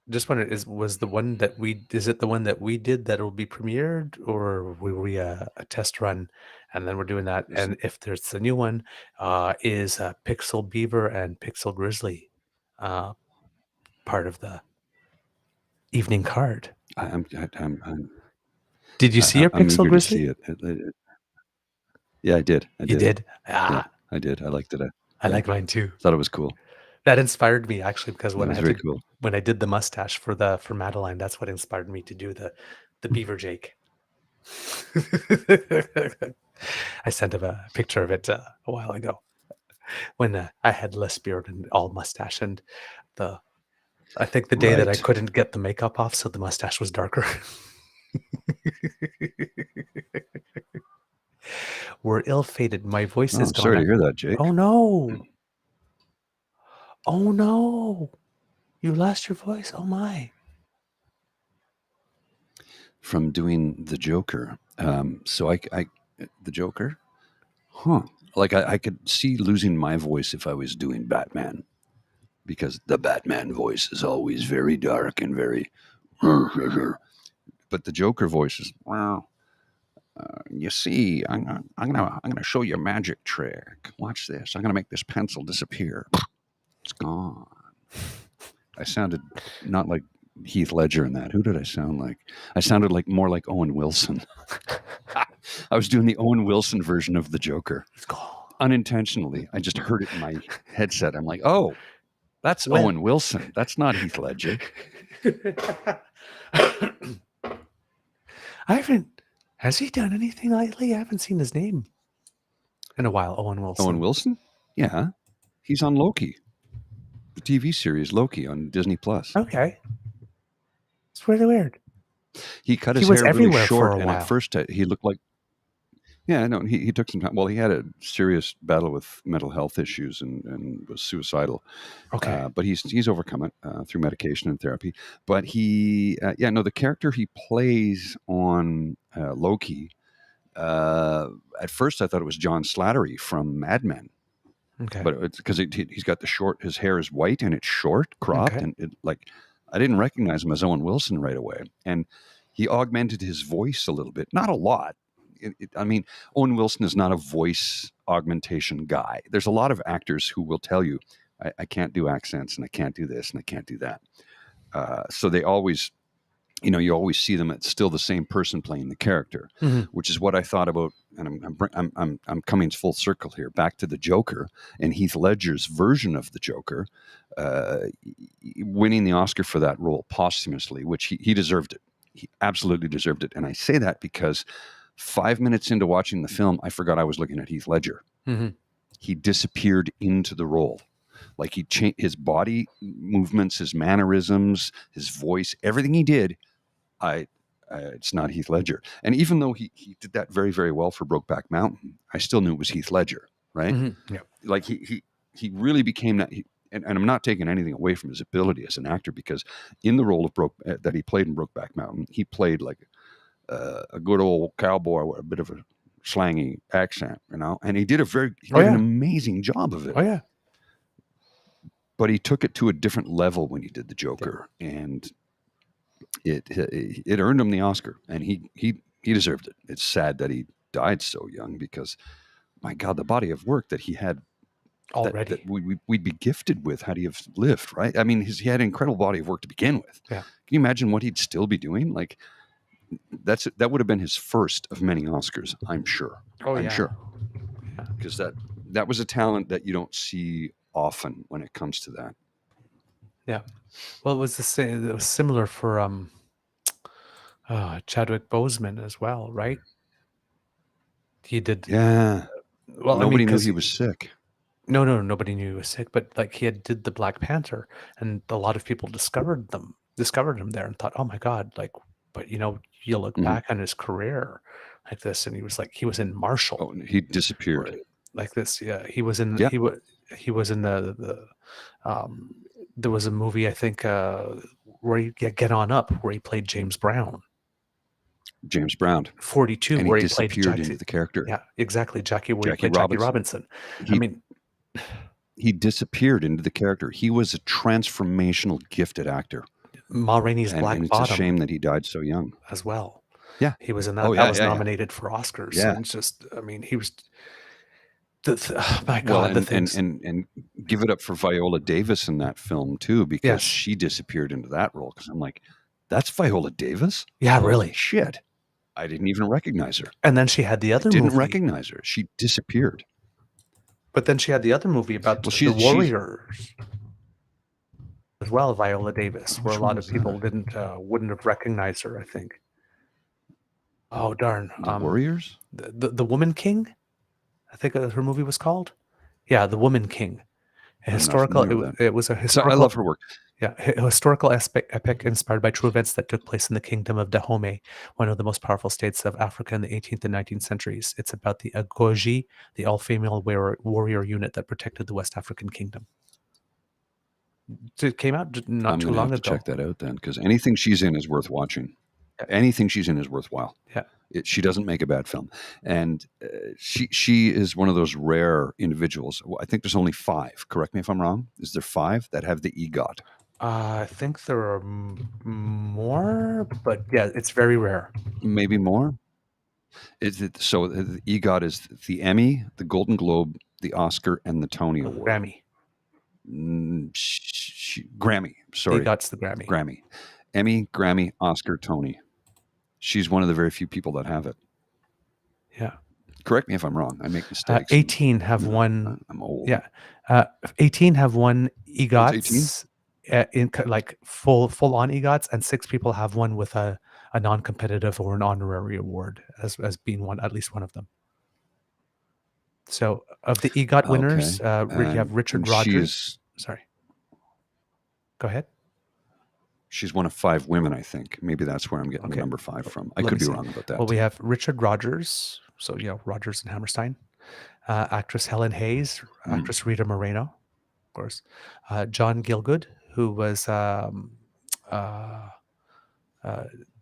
just wondering, is the one that is it the one that we did that will be premiered, or were we a test run, and then we're doing that? And if there's a new one, is Pixel Beaver and Pixel Grizzly part of the evening card? I'm Did you see your I'm Pixel eager to see Grizzly? it. Yeah, I did. You did? Yeah, I did. I liked it. I Yeah, like mine too. thought it was cool. That inspired me actually, because It was very cool. when I did the mustache for Madeline, that's what inspired me to do the Beaver Jake. I sent him a picture of it a while ago when I had less beard and all mustache, and I think the day that I Right. couldn't get the makeup off, so the mustache was darker. We're ill-fated. My voice Oh, is I'm gone. sorry to hear that, Jake. Oh no! Oh no! You lost your voice. Oh my! From doing the Joker. So the Joker, huh? Like I could see losing my voice if I was doing Batman, because the Batman voice is always very dark and very. But the Joker voice is, well, you see, I'm gonna show you a magic trick. Watch this. I'm gonna make this pencil disappear. It's gone. I sounded not like Heath Ledger in that. Who did I sound like? I sounded like more like Owen Wilson. I was doing the Owen Wilson version of the Joker. It's gone. Unintentionally. I just heard it in my headset. I'm like, oh, that's Well- Owen Wilson. That's not Heath Ledger. Has he done anything lately? I haven't seen his name in a while. Owen Wilson. Owen Wilson? Yeah. He's on Loki. The TV series Loki on Disney Plus. Okay. It's really weird. He cut He his was hair really everywhere for short, a and while. at first he looked like. Yeah, no, he took some time. Well, he had a serious battle with mental health issues and was suicidal. Okay. But he's overcome it through medication and therapy. But the character he plays on Loki. At first, I thought it was John Slattery from Mad Men. Okay. But it's because he's got his hair is white and it's short, cropped, Okay. and I didn't recognize him as Owen Wilson right away. And he augmented his voice a little bit, not a lot. I mean, Owen Wilson is not a voice augmentation guy. There's a lot of actors who will tell you, I can't do accents and I can't do this and I can't do that. So they always, you always see them. It's still the same person playing the character, Mhm. which is what I thought about. And I'm coming full circle here, back to the Joker and Heath Ledger's version of the Joker, winning the Oscar for that role posthumously, which he deserved it. He absolutely deserved it. And I say that because 5 minutes into watching the film, I forgot I was looking at Heath Ledger. Mhm. He disappeared into the role. Like he changed his body movements, his mannerisms, his voice, everything he did. It's not Heath Ledger. And even though he did that very, very well for Brokeback Mountain, I still knew it was Heath Ledger, right? Mhm. Yeah. Like he really became that. And I'm not taking anything away from his ability as an actor, because in the role of that he played in Brokeback Mountain, he played like a good old cowboy with a bit of a slangy accent, and he did an amazing job of it. Oh yeah. But he took it to a different level when he did the Joker, and it earned him the Oscar, and he deserved it. It's sad that he died so young, because my God, the body of work that he had Already. that we'd be gifted with had he have lived, right? I mean, he had an incredible body of work to begin with. Yeah. Can you imagine what he'd still be doing? Like, that would have been his first of many Oscars, I'm sure. Oh, I'm yeah. sure. Yeah. Because that was a talent that you don't see often when it comes to that. Yeah. Well, it was the same. It was similar for Chadwick Boseman as well, right? He did. Yeah. Well, Nobody I mean, knew he was sick. No, nobody knew he was sick. But like he did the Black Panther, and a lot of people discovered him there, and thought, oh my God, like. But you look back on his career like this, and he was in Marshall. Oh, he disappeared. Right, like this. Yeah, he was in. Yeah. He was in the. There was a movie I think where he Get On Up, where he played James Brown. James Brown. 42, And where he he played disappeared Jackie. into the character. Yeah, exactly. Jackie Robinson. Jackie Robinson. I mean, he disappeared into the character. He was a transformational, gifted actor. Ma Rainey's Black and it's Bottom a shame that he died so young. as well. Yeah, he was in that. Oh, yeah, that was yeah, yeah. nominated for Oscars. Yeah. And it's just, I mean, he was. Oh my God, Well, the things. and give it up for Viola Davis in that film too, because Yes. she disappeared into that role. Because I'm like, that's Viola Davis. Yeah, Holy really. shit, I didn't even recognize her. And then she had the other Didn't movie. recognize her. She disappeared. But then she had the other movie about the Warriors as well, Viola Davis, where a lot of people wouldn't have recognized her, I think. Oh darn! The Warriors, the Woman King, I think her movie was called. Yeah, The Woman King. A historical. It was a historical. I love her work. Yeah, a historical epic inspired by true events that took place in the kingdom of Dahomey, one of the most powerful states of Africa in the 18th and 19th centuries. It's about the Agoji, the all-female warrior unit that protected the West African kingdom. It came out not too long ago. Check that out then, because anything she's in is worth watching. Yeah. Anything she's in is worthwhile. Yeah, she doesn't make a bad film, and she is one of those rare individuals. I think there's only 5. Correct me if I'm wrong. Is there 5 that have the EGOT? I think there are more, but yeah, it's very rare. Maybe more. So the EGOT is the Emmy, the Golden Globe, the Oscar, and the Tony Award. Grammy. Grammy. Sorry, EGOT's the Grammy. Grammy, Emmy, Grammy, Oscar, Tony. She's one of the very few people that have it. Yeah. Correct me if I'm wrong. I make mistakes. 18 have won. I'm old. Yeah. 18 have won EGOTs. In like full on EGOTs, and 6 people have won with a non-competitive or an honorary award as being at least one of them. So of the EGOT winners, you have Richard Rogers. Sorry. Go ahead. She's one of 5 women, I think. Maybe that's where I'm getting the number 5 from. I could be wrong about that. Well, we have Richard Rogers. So, Rogers and Hammerstein. Actress Helen Hayes. Actress Rita Moreno, of course. John Gielgud, who was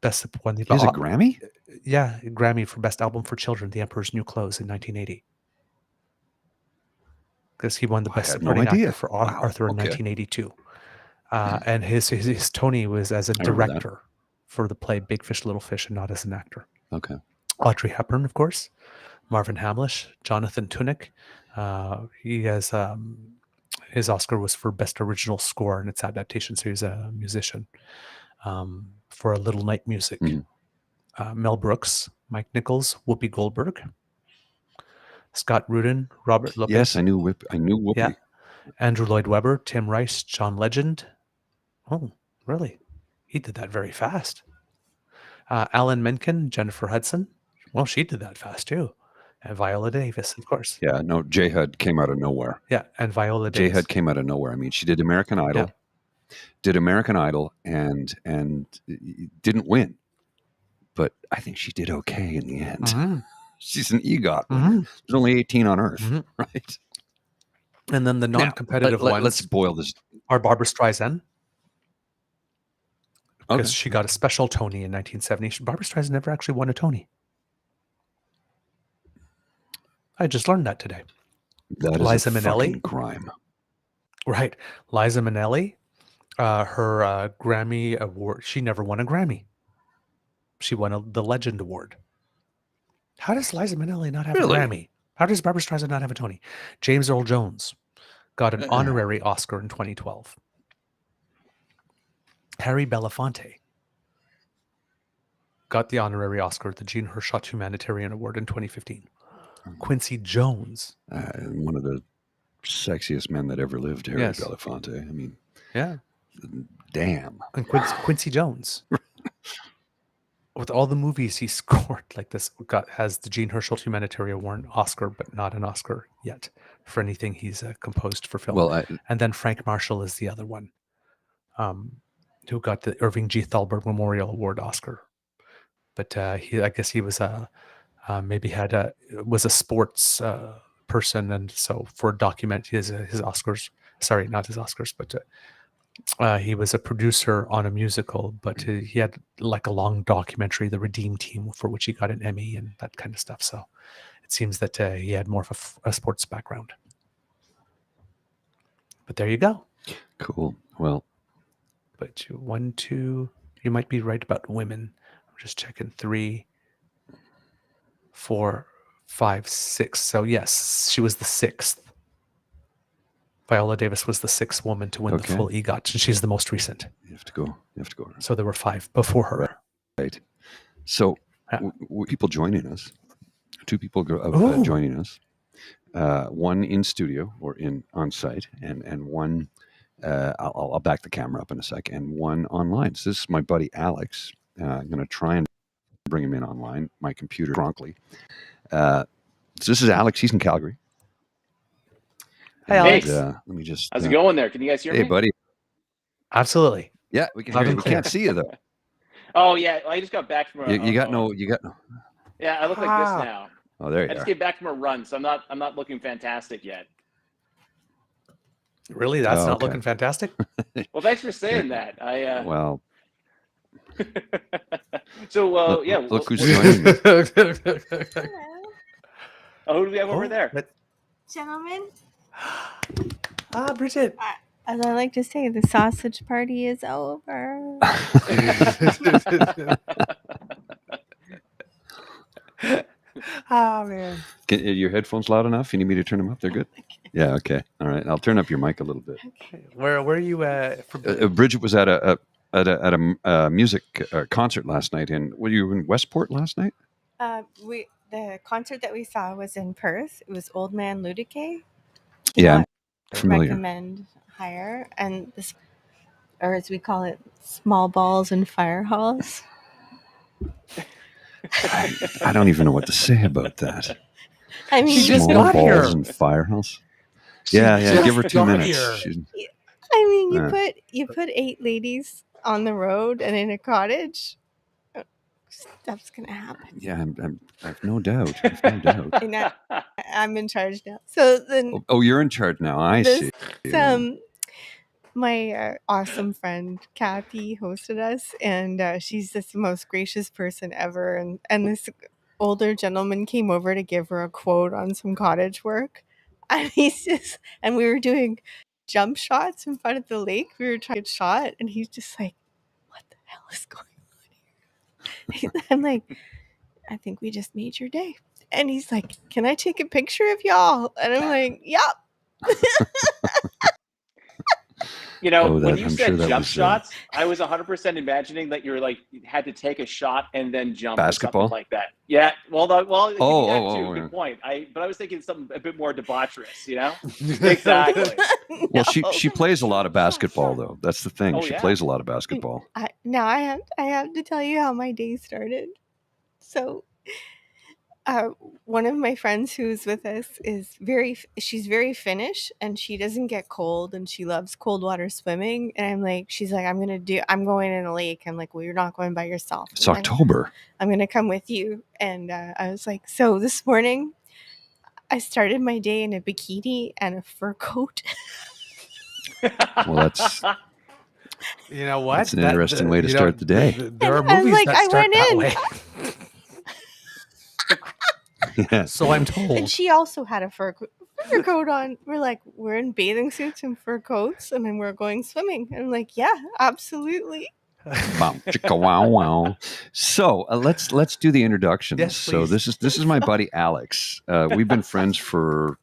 best won the. He's a Grammy? Yeah, Grammy for Best Album for Children, The Emperor's New Clothes in 1980. Because he won the Best Supporting Actor for Arthur in 1982. And his Tony was as a director for the play Big Fish, Little Fish, and not as an actor. Okay. Audrey Hepburn, of course. Marvin Hamlish, Jonathan Tunick. He has his Oscar was for Best Original Score in its adaptation, so he's a musician for A Little Night Music. Mel Brooks, Mike Nichols, Whoopi Goldberg, Scott Rudin, Robert Lopez. Yes, I knew Whoopi. Yeah. Andrew Lloyd Webber, Tim Rice, John Legend. Oh, really? He did that very fast. Alan Menken, Jennifer Hudson. Well, she did that fast too. And Viola Davis, of course. Yeah, no, J-Hud came out of nowhere. Yeah, and Viola Davis. J-Hud came out of nowhere. I mean, she did American Idol. Yeah. and didn't win. But I think she did okay in the end. Mm-hmm. She's an EGOT. Mm-hmm. There's only 18 on Earth, right? And then the non-competitive ones. Let's boil this. Are Barbra Streisand. Because she got a special Tony in 1970. Barbra Streisand never actually won a Tony. I just learned that today. That is a fucking crime. Right. Liza Minnelli, her Grammy award, she never won a Grammy. She won the Legend Award. How does Liza Minnelli not have a Grammy? How does Barbra Streisand not have a Tony? James Earl Jones, got an honorary Oscar in 2012. Harry Belafonte got the honorary Oscar at the Jean Hersholt Humanitarian Award in 2015. Quincy Jones. One of the sexiest men that ever lived, Harry Yes. Belafonte. I mean, Yeah. damn. And Quincy Jones. With all the movies he scored, like this, has the Jean Hersholt Humanitarian Award Oscar, but not an Oscar yet for anything he's composed for film. Well, and then Frank Marshall is the other one, who got the Irving G. Thalberg Memorial Award Oscar. But I guess he was was a sports person, and so for document his Oscars. Sorry, not his Oscars, but. He was a producer on a musical, but he had like a long documentary, The Redeem Team, for which he got an Emmy and that kind of stuff. So it seems that he had more of a sports background. But there you go. Cool. Well, but you might be right about women. I'm just checking 3, 4, 5, 6. So yes, she was the 6th. Viola Davis was the 6th woman to win the full EGOT, and she's the most recent. You have to go. So there were 5 before her. Right. So people joining us, 2 people joining us, one in studio or on site, and one, I'll back the camera up in a sec, and one online. So this is my buddy Alex. I'm going to try and bring him in online. My computer, promptly. So this is Alex. He's in Calgary. Hey, Alex. Let me just. How's it going there? Can you guys hear me? Hey, buddy. Absolutely. Yeah, we can hear you. We can't see you though. Oh yeah, I just got back from. You got no. Yeah, I look like this now. Oh, there you are. I just came back from a run, so I'm not looking fantastic yet. Really, that's not looking fantastic. Well, thanks for saying that. Well. So yeah. Look who's joining me. Oh, who do we have over there? Gentlemen. Bridget. As I like to say, the sausage party is over. Oh man. Are your headphones loud enough? You need me to turn them up? They're good. Yeah. Okay. All right. I'll turn up your mic a little bit. Okay. Where are you? Bridget was at a music concert last night. Were you in Westport last night? The concert that we saw was in Perth. It was Old Man Ludique. Yeah, I'm familiar. Recommend higher, and this, or as we call it, small balls and fire halls. I don't even know what to say about that. I mean, she just small got balls here. and fire halls. Yeah. Give her 2 minutes. I mean, you put 8 ladies on the road and in a cottage. Stuff's gonna happen. Yeah, I've no doubt. And I'm in charge now. So then. Oh, you're in charge now. I see. My awesome friend Kathy hosted us, and she's just the most gracious person ever. And this older gentleman came over to give her a quote on some cottage work, and and we were doing jump shots in front of the lake. We were trying to get shot, and he's just like, "What the hell is going on here?" I'm like, "I think we just made your day." And he's like, "Can I take a picture of y'all?" And I'm like, "Yep." You know, when you I'm said sure jump shots, I was 100% imagining that you're like had to take a shot and then jump basketball, or something like that. Yeah, well, good point. But I was thinking something a bit more debaucherous, you know? Exactly. Well, she plays a lot of basketball, though. That's the thing. Oh, she yeah? plays a lot of basketball. Now I have to tell you how my day started. So, one of my friends who's with us she's very Finnish, and she doesn't get cold, and she loves cold water swimming. And she's like, I'm going in a lake. I'm like, well, you're not going by yourself. It's October. I'm going to come with you. And I was like, so this morning I started my day in a bikini and a fur coat. Well, that's... You know what? That's an interesting way to start the day. There are movies that start that way. Yeah. So I'm told. And she also had a fur coat on. We're in bathing suits and fur coats, and then we're going swimming. And I'm like, yeah, absolutely. Wow, chicka, wow, wow. So let's do the introductions. Yes, so please. this is my buddy Alex. We've been friends for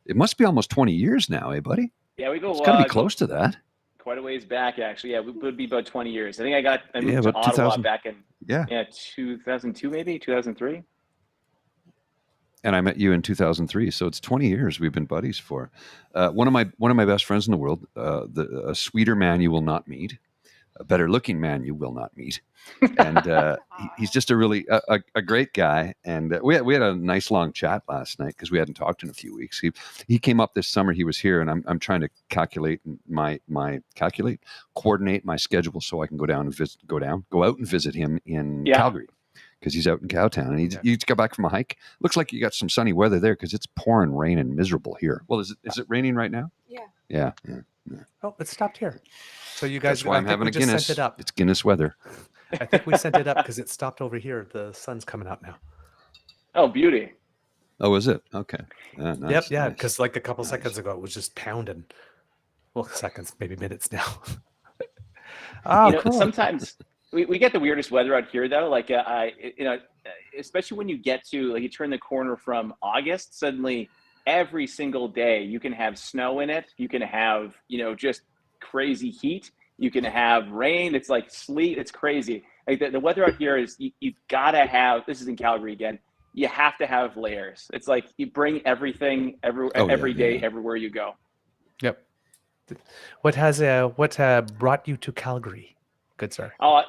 It must be almost 20 years now, eh, buddy? Yeah, we go. It's got to be go close to that. quite a ways back, actually. Yeah, it would be about 20 years. I think I moved Yeah, to about Ottawa 2000. back in Yeah. 2002, maybe 2003. And I met you in 2003, so it's 20 years we've been buddies for. One of my best friends in the world, a sweeter man you will not meet, a better looking man you will not meet, and he's just a really a great guy. And we had a nice long chat last night because we hadn't talked in a few weeks. He came up this summer. He was here, and I'm trying to coordinate my schedule so I can go out and visit him in Calgary. Because he's out in Cowtown, and he just got back from a hike. Looks like you got some sunny weather there because it's pouring rain and miserable here. Well, is it raining right now? Yeah. Oh, it stopped here. So you guys, That's why I'm having a Guinness. Sent it up. It's Guinness weather. I think we sent it up because it stopped over here. The sun's coming out now. Oh, beauty. Oh, is it? Okay. Nice, Yeah. nice. Because like a couple seconds ago, it was just pounding. Well, seconds, maybe minutes now. Cool. Sometimes we get the weirdest weather out here, though. Like, especially when you get to, like, you turn the corner from August, suddenly every single day you can have snow in it. You can have, just crazy heat. You can have rain. It's like sleet. It's crazy. Like the weather out here is, you gotta have, this is in Calgary again, you have to have layers. It's like you bring everything every day, everywhere you go. Yep. What brought you to Calgary, good sir? I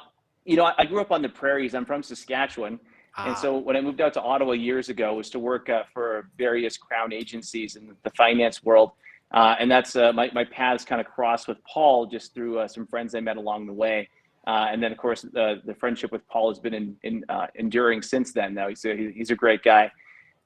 grew up on the prairies. I'm from Saskatchewan. And so when I moved out to Ottawa years ago, it was to work for various crown agencies in the finance world. And that's my paths kind of crossed with Paul just through some friends I met along the way. And then, of course, the friendship with Paul has been enduring since then. Now he's a great guy.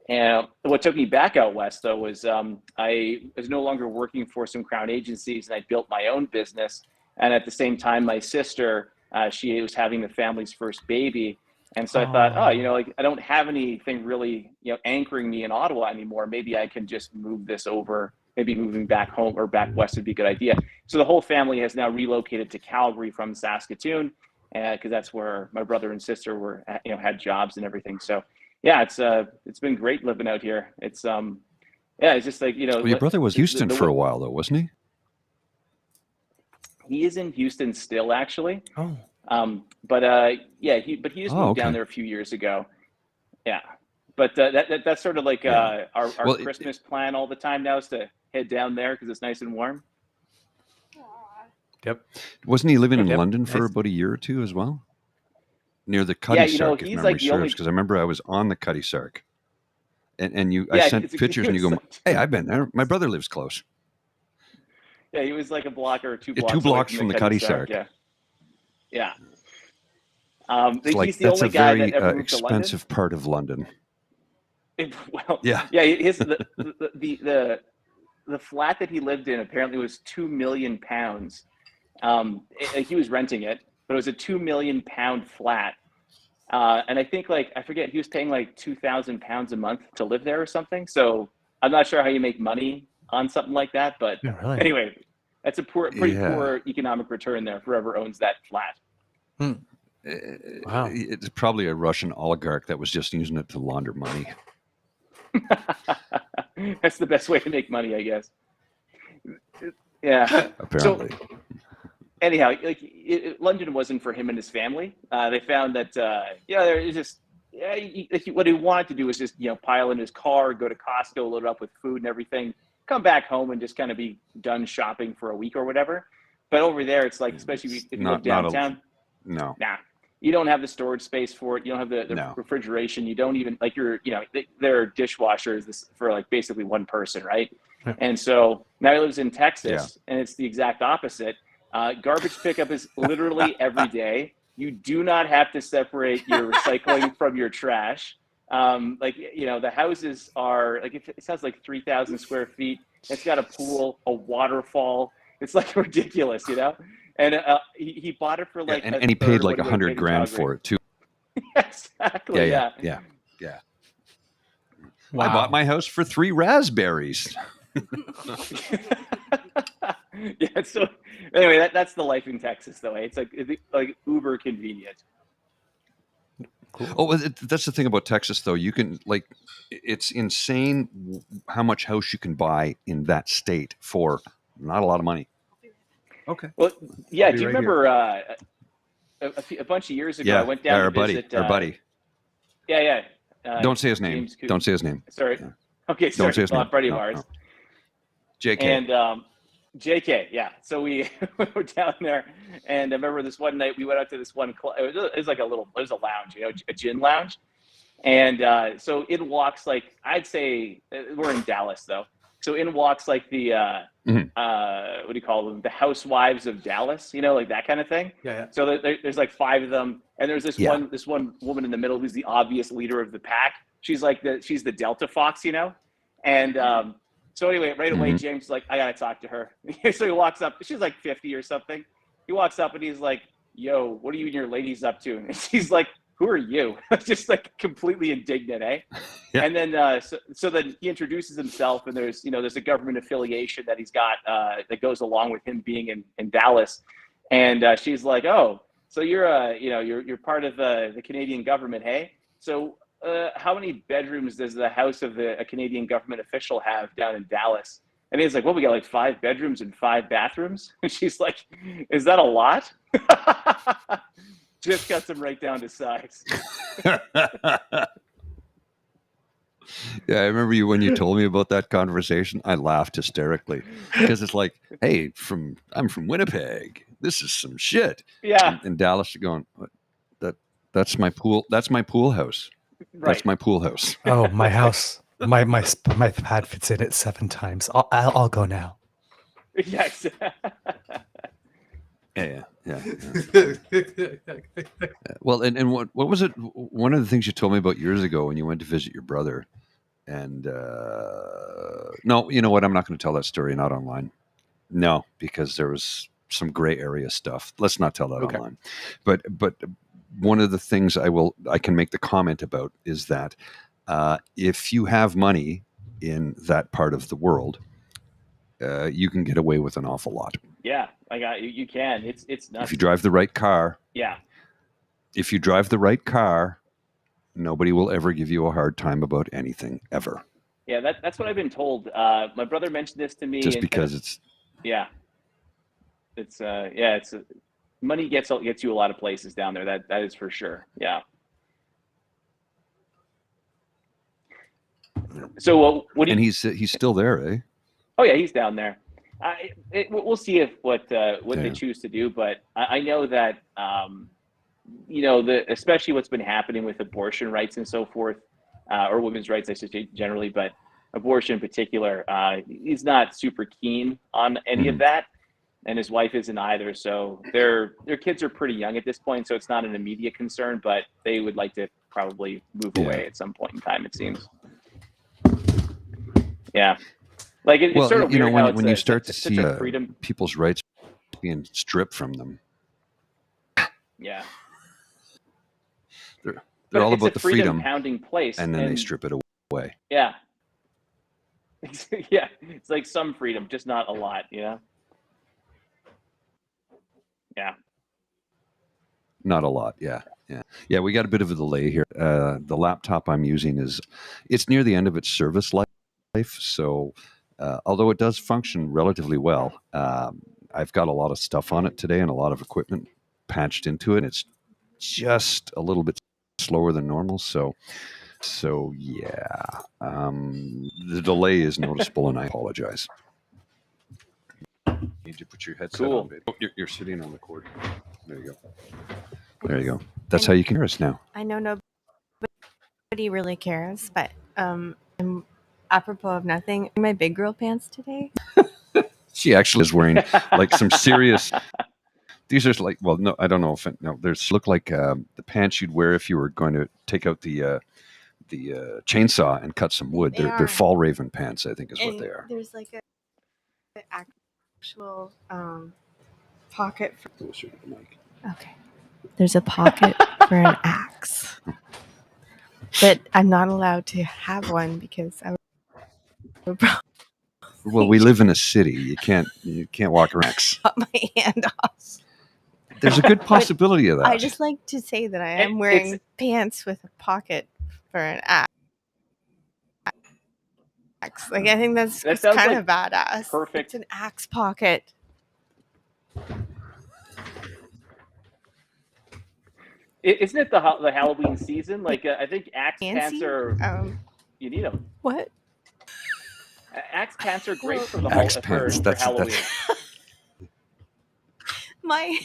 And what took me back out west, though, was I was no longer working for some crown agencies, and I built my own business. And at the same time, my sister, she was having the family's first baby. And so I thought, I don't have anything really, anchoring me in Ottawa anymore. Maybe I can just move this over. Maybe moving back home or back west would be a good idea. So the whole family has now relocated to Calgary from Saskatoon, because that's where my brother and sister had jobs and everything. So yeah, it's been great living out here. It's it's just like, Well, your brother was Houston for a while though, wasn't he? He is in Houston still, actually. Oh. He just moved down there a few years ago. Yeah. But that's sort of like our Christmas plan all the time now, is to head down there because it's nice and warm. Yep. Wasn't he living in London for about a year or two as well? Near the Cutty Sark, if memory serves, because I remember I was on the Cutty Sark. And I sent pictures and you go, hey, I've been there. My brother lives close. Yeah, he was like a block or two blocks. 2 blocks from the Cutty Sark. Yeah. That's a very expensive part of London. The flat that he lived in apparently was £2 million. He was renting it, but it was a £2 million flat. And I think I forget, he was paying like £2,000 a month to live there or something. So I'm not sure how you make money on something like that, but anyway, that's a pretty poor economic return there for whoever owns that flat. Wow. It's probably a Russian oligarch that was just using it to launder money. That's the best way to make money, I guess. Yeah. Apparently. So, anyhow, London wasn't for him and his family. They found that what he wanted to do was just pile in his car, go to Costco, load it up with food and everything, come back home and just kind of be done shopping for a week or whatever. But over there, it's like, especially if you live downtown, you don't have the storage space for it. You don't have the refrigeration. You don't even there are dishwashers for basically one person, right? Yeah. And so now he lives in Texas, and it's the exact opposite. Garbage pickup is literally every day. You do not have to separate your recycling from your trash. The houses are it sounds like 3,000 square feet. It's got a pool, a waterfall. It's ridiculous, And he bought it for and he paid like $100,000 for it too. Exactly. Yeah. Wow. I bought my house for 3 raspberries. Yeah. So anyway, that's the life in Texas, though. It's like uber convenient. Cool. Oh, that's the thing about Texas, though. You can it's insane how much house you can buy in that state for not a lot of money. Okay. Well, yeah. I'll be Do you right remember a bunch of years ago? I went down our to visit. buddy. Yeah. Don't say his name. James Coop. Don't say his name. Sorry. Yeah. Okay. Sorry. Don't say his name. A buddy of No, ours. no. JK. And JK, yeah. So we were down there, and I remember this one night we went out to this one club. It was like it was a lounge, a gin lounge. And so in walks, like, I'd say we're in Dallas though. So in walks like the what do you call them? The housewives of Dallas, like that kind of thing. Yeah. So there's like 5 of them, and there's this one woman in the middle who's the obvious leader of the pack. She's like she's the Delta Fox, and so anyway, right away, James is like, I gotta talk to her. So he walks up. She's like 50 or something. He walks up and he's like, "Yo, what are you and your ladies up to?" And she's like, "Who are you?" Just like completely indignant, eh? Yeah. And then so then he introduces himself, and there's a government affiliation that he's got that goes along with him being in Dallas. And she's like, "Oh, so you're you're part of the Canadian government, hey? So how many bedrooms does the house of a Canadian government official have down in Dallas?" And he's like, "Well, we got like 5 bedrooms and 5 bathrooms." And she's like, "Is that a lot?" Just cuts him right down to size. Yeah, I remember when you told me about that conversation. I laughed hysterically because it's like, "Hey, I'm from Winnipeg. This is some shit." Yeah. And Dallas going, "That's my pool. That's my pool house. Right. That's my pool house." Oh, my house. My pad fits in it 7 times. I'll go now. Yes. Yeah. Well, and what was it? One of the things you told me about years ago when you went to visit your brother, and no, you know what? I'm not going to tell that story. Not online. No, because there was some gray area stuff. Let's not tell that online. But one of the things I can make the comment about is that if you have money in that part of the world, you can get away with an awful lot. Yeah, you can. It's nuts. If you drive the right car. Yeah. If you drive the right car, nobody will ever give you a hard time about anything ever. Yeah, that's what I've been told. My brother mentioned this to me. Just because it's. Yeah. It's money gets you a lot of places down there. That is for sure. Yeah. So what? And he's still there, eh? Oh yeah, he's down there. We'll see what they choose to do, but I know that especially what's been happening with abortion rights and so forth, or women's rights, I should say generally, but abortion in particular, he's not super keen on any of that, and his wife isn't either. So their kids are pretty young at this point, so it's not an immediate concern, but they would like to probably move away at some point in time, it seems. Yeah. Like it's sort of weird when you start to see freedom. People's rights being stripped from them. Yeah. They're all about the freedom pounding place, and then they strip it away. Yeah. Yeah. It's like some freedom, just not a lot, Yeah. Not a lot. Yeah. We got a bit of a delay here. The laptop I'm using it's near the end of its service life, so. Although it does function relatively well, I've got a lot of stuff on it today and a lot of equipment patched into it. It's just a little bit slower than normal. So yeah, the delay is noticeable, and I apologize. Need to put your headset on, babe. Oh, you're sitting on the cord. There you go. That's how you can hear us now. I know nobody really cares, but apropos of nothing, my big girl pants today. She actually is wearing like some serious. These are like, well, no, I don't know if there's look like the pants you'd wear if you were going to take out the chainsaw and cut some wood. They're fall raven pants, I think, is what they are. There's like an actual pocket for. Closer to the mic. Okay. There's a pocket for an axe, but I'm not allowed to have one because I. Well, we live in a city. You can't walk around. Cut my hand off. There's a good possibility of that. I just like to say that I am It's- wearing pants with a pocket for an axe. Like, I think that's That it's sounds kind like of badass. perfect. It's an axe pocket. Isn't it the Halloween season? Like I think axe pants Fancy? are you need them. What? Axe pants are great Well, for the Axe pants, for that's- Halloween. my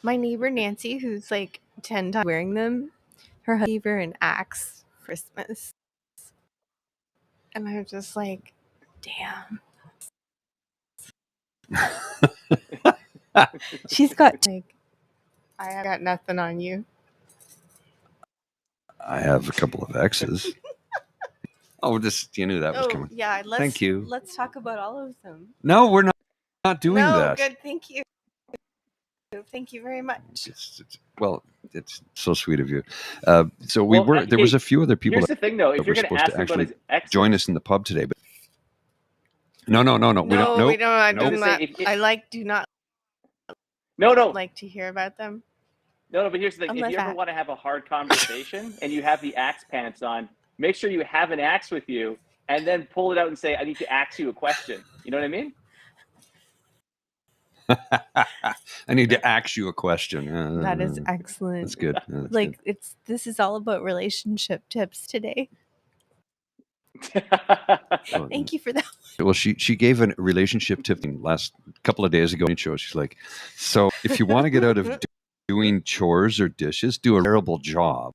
my neighbor Nancy, who's like 10 times wearing them, her husband gave her an axe for Christmas, and I'm just like, damn. She's got like, I got nothing on you. I have a couple of X's. Oh, just you knew that was coming. Yeah, Thank you. Let's talk about all of them. No, we're not doing no, that. Good, thank you. Thank you very much. Well, it's so sweet of you. So there was hey, a few other people Here's that the thing, though. If were you're going to supposed ask to him about actually his exes, join us in the pub today, but no, we don't. No, Nope. we don't. I Nope. do not. Do not no. like to hear about them. No, but here's the thing. Unless If you ever that- want to have a hard conversation and you have the axe pants on, make sure you have an axe with you and then pull it out and say, I need to ask you a question. You know what I mean? I need to ask you a question. That is excellent. That's good. That's Like good. this is all about relationship tips today. Well, Thank you for that. Well, she gave a relationship tip last couple of days ago in the show. She's like, so if you want to get out of doing chores or dishes, do a terrible job.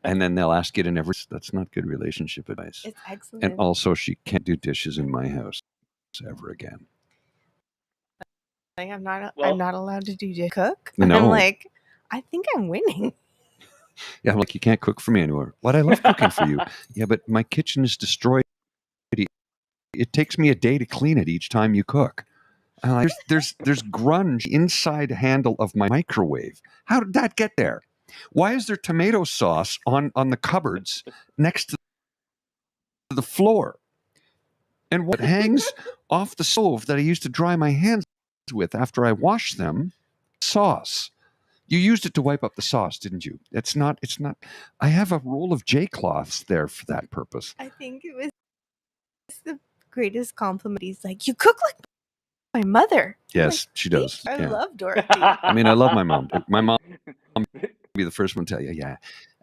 And then they'll ask you to never. That's not good relationship advice. It's excellent. And also, she can't do dishes in my house ever again. Like, I'm not Well- allowed to do cook. No. I'm like, I think I'm winning. Yeah, I'm like, you can't cook for me anymore. What? I love cooking for you. Yeah, but my kitchen is destroyed. It takes me a day to clean it each time you cook. I'm like, there's grunge inside handle of my microwave. How did that get there? Why is there tomato sauce on the cupboards next to the floor? And what hangs off the stove that I used to dry my hands with after I wash them? Sauce. You used it to wipe up the sauce, didn't you? It's not. I have a roll of J-cloths there for that purpose. I think it was the greatest compliment. He's like, you cook like my mother. Yes, she does. I Yeah. love Dorothy. I mean, I love my mom. My mom will be the first one to tell you, yeah.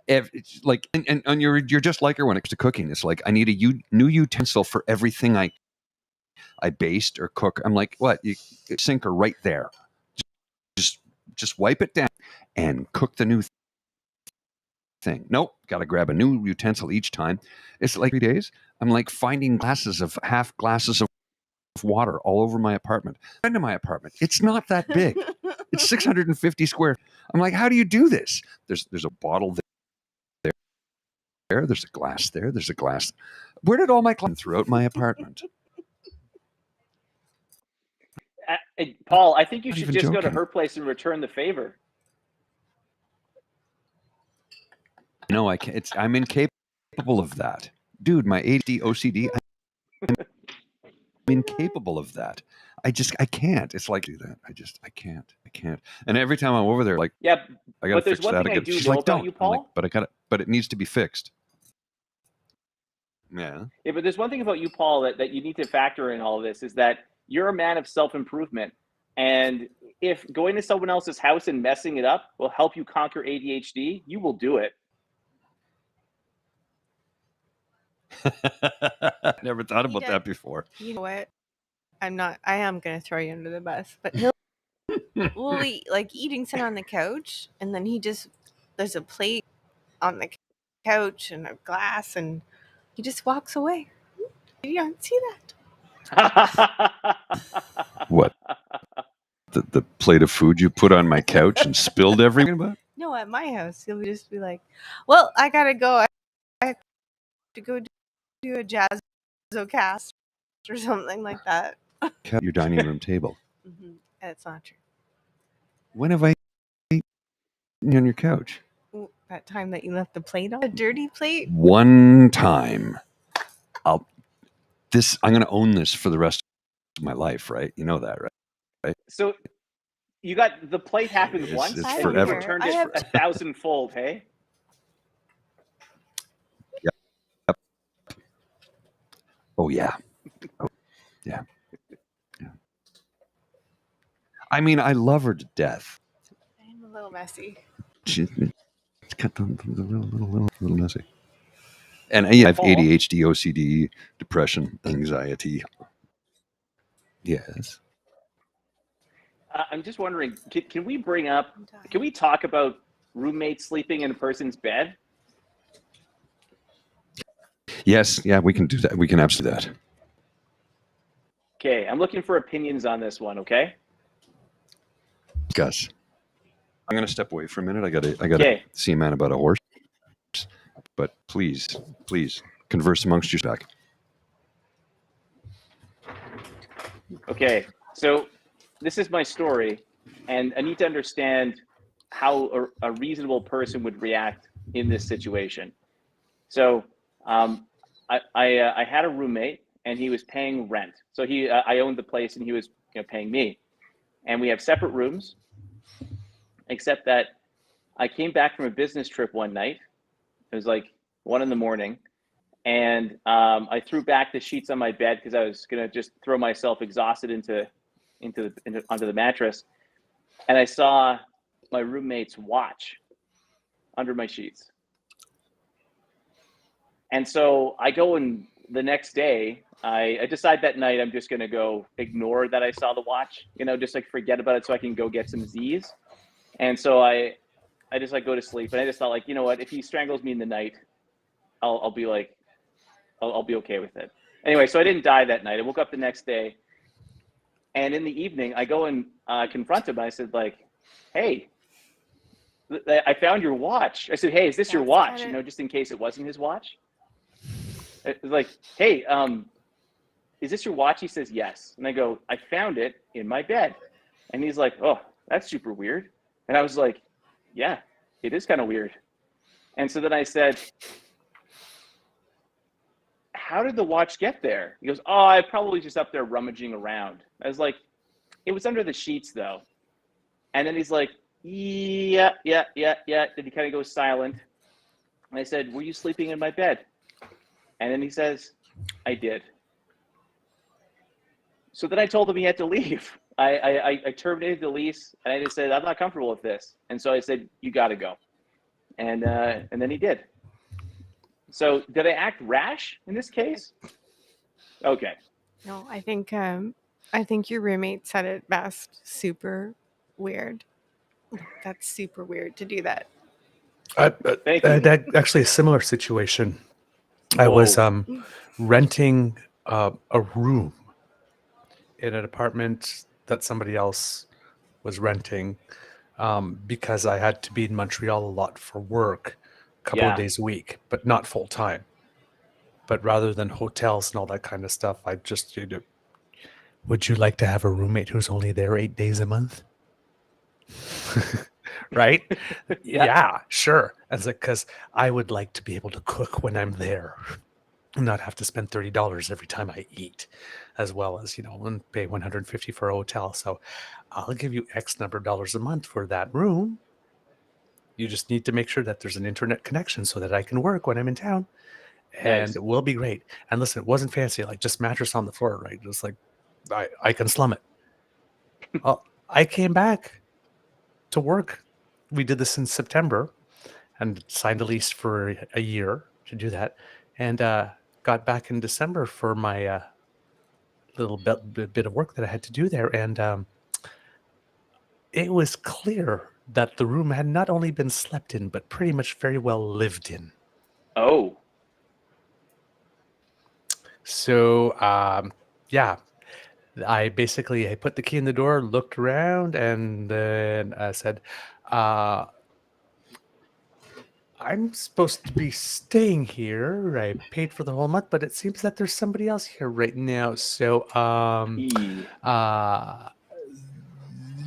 It's like, and you're just like her when it comes to cooking. It's like, I need a new utensil for everything I baste or cook. I'm like, what? You sink her right there. Just wipe it down and cook the new thing. Nope, got to grab a new utensil each time. It's like 3 days. I'm like finding half glasses of water all over my apartment. Into my apartment. It's not that big. It's 650 square. I'm like, how do you do this? There's a bottle there. There's a glass there. There's a glass. Where did all my clean throughout my apartment? Paul, I think you Not should even just go to joking. her place and return the favor. No, I can't. I'm incapable of that, dude. My ADD, OCD. I'm incapable of that. I can't. It's like do that. I can't. And every time I'm over there, like, Yeah, I gotta but there's fix one that thing I again. do She's know like, about don't. you, I'm like, Paul. but it needs to be fixed. Yeah. Yeah, but there's one thing about you, Paul, that you need to factor in all of this is that you're a man of self-improvement. And if going to someone else's house and messing it up will help you conquer ADHD, you will do it. Never thought about that before. You know what? I am going to throw you under the bus, but we'll eat, like eating something on the couch, and then there's a plate on the couch and a glass, and he just walks away. You don't see that. What? The plate of food you put on my couch and spilled everywhere? No, at my house, he'll just be like, well, I got to go. I have to go do a jazz cast or something like that. Your dining room table. Mm-hmm. That's not true. When have I eaten on your couch? Ooh, that time that you left the plate on, a dirty plate. One time. this, I'm going to own this for the rest of my life, right? You know that, right? So you got the plate happened It's- once, it's and forever. you returned I it have- 1,000-fold. Hey. Oh yeah. Oh, yeah. I mean, I love her to death. I'm a little messy. She's got the little messy. And I have ADHD, OCD, depression, anxiety. Yes. I'm just wondering, can we bring up, can we talk about roommates sleeping in a person's bed? Yes. Yeah, we can do that. We can absolutely do that. Okay, I'm looking for opinions on this one, okay? Gus, I'm going to step away for a minute. I got to Okay. see a man about a horse. But please converse amongst yourselves. Okay, so this is my story, and I need to understand how a reasonable person would react in this situation. So I had a roommate, and he was paying rent. So I owned the place, and he was paying me. And we have separate rooms, except that I came back from a business trip one night. It was like 1 a.m, and I threw back the sheets on my bed because I was gonna just throw myself exhausted onto the mattress, and I saw my roommate's watch under my sheets. And so I go, and the next day I decide that night I'm just gonna go ignore that I saw the watch, just like forget about it so I can go get some Z's. And so I just like go to sleep, and I just thought, like, you know what, if he strangles me in the night, I'll be like, I'll be okay with it. Anyway, so I didn't die that night. I woke up the next day, and in the evening, I go and confront him. I said, like, hey, I found your watch. I said, hey, is this your watch? Just in case it wasn't his watch. It was like, hey, is this your watch? He says, yes. And I go, I found it in my bed. And he's like, oh, that's super weird. And I was like, yeah, it is kind of weird. And so then I said, how did the watch get there? He goes, oh, I probably just up there rummaging around. I was like, it was under the sheets though. And then he's like, yeah. Then he kind of goes silent. And I said, were you sleeping in my bed? And then he says, I did. So then I told him he had to leave. I terminated the lease, and I just said, I'm not comfortable with this. And so I said, you got to go. And then he did. So did I act rash in this case? Okay. No, I think your roommate said it best. Super weird. That's super weird to do that. Thank you. Actually, a similar situation. I was renting a room in an apartment that somebody else was renting because I had to be in Montreal a lot for work, a couple of days a week, but not full time. But rather than hotels and all that kind of stuff, I just, would you like to have a roommate who's only there 8 days a month? Right? Yeah, sure. As because I would like to be able to cook when I'm there and not have to spend $30 every time I eat, as well as, and pay $150 for a hotel. So I'll give you X number of dollars a month for that room. You just need to make sure that there's an internet connection so that I can work when I'm in town. And Nice. it will be great. And listen, it wasn't fancy, like just mattress on the floor, right? Just like I can slum it. I came back to work. We did this in September and signed a lease for a year to do that. And got back in December for my little bit of work that I had to do there. And it was clear that the room had not only been slept in, but pretty much very well lived in. Oh. So, yeah, I put the key in the door, looked around, and then I said, I'm supposed to be staying here. I paid for the whole month, but it seems that there's somebody else here right now. So,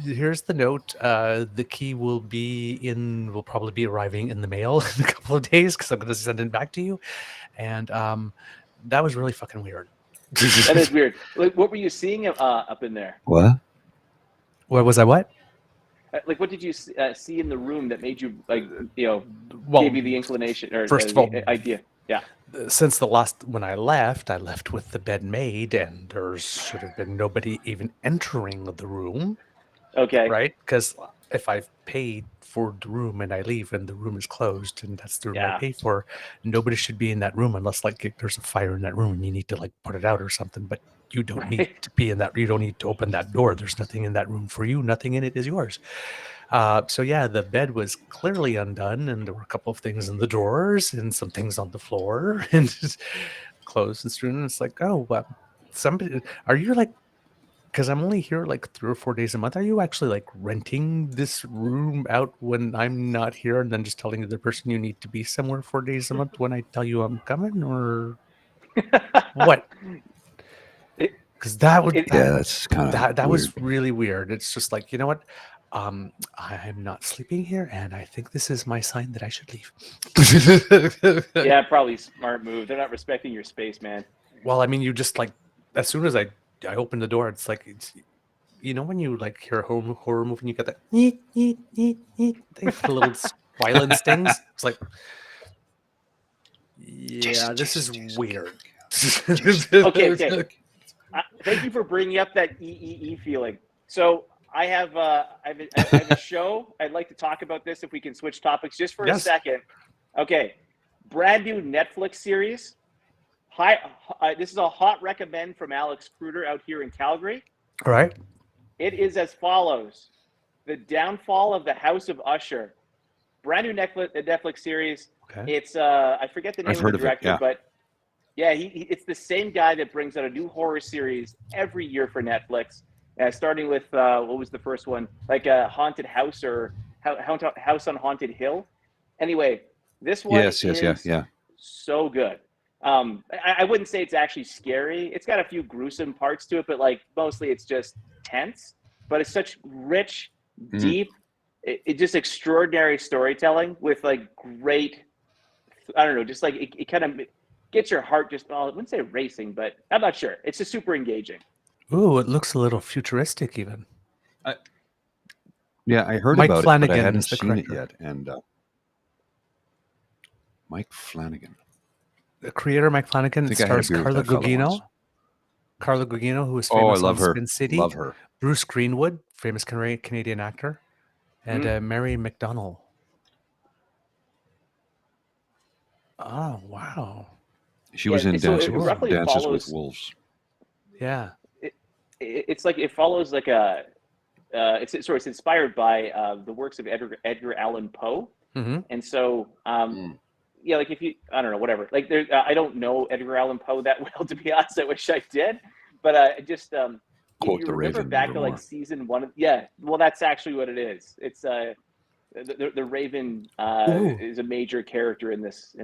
here's the note. The key will probably be arriving in the mail in a couple of days because I'm going to send it back to you. And that was really fucking weird. That is weird. Like, what were you seeing up in there? What? What was I? What? Like, what did you see in the room that made you like, Well, gave you the inclination or first of all, the idea? Yeah. Since when I left with the bed made, and there should have been nobody even entering the room, Okay. right? Because if I've paid for the room and I leave and the room is closed and that's the room I Yeah. pay for, nobody should be in that room unless like there's a fire in that room and you need to like put it out or something. But you don't need Right. to be in that. You don't need to open that door. There's nothing in that room for you. Nothing in it is yours. So yeah, the bed was clearly undone, and there were a couple of things in the drawers and some things on the floor and just clothes and strewn. And it's like, oh, somebody, are you like? Because I'm only here like 3 or 4 days a month. Are you actually like renting this room out when I'm not here, and then just telling the person you need to be somewhere 4 days a month when I tell you I'm coming, or what? Because that would It- Yeah, that's kind of that weird. was really weird. It's just like, you know what? I'm not sleeping here, and I think this is my sign that I should leave. yeah, probably smart move. They're not respecting your space, man. Well, I mean, you just like, as soon as I open the door, it's like, you know, when you like hear a horror movie and you get that they put little violin stings. It's like, yeah, this is weird. Okay. Thank you for bringing up that EEE feeling. So I have a show. I'd like to talk about this if we can switch topics just for a Yes. second. Okay, brand new Netflix series. This is a hot recommend from Alex Kruder out here in Calgary. All right. It is as follows: The Downfall of the House of Usher. Brand new Netflix series. Okay. It's I forget the name I've of heard the of it, director, yeah. but yeah, it's the same guy that brings out a new horror series every year for Netflix. Starting with what was the first one? Like a Haunted House or House on Haunted Hill. Anyway, this one Yes, yeah. so good. I wouldn't say it's actually scary. It's got a few gruesome parts to it, but like mostly it's just tense. But it's such rich, deep, it just extraordinary storytelling with like great. I don't know, just like it kind of gets your heart just. Well, I wouldn't say racing, but I'm not sure. It's just super engaging. Ooh, it looks a little futuristic, even. Yeah, I heard Mike about it, but I Flanagan hadn't is the seen it corrector. yet. And Mike Flanagan. The creator, Mike Flanagan, I think I had a stars beer with Carla that fellow once. Gugino. Carla Gugino, who is Oh, I famous love on her. Spin City. Love her. Bruce Greenwood, famous Canadian actor. And Mary McDonnell. Oh, wow. She was in so Dances with follows- Wolves. Yeah. It's like it follows like a. It's inspired by the works of Edgar Allan Poe, and so yeah, like if you, I don't know, whatever. Like there, I don't know Edgar Allan Poe that well, to be honest. I wish I did, but just Quote if you the remember Raven, back to nevermore. like season 1. Yeah, well, that's actually what it is. It's the Raven is a major character in this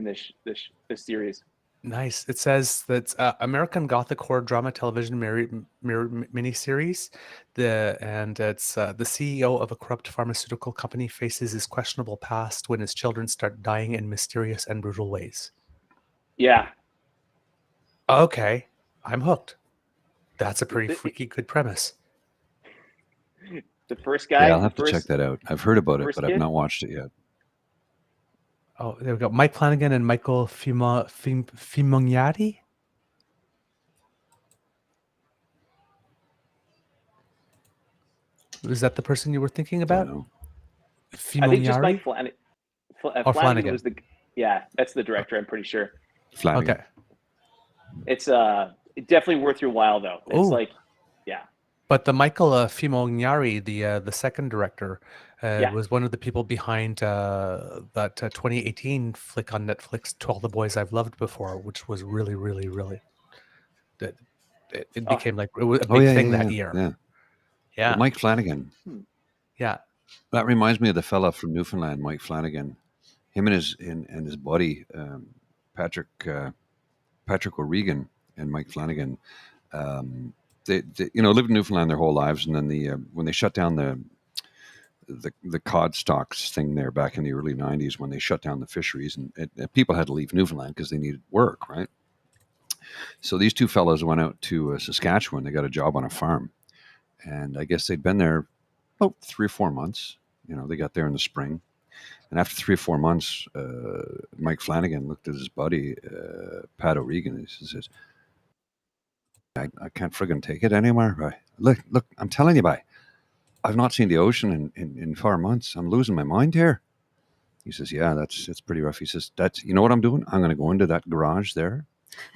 series. Nice. It says that American Gothic horror drama television miniseries. It's the CEO of a corrupt pharmaceutical company faces his questionable past when his children start dying in mysterious and brutal ways. Yeah. Okay, I'm hooked. That's a pretty freaky good premise. The first guy. Yeah, I'll have to check that out. I've heard about it, but I've kid? not watched it yet. Oh, there we go. Mike Flanagan and Michael Fimognati. Is that the person you were thinking about? Don't know. I think just Mike Fimognari? Flanagan was the. Yeah, that's the director. I'm pretty sure. Flanagan. Okay. It's definitely worth your while though. It's like, yeah. But the Michael Fimognari, the second director, was one of the people behind that 2018 flick on Netflix, "To All the Boys I've Loved Before," which was really, really, really. It became like it was a big thing that year. Yeah. But Mike Flanagan. Yeah. That reminds me of the fella from Newfoundland, Mike Flanagan. Him and his buddy Patrick O'Regan and Mike Flanagan. They lived in Newfoundland their whole lives, and then when they shut down the cod stocks thing there back in the early 90s, when they shut down the fisheries, and people had to leave Newfoundland because they needed work, right? So these two fellows went out to Saskatchewan. They got a job on a farm, and I guess they'd been there about 3 or 4 months. They got there in the spring, and after 3 or 4 months, Mike Flanagan looked at his buddy Pat O'Regan, and he says, I can't friggin' take it anymore. Boy. Look, I'm telling you, I've not seen the ocean in 4 months. I'm losing my mind here. He says, yeah, it's pretty rough. He says, you know what I'm doing? I'm going to go into that garage there.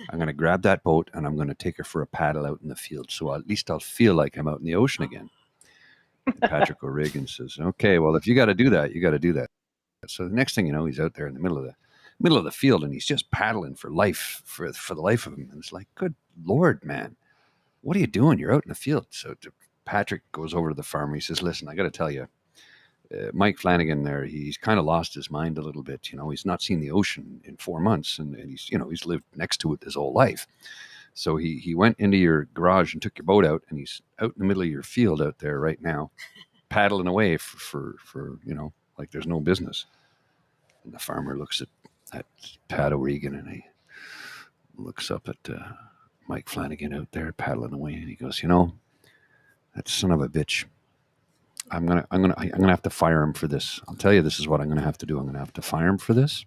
I'm going to grab that boat and I'm going to take her for a paddle out in the field. So at least I'll feel like I'm out in the ocean again. And Patrick O'Regan says, okay, well, if you got to do that, you got to do that. So the next thing you know, he's out there in the middle of the field and he's just paddling for life, for the life of him. And it's like, good Lord, man, what are you doing? You're out in the field. So Patrick goes over to the farmer. He says, listen, I got to tell you, Mike Flanagan there, he's kind of lost his mind a little bit. He's not seen the ocean in 4 months and he's lived next to it his whole life. So he went into your garage and took your boat out and he's out in the middle of your field out there right now, paddling away for like there's no business. And the farmer looks at Pat O'Regan and he looks up at Mike Flanagan out there paddling away and he goes, that son of a bitch. I'm gonna have to fire him for this. I'll tell you, this is what I'm gonna have to do. I'm gonna have to fire him for this.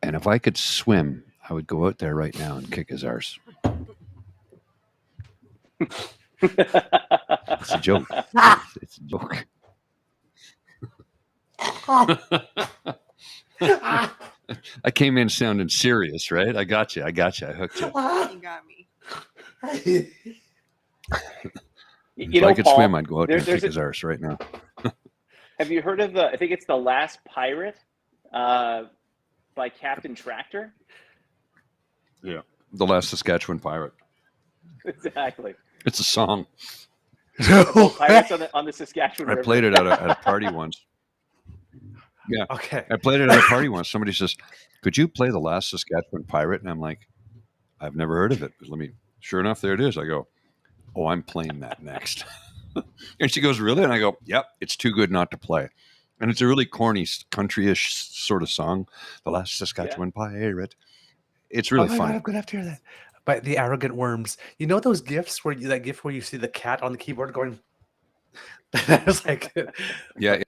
And if I could swim, I would go out there right now and kick his arse. It's a joke. It's a joke. I came in sounding serious, right? I got you. I hooked you. You got me. If I could swim, I'd go out there and kick his arse right now. Have you heard of I think it's The Last Pirate by Captain Tractor? Yeah. The Last Saskatchewan Pirate. Exactly. It's a song. Pirates on the Saskatchewan I River. played it at a party once. Yeah. Okay. I played it at a party once. Somebody says, could you play The Last Saskatchewan Pirate? And I'm like, I've never heard of it. But sure enough, there it is. I go, oh, I'm playing that next. And she goes, really? And I go, yep, it's too good not to play. And it's a really corny, country-ish sort of song, The Last Saskatchewan Pirate. It's really God, fun. I'm going to have to hear that. By the Arrogant Worms. You know those GIFs that GIF where you see the cat on the keyboard going... I was like... Yeah.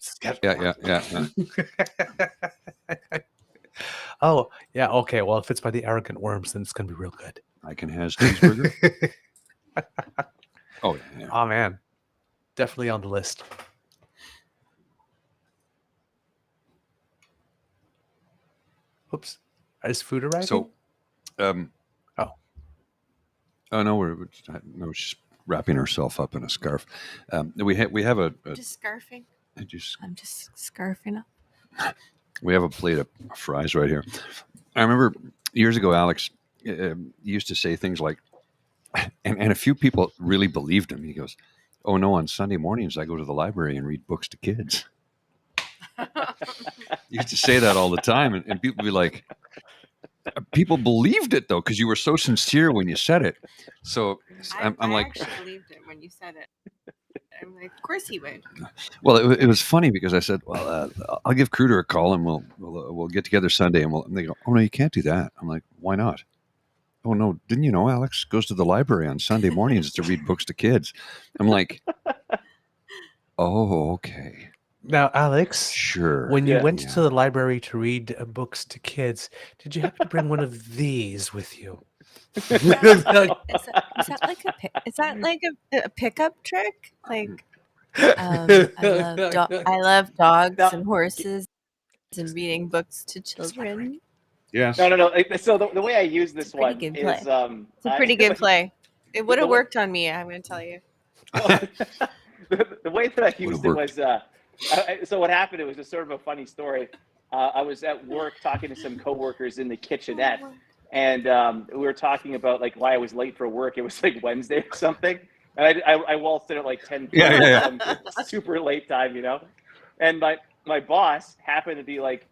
Oh, yeah, okay. Well, if it's by the Arrogant Worms, then it's going to be real good. I can has cheeseburger. Oh, yeah. Oh, man. Definitely on the list. Oops. Is food arriving? So, Oh, no, she's wrapping herself up in a scarf. We have a Just scarfing. I'm just scarfing up. We have a plate of fries right here. I remember years ago, Alex used to say things like, and a few people really believed him. He goes, oh no, on Sunday mornings I go to the library and read books to kids. You used to say that all the time, and people would be like, people believed it though, because you were so sincere when you said it. So I'm like, I actually believed it when you said it. I'm like, of course he would. well, it was funny because I said, well, I'll give Cruder a call and we'll get together Sunday, and they go, oh no, you can't do that. I'm like, why not? Oh no, didn't you know Alex goes to the library on Sunday mornings to read books to kids? I'm like, oh, okay. now, Alex, Sure. when you went to the library to read books to kids, did you happen to bring one of these with you? Is that like a pickup trick? Like, I love dogs and horses and reading books to children. Yes. No. So the way I use this one good is It's a pretty good play. It would have worked on me, I'm going to tell you. The way that I used it was so what happened, it was just sort of a funny story. I was at work talking to some coworkers in the kitchenette, and we were talking about like why I was late for work. It was like Wednesday or something, and I waltzed in at like 10 p.m. Super late time, and my boss happened to be like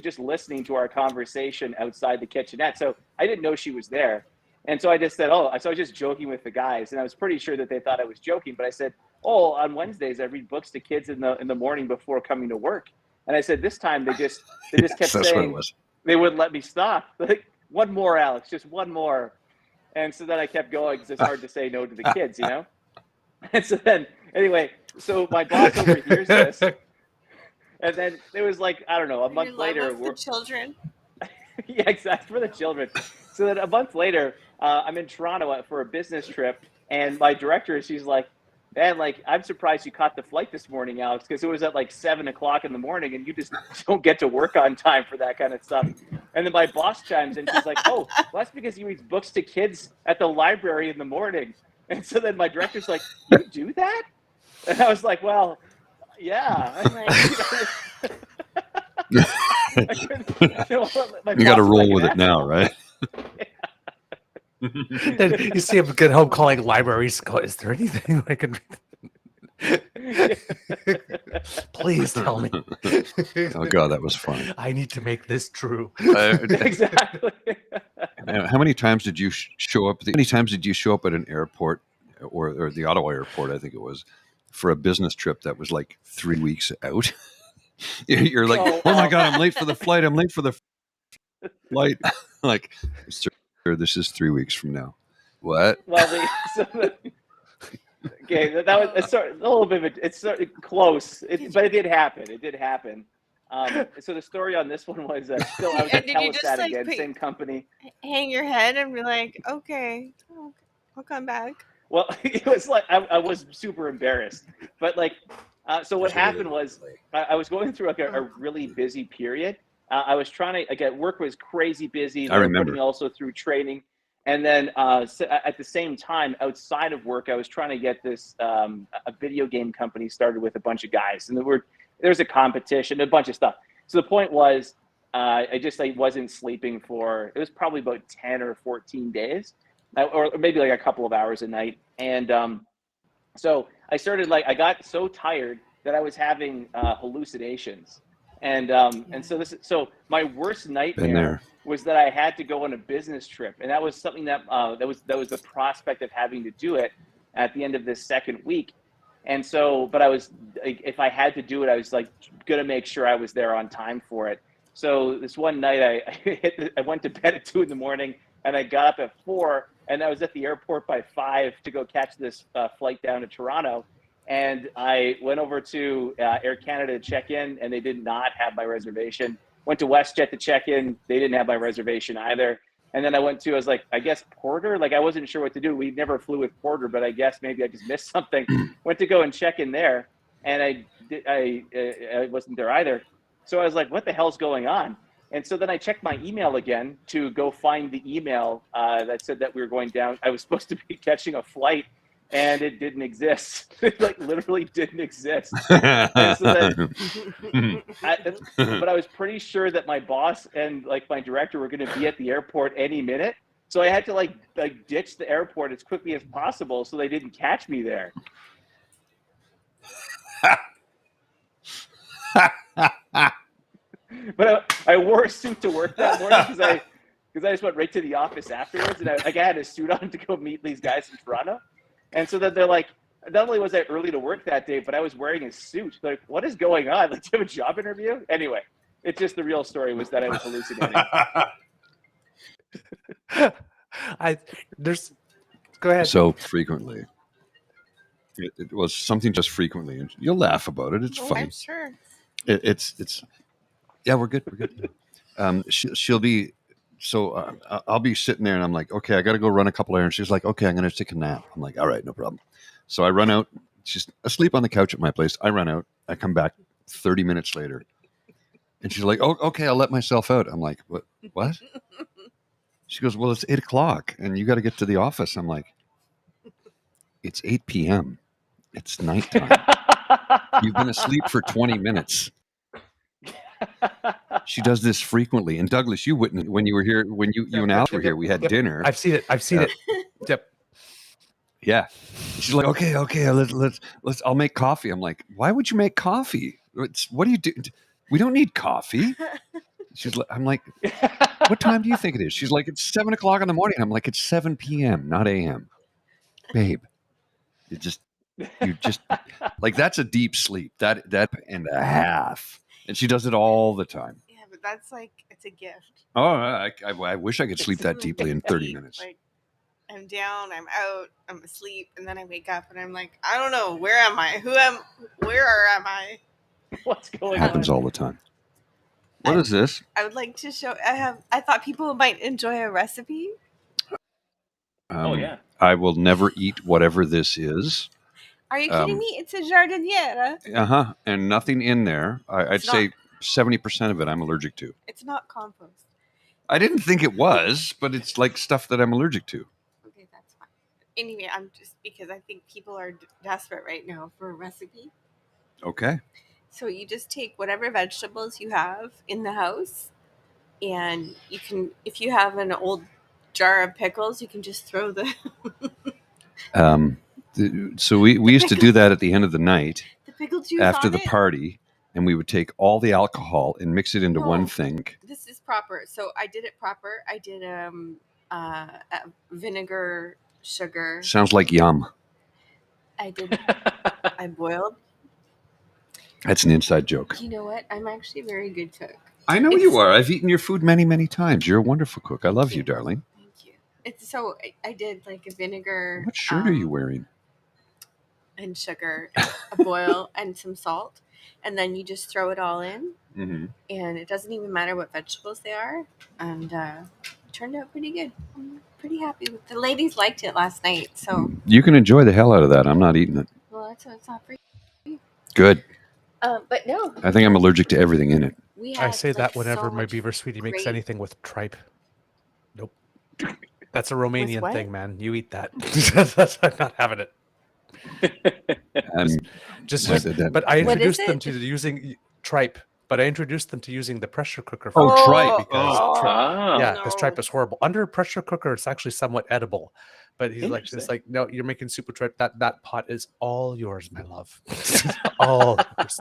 just listening to our conversation outside the kitchenette, so I didn't know she was there. And so I just said, so I was just joking with the guys, and I was pretty sure that they thought I was joking, but I said, on Wednesdays I read books to kids in the morning before coming to work. And I said, this time they just kept saying they wouldn't let me stop. Like one more, Alex, just one more. And so then I kept going because it's hard to say no to the kids, And so then, anyway, so my boss overhears this. And then it was like, I don't know, a month later. The children. Yeah, exactly, for the children. So then a month later, I'm in Toronto for a business trip. And my director, she's like, man, like, I'm surprised you caught the flight this morning, Alex, because it was at like 7:00 in the morning and you just don't get to work on time for that kind of stuff. And then my boss chimes in. She's like, oh, well, that's because he reads books to kids at the library in the morning. And so then my director's like, you do that? And I was like, well, yeah. You got to roll with it now, right? Then you see him get home calling libraries. Is there anything I can? Please tell me. Oh God, that was funny. I need to make this true. Exactly. How many times did you show up? How many times did you show up at an airport or the Ottawa airport? I think it was for a business trip that was like 3 weeks out. You're like, oh my God, I'm late for the flight. I'm late for the flight. Like, sir, this is 3 weeks from now. What? Well, okay, that was a little bit of it's close, but it did happen. It did happen. So the story on this one was still I was at Telesat again, same company. Hang your head and be like, okay, I'll come back. Well, it was like I was super embarrassed, but like, so what happened was I was going through like a really busy period. I was trying to get work was crazy busy. I remember. Putting also through training, and then at the same time, outside of work, I was trying to get this a video game company started with a bunch of guys, and there's a competition, a bunch of stuff. So the point was, I wasn't sleeping for it was probably about 10 or 14 days. Or maybe like a couple of hours a night. And so I started I got so tired that I was having hallucinations. And so my worst nightmare was that I had to go on a business trip. And that was something that was the prospect of having to do it at the end of this second week. And so, but I was, if I had to do it, I was like going to make sure I was there on time for it. So this one night I went to bed at 2 a.m. and I got up at 4 and I was at the airport by 5 to go catch this flight down to Toronto. And I went over to Air Canada to check in, and they did not have my reservation. Went to WestJet to check in. They didn't have my reservation either. And then I was like, I guess Porter? Like, I wasn't sure what to do. We never flew with Porter, but I guess maybe I just missed something. Went to go and check in there, and I wasn't there either. So I was like, what the hell's going on? And so then I checked my email again to go find the email that said that we were going down. I was supposed to be catching a flight, and it didn't exist. It literally didn't exist. And so but I was pretty sure that my boss and my director were going to be at the airport any minute. So I had to ditch the airport as quickly as possible so they didn't catch me there. But I wore a suit to work that morning because I just went right to the office afterwards, and I had a suit on to go meet these guys in Toronto. And so then they're like, not only was I early to work that day, but I was wearing a suit. Like, what is going on? Like, do you have a job interview? Anyway, it's just the real story was that I was hallucinating. Go ahead. So frequently. It was something just frequently, and you'll laugh about it. It's fine. I'm sure. It's yeah, we're good. We're good. She'll be so I'll be sitting there and I'm like, okay, I got to go run a couple errands. She's like, okay, I'm going to take a nap. I'm like, all right, no problem. So I run out. She's asleep on the couch at my place. I run out. I come back 30 minutes later, and she's like, oh, okay, I'll let myself out. I'm like, what? She goes, well, it's 8 o'clock and you got to get to the office. I'm like, it's 8 p.m. It's nighttime. You've been asleep for 20 minutes. She does this frequently. And Douglas, you witnessed when you were here, when you and Alex were here, we had dinner. I've seen it. Yep. Yeah. She's like, okay, let's I'll make coffee. I'm like, why would you make coffee? What do you do? We don't need coffee. I'm like, what time do you think it is? She's like, it's 7 o'clock in the morning. I'm like, it's 7 p.m., not a.m. Babe, you just like, that's a deep sleep. That and a half. And she does it all the time. Yeah, but but that's like it's a gift. Oh, I wish I could sleep that deeply in 30 minutes. Like I'm down, I'm out, I'm asleep, and then I wake up and I'm like, I don't know, where am I? Where am I? What's going Happens on? all the time. What is this? I would like to show. I thought people might enjoy a recipe. Oh, yeah. I will never eat whatever this is. Are you kidding me? It's a jardiniere. And nothing in there. I'd It's say 70% of it I'm allergic to. It's not compost. I didn't think it was, but it's like stuff that I'm allergic to. Okay, that's fine. Anyway, I'm just because I think people are desperate right now for a recipe. Okay. So you just take whatever vegetables you have in the house, and you can, if you have an old jar of pickles, you can just throw the. So we used to do that at the end of the night The pickle juice after on the it. party, and we would take all the alcohol and mix it into one thing. This is proper. So I did it proper. I did vinegar, sugar. Sounds like yum. I did. I boiled. That's an inside joke. You know what? I'm actually a very good cook. I know you are. I've eaten your food many, many times. You're a wonderful cook. I love you, darling. Thank you. It's so I did like a vinegar. What shirt are you wearing? And sugar, a boil, and some salt, and then you just throw it all in, and it doesn't even matter what vegetables they are, and it turned out pretty good. I'm pretty happy with the ladies liked it last night, so You can enjoy the hell out of that. I'm not eating it. well, that's what it's not for you. Good. But no, I think I'm allergic to everything in it. I say that whenever my Beaver sweetie makes anything with tripe. Nope. That's a Romanian what? thing, man. You eat that. I'm not having it. But I introduced them to using tripe. But I introduced them to using the pressure cooker. Tripe. Because tripe is horrible. Under a pressure cooker, it's actually somewhat edible. But he's like, it's like, no, you're making super tripe. That pot is all yours, my love. All yours.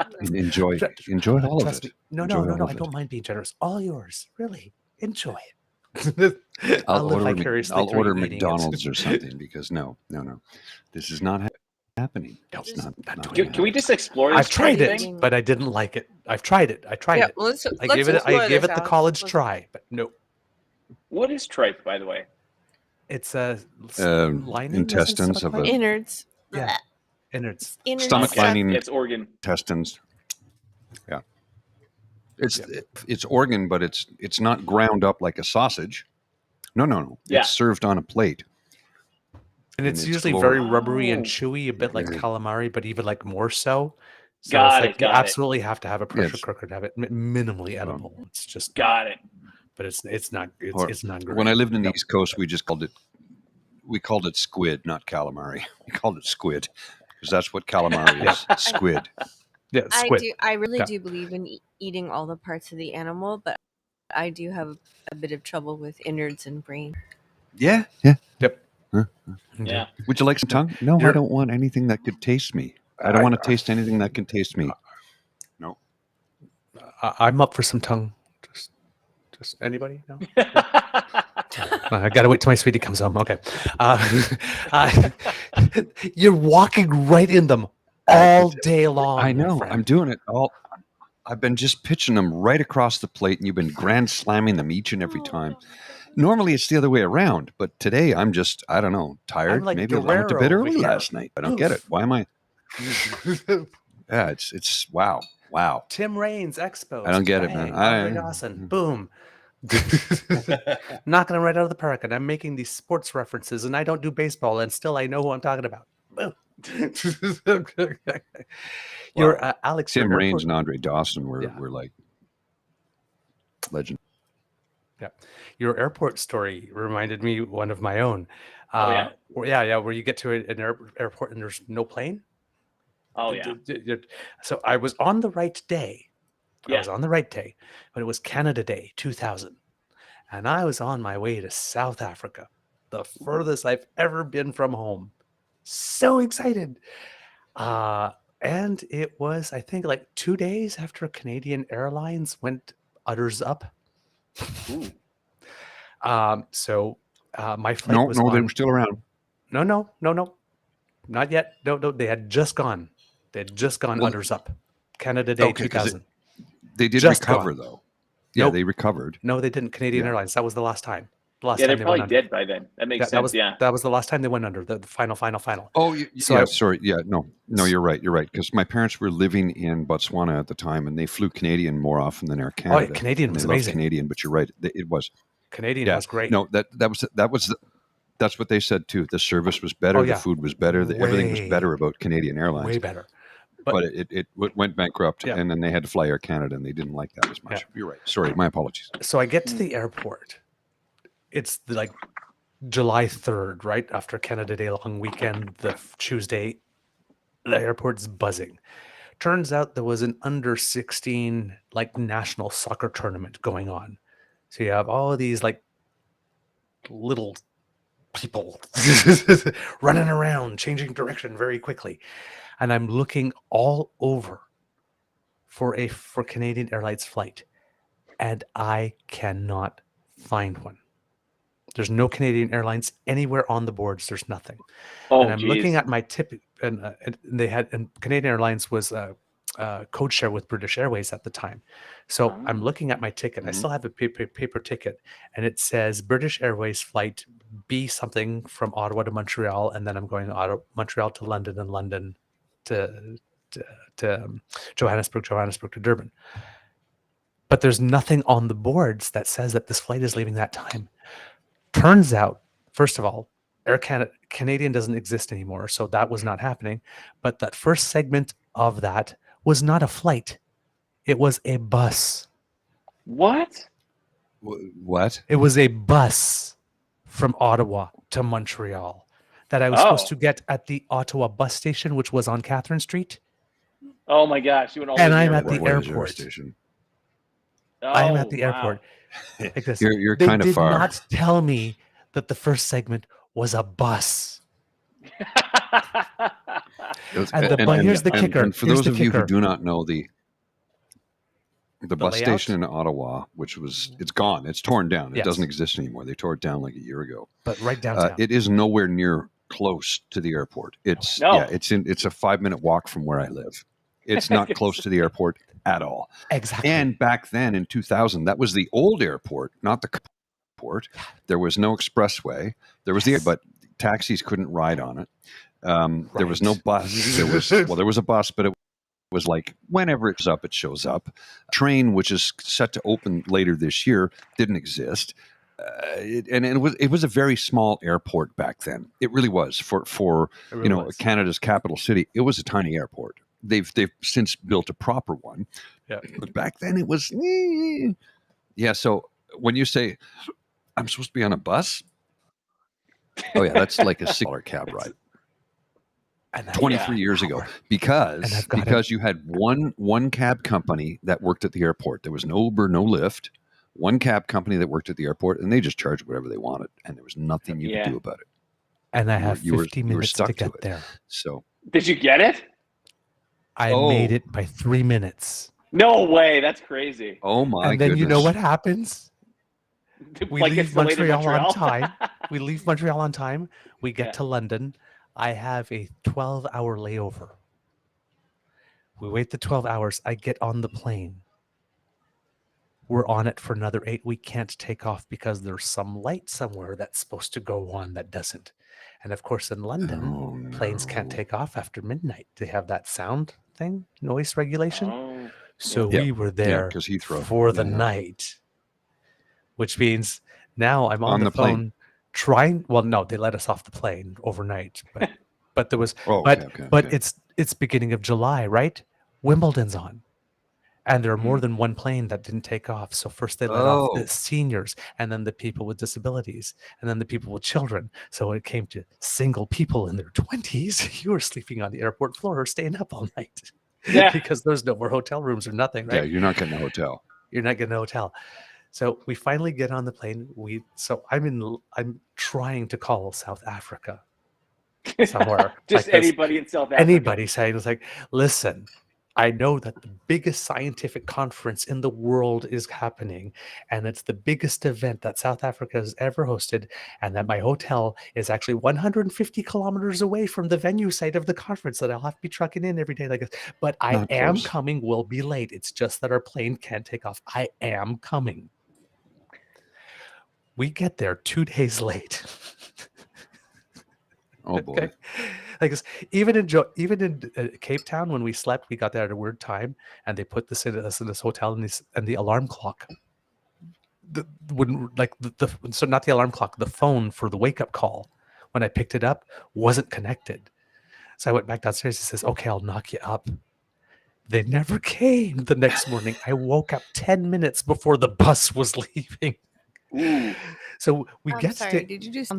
Enjoy all of it. No. I don't mind being generous. All yours, really. Enjoy it. I'll order McDonald's or something because no. This is not happening. No, it's not Can we just explore this? I've tried it, thing? but I didn't like it. I've tried it. I gave it the college try, but no. What is tripe, by the way? It's a lining, intestines of innards. Yeah, innards. Stomach lining. It's organ. Intestines. Yeah. It's organ, but it's not ground up like a sausage. No. Yeah. It's served on a plate. And it's usually very rubbery and chewy, a bit like calamari, but even like more so. So you absolutely have to have a pressure cooker to have it minimally edible. It's just got it. But it's not great. When I lived in the East Coast, we called it squid, not calamari. We called it squid because that's what calamari is. Squid. Yeah, squid. I really do believe in eating all the parts of the animal, but I do have a bit of trouble with innards and brain. Yeah. Yep. Huh? Yeah. Would you like some tongue? No, I don't want anything that could taste me. I don't want to taste anything that can taste me. No. I'm up for some tongue. Just anybody? No. I gotta wait till my sweetie comes home. Okay. You're walking right in them all day long. I know. I'm doing it all. I've been just pitching them right across the plate, and you've been grand slamming them each and every time. Normally it's the other way around, but today I'm just, I don't know, tired. Like maybe I went to bed early last night. I don't get it. Why am I? Yeah, it's wow. Tim Raines, Expos. I don't get it, man. Andre Dawson, boom. Knocking them right out of the park, and I'm making these sports references, and I don't do baseball, and still I know who I'm talking about. Boom. You're Alex. Tim Raines and Andre Dawson were like legend. Yeah, your airport story reminded me one of my own. Where you get to an airport and there's no plane. Oh yeah. So I was on the right day. I was on the right day, but it was Canada Day 2000, and I was on my way to South Africa, the furthest I've ever been from home. So excited. And it was, I think, like 2 days after Canadian Airlines went udders up. So my flight was they were still around. No, not yet. No, they had just gone. They had just gone udders up. Canada Day 2000. They did just recover though. Nope. they recovered. No, they didn't. Canadian Yeah. Airlines. That was the last time. The last Yeah, time they're they probably went under. dead by then. That makes That sense. was the last time they went under. The final. Oh, So sorry. Yeah, no, you're right. Because my parents were living in Botswana at the time, and they flew Canadian more often than Air Canada. Canadian and was they loved amazing. Canadian, but you're right. It was. Canadian Yeah. was great. No, that's what they said too. The service was better. Oh, yeah. The food was better. Everything was better about Canadian Airlines. Way better. But it went bankrupt, Yeah. and then they had to fly Air Canada, and they didn't like that as much. Yeah. You're right. Sorry, my apologies. So I get to the airport. It's like July 3rd, right after Canada Day long weekend, the Tuesday. The airport's buzzing. Turns out there was an under 16 like national soccer tournament going on. So you have all of these like little people running around, changing direction very quickly. And I'm looking all over for Canadian Airlines flight, and I cannot find one. There's no Canadian Airlines anywhere on the boards. There's nothing. Oh, and I'm looking at my tip, and Canadian Airlines was code share with British Airways at the time. So I'm looking at my ticket. I still have a paper ticket, and it says British Airways flight B something from Ottawa to Montreal, and then I'm going Montreal to London, and London to Johannesburg to Durban. But there's nothing on the boards that says that this flight is leaving that time. Turns out, first of all, Air Canadian doesn't exist anymore, so that was not happening. But that first segment of that was not a flight; it was a bus. What? What? It was a bus from Ottawa to Montreal that I was supposed to get at the Ottawa bus station, which was on Catherine Street. Oh my gosh! You went all And the way I'm near at the What is your airport. station? I'm at Oh, the wow. airport. Like this. You're They kind of did far. not tell me that the first segment was a bus. But here's the kicker. And for Here's those the of you who kicker. do not know the bus layout? station in Ottawa, it's gone. It's torn down. It Yes. doesn't exist anymore. They tore it down like a year ago. But right downtown. It is nowhere near close to the airport. It's No. it's a 5-minute walk from where I live. It's not close to the airport at all. Exactly. And back then in 2000, that was the old airport, not the airport. There was no expressway. There was but taxis couldn't ride on it. There was no bus. There was a bus, but it was like whenever it's up, it shows up. Train, which is set to open later this year, didn't exist. It was a very small airport back then. It really was for It really was. Canada's capital city. It was a tiny airport. They've since built a proper one. Yeah. But back then it was yeah. So when you say I'm supposed to be on a bus, oh yeah, that's like a $6 cab ride. And 23 years ago, because you had one cab company that worked at the airport. There was no Uber, no Lyft. One cab company that worked at the airport, and they just charged whatever they wanted, and there was nothing you could do about it. And I have 50 you were minutes stuck to to get it. there. So Did you get it? I made it by 3 minutes. No way! That's crazy. Oh my! And then goodness. you know what happens? We Like, leave it's delayed in Montreal on Montreal? time. We leave Montreal on time. We get to London. I have a 12-hour layover. We wait the 12 hours. I get on the plane. We're on it for another 8. We can't take off because there's some light somewhere that's supposed to go on that doesn't. And of course, in London, planes can't take off after midnight. They have that sound thing, noise regulation. Oh. So Yeah. we were there 'cause Heathrow. for the Yeah. night, which means now I'm on On the the plane. phone trying. Well, no, they let us off the plane overnight, but there was. Oh, but okay. it's beginning of July, right? Wimbledon's on, and there are more than one plane that didn't take off. So first they let off the seniors, and then the people with disabilities, and then the people with children. So when it came to single people in their 20s, you were sleeping on the airport floor or staying up all night. Yeah. Because there's no more hotel rooms or nothing, right? Yeah, you're not getting a hotel. You're not getting a hotel. So we finally get on the plane. I'm trying to call South Africa somewhere. Just like this. anybody in South Africa. Anybody saying it's like, listen, I know that the biggest scientific conference in the world is happening, and it's the biggest event that South Africa has ever hosted, and that my hotel is actually 150 kilometers away from the venue site of the conference that I'll have to be trucking in every day like this. But I Not am close. coming, will be late. It's just that our plane can't take off. I am coming. We get there 2 days late. Oh boy. Like even in Cape Town, when we slept, we got there at a weird time, and they put us in this hotel, and the alarm clock wouldn't, like, so not the alarm clock, the phone for the wake up call, when I picked it up, wasn't connected. So I went back downstairs. He says, "Okay, I'll knock you up." They never came the next morning. I woke up 10 minutes before the bus was leaving. Ooh. So we I'm get sorry. to. Did you just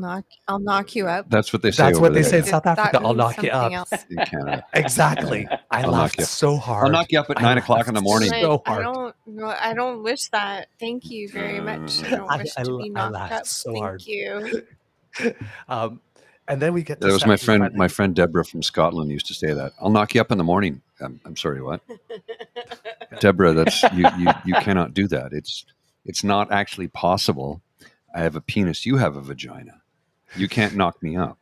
I'll knock you up? That's what they say That's over what they there. say in Yeah. South That Africa. I'll means knock you up. something else. In Canada. Exactly. Yeah. I I'll knock laughed you up. so hard. I'll knock you up at I 9 o'clock in the laughed morning. So I hard. don't no, I don't wish that. Thank you very much. I don't wish to be knocked laughed up. so Thank hard. you. And then we get to That was my we friend. finally- My friend Deborah from Scotland used to say that. I'll knock you up in the morning. I'm sorry, what? Deborah, that's you cannot do that. It's not actually possible. I have a penis. You have a vagina. You can't knock me up.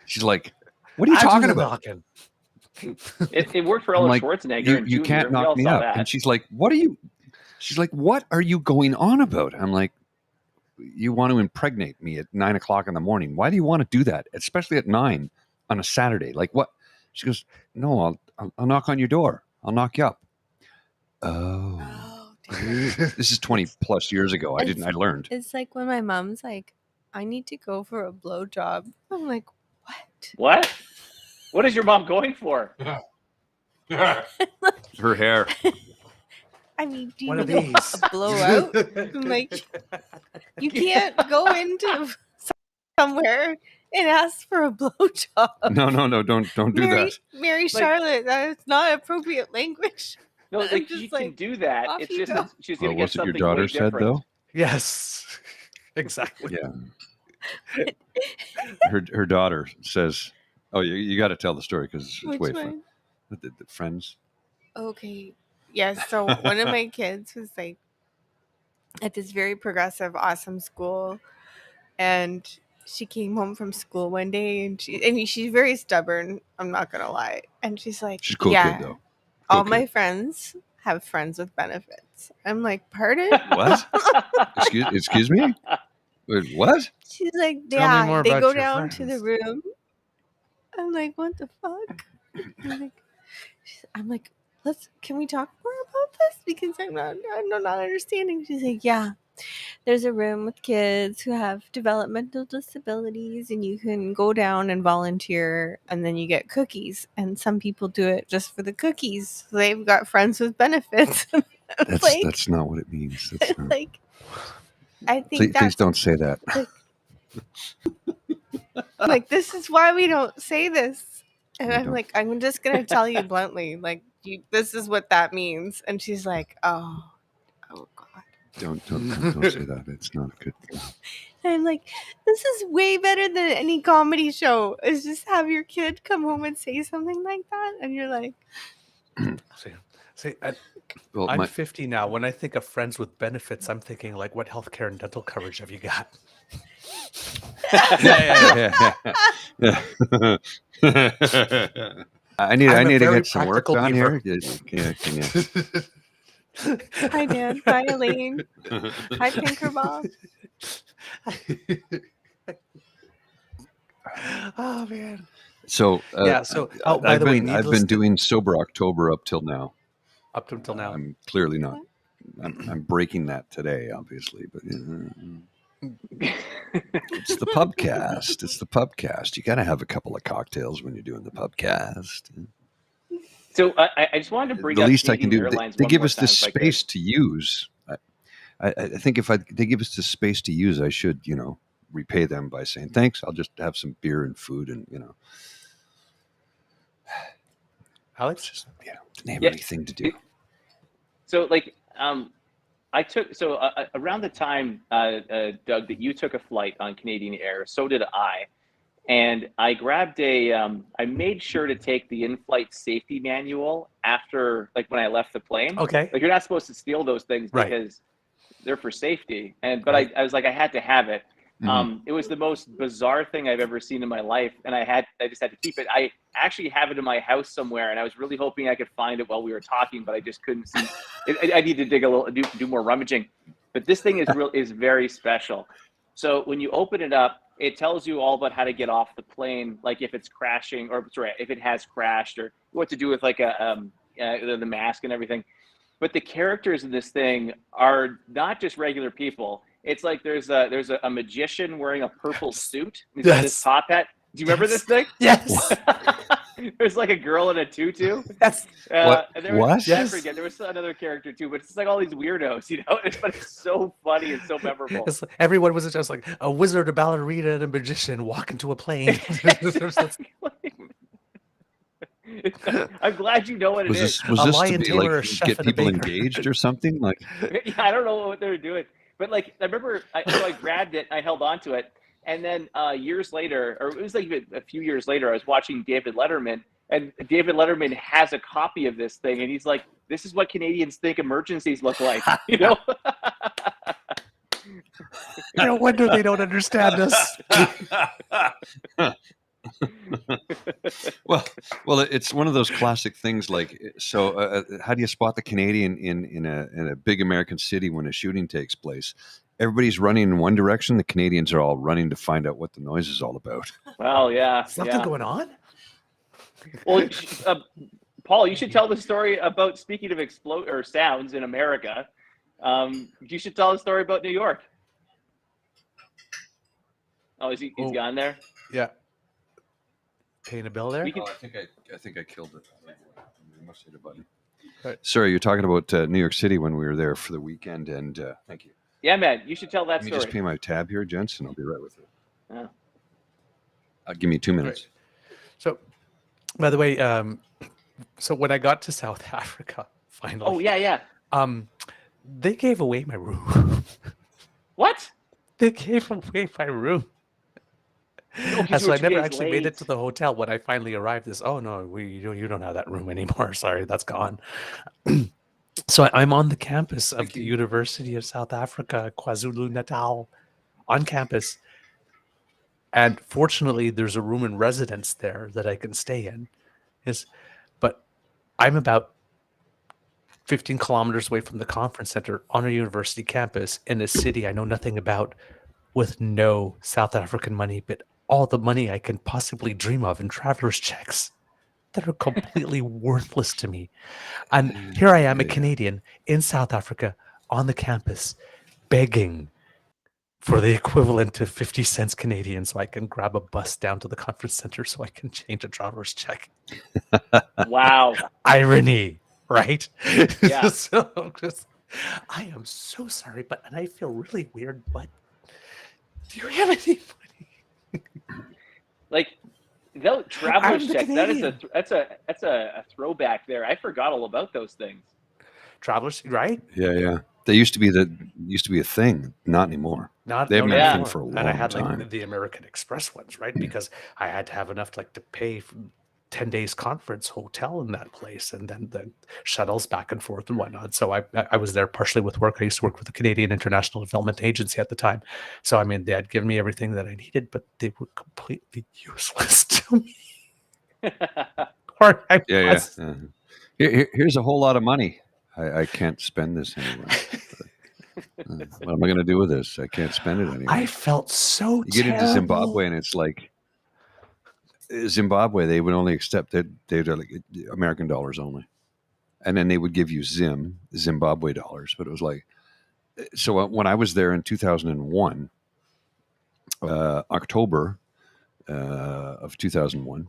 She's like, what are you I do talking the about? knocking. It worked for I'm Arnold like, Schwarzenegger and you Junior. can't We all knock me saw up. that. And she's like, she's like, what are you going on about? I'm like, you want to impregnate me at 9 o'clock in the morning. Why do you want to do that? Especially at 9 on a Saturday. Like what? She goes, no, I'll knock on your door. I'll knock you up. Oh, Oh, dear. this is 20 plus years ago. I learned. It's like when my mom's like, I need to go for a blowjob. I'm like, what? What? What is your mom going for? Her hair. I mean, do you One of need these. a blowout? I'm like, you can't go into somewhere and ask for a blowjob. No, don't do that. Mary Charlotte, that's not appropriate language. No, I'm like just she like, can do that. off It's you just go. that she's Well, gonna get was it your something daughter way said different. though? Yes. Exactly. Yeah. Her daughter says, "Oh, you got to tell the story because it's Which way fun." one? The friends. Okay. Yes. So one of my kids was like at this very progressive, awesome school, and she came home from school one day, and she's very stubborn. I'm not gonna lie, and she's like, She's a cool "Yeah, kid though. all Cool my kid. friends have friends with benefits." I'm like, "Pardon?" What? Excuse me? Wait, what? She's like, Tell me "Yeah, more they about go your down to the friends." room." I'm like, "What the fuck?" I'm like, can we talk more about this? Because I'm not understanding. She's like, yeah, there's a room with kids who have developmental disabilities, and you can go down and volunteer, and then you get cookies. And some people do it just for the cookies. They've got friends with benefits. That's not what it means. That's not. Like, I think Please don't say that. like, this is why we don't say this. And We I'm don't. like, I'm just gonna tell you bluntly, like, this is what that means. And she's like, oh God. Don't say that. It's not good. And I'm like, this is way better than any comedy show. Is just have your kid come home and say something like that, and you're like, See, Well, I'm 50 now. When I think of friends with benefits, I'm thinking like, what healthcare and dental coverage have you got? yeah. I need I'm a to very get some work practical done beaver. here. Can you? hi Dan, hi Elaine, hi Tinkerbell. Oh man. So Yeah, so, oh, by the way, I've needless been to- doing sober October up till now. Up until now. I'm clearly not. I'm breaking that today, obviously, but it's the PubCast. It's the PubCast. You got to have a couple of cocktails when you're doing the PubCast. So I just wanted to bring The up least I can Canadian do. Airlines They one give more us time, this if I could. space to use. I think if they give us this space to use, I should, repay them by saying thanks. I'll just have some beer and food, and Alex? just didn't have Yeah. anything to do. So like I took around the time Doug that you took a flight on Canadian Air, so did I, and I grabbed I made sure to take the in-flight safety manual after, like when I left the plane. Okay. Like you're not supposed to steal those things Right. because they're for safety. But Right. I was like, I had to have it. Mhm. It was the most bizarre thing I've ever seen in my life, and I just had to keep it. I actually have it in my house somewhere, and I was really hoping I could find it while we were talking, but I just couldn't see. I need to dig a little, do more rummaging. But this thing is very special. So when you open it up, it tells you all about how to get off the plane, like if it's crashing, or sorry, if it has crashed, or what to do with like the mask and everything. But the characters in this thing are not just regular people. It's like there's a magician wearing a purple suit. He's got this Yes. top hat. Do you remember this thing? Yes. There's like a girl in a tutu. Yes. What? And there was, What? I Yes. forget. There was another character too, but it's just like all these weirdos, you know. But it's so funny and so memorable. It's like everyone was just like a wizard, a ballerina, and a magician walk into a plane. I'm glad you know what it Was is. this A to lion be tamer, a like chef, get and a people baker. engaged or something? Like, Yeah, I don't know what they were doing, but like I remember, so I grabbed it, I held on to it, and then years later, or it was like a few years later, I was watching David Letterman, and David Letterman has a copy of this thing, and he's like, "This is what Canadians think emergencies look like," you know. No wonder they don't understand us. well, it's one of those classic things. Like, so how do you spot the Canadian in a big American city when a shooting takes place? Everybody's running in one direction. The Canadians are all running to find out what the noise is all about. Well, yeah, Something yeah. going on? Well, Paul, you should tell the story about, speaking of explode or sounds in America. You should tell the story about New York. Oh, he's Oh. gone there? Yeah. Paying a bill there? We can- I think I killed it. I must hit a button. Right. Sorry, you're talking about New York City when we were there for the weekend, and thank you. Yeah, man, you should tell that Let me story. just pay my tab here, gents, and I'll be right with you. Yeah. Give me 2 minutes. So, by the way, so when I got to South Africa, finally, Oh, yeah. they gave away my room. What? They gave away my room. No, 'cause And you so were I 2 never days actually made it late. to the hotel when I finally arrived. Oh no, you don't have that room anymore. Sorry, that's gone. So I'm on the campus of the University of South Africa, KwaZulu-Natal, on campus. And fortunately, there's a room in residence there that I can stay in. But I'm about 15 kilometers away from the conference center on a university campus in a city I know nothing about, with no South African money, but all the money I can possibly dream of in traveler's checks that are completely worthless to me. And here I am, a Canadian in South Africa on the campus, begging for the equivalent to 50 cents Canadian so I can grab a bus down to the conference center so I can change a traveler's check. Wow. Irony, right? Yeah. So I am so sorry, and I feel really weird, but do you have any money? Like, traveler's I'm the checks. Canadian. That's a throwback there. I forgot all about those things. Travelers, right? Yeah. They used to be a thing. Not anymore. They haven't been a thing anymore. for a long And I had time. like the American Express ones, right? Because I had to have enough to pay for 10 days conference hotel in that place, and then the shuttles back and forth and whatnot. So I was there partially with work. I used to work with the Canadian International Development Agency at the time. So I mean, they had given me everything that I needed, but they were completely useless to me. Or I Yeah. was- Here's a whole lot of money. I can't spend this anywhere. What am I going to do with this? I can't spend it anywhere. I felt so You get into terrible. Zimbabwe, and it's like Zimbabwe. They would only accept that they'd like American dollars only, and then they would give you Zimbabwe dollars. But it was like, so when I was there in 2001, October of 2001.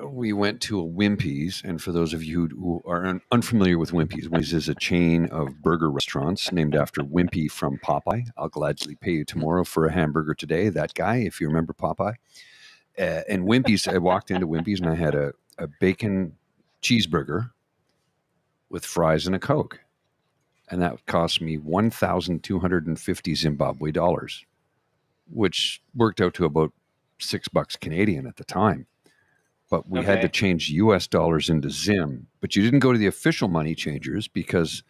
We went to a Wimpy's, and for those of you who are unfamiliar with Wimpy's is a chain of burger restaurants named after Wimpy from Popeye. I'll gladly pay you tomorrow for a hamburger today. That guy, if you remember Popeye. And Wimpy's, I walked into Wimpy's and I had a bacon cheeseburger with fries and a Coke. And that cost me 1,250 Zimbabwe dollars. which worked out to about $6 Canadian at the time. But we had to change US dollars into Zim. But you didn't go to the official money changers because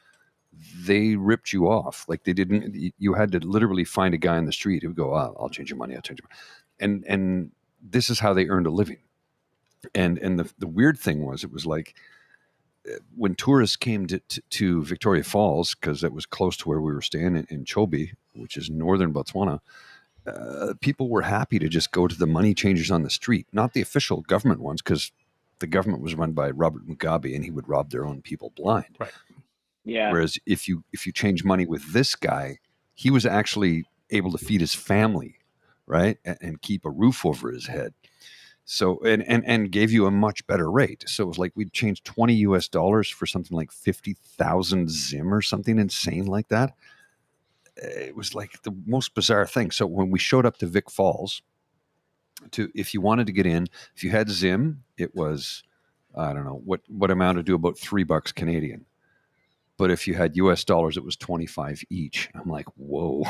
they ripped you off. Like they didn't. You had to literally find a guy on the street who would go, oh, "I'll change your money. I'll change your money." And this is how they earned a living. And the weird thing was, it was like when tourists came to Victoria Falls, because it was close to where we were staying in Chobe, which is northern Botswana. People were happy to just go to the money changers on the street, not the official government ones, because the government was run by Robert Mugabe and he would rob their own people blind. Right. Yeah. Whereas if you change money with this guy, he was actually able to feed his family, right, and keep a roof over his head. So and gave you a much better rate. So it was like we'd change $20 for something like 50,000 Zim or something insane like that. It was like the most bizarre thing. So when we showed up to Vic Falls, if you wanted to get in, if you had Zim, it was, I don't know what amounted to about $3 Canadian. But if you had US dollars, it was 25 each. I'm like, whoa,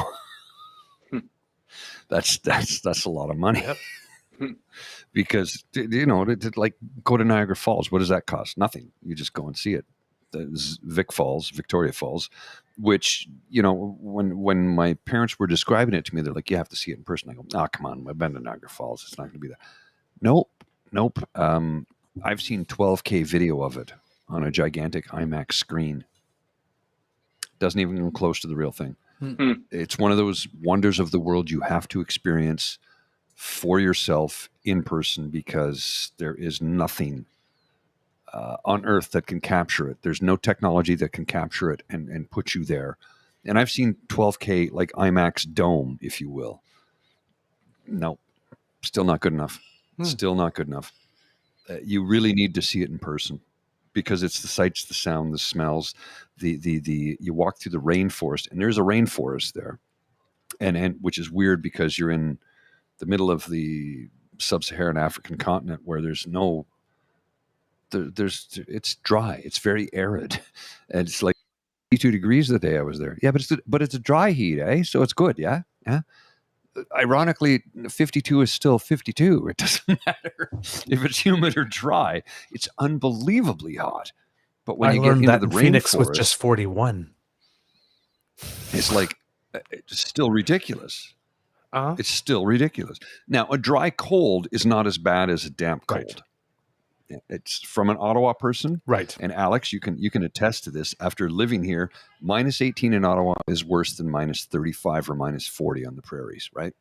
that's a lot of money. Yep. Because to like go to Niagara Falls, what does that cost? Nothing. You just go and see it. Victoria Falls, which, when my parents were describing it to me, they're like, you have to see it in person. I go, oh, come on, I've been to Niagara Falls. It's not going to be that. Nope. I've seen 12K video of it on a gigantic IMAX screen. Doesn't even come close to the real thing. It's one of those wonders of the world you have to experience for yourself in person, because there is nothing on earth that can capture it. There's no technology that can capture it and put you there. And I've seen 12K, like IMAX dome, if you will. No, still not good enough. Still not good enough. You really need to see it in person, because it's the sights, the sound, the smells, you walk through the rainforest, and there's a rainforest there. And which is weird, because you're in the middle of the sub-Saharan African continent, where it's dry. It's very arid. And it's like 52 degrees the day I was there. Yeah, but it's a dry heat, eh? So it's good, yeah? Yeah. Ironically, 52 is still 52. It doesn't matter if it's humid or dry. It's unbelievably hot. But when you get into the Phoenix rainforest, was just 41. it's like, it's still ridiculous. It's still ridiculous. Now, a dry cold is not as bad as a damp cold. Right. It's from an Ottawa person. Right. And Alex, you can attest to this. After living here, minus 18 in Ottawa is worse than minus 35 or minus 40 on the prairies, right?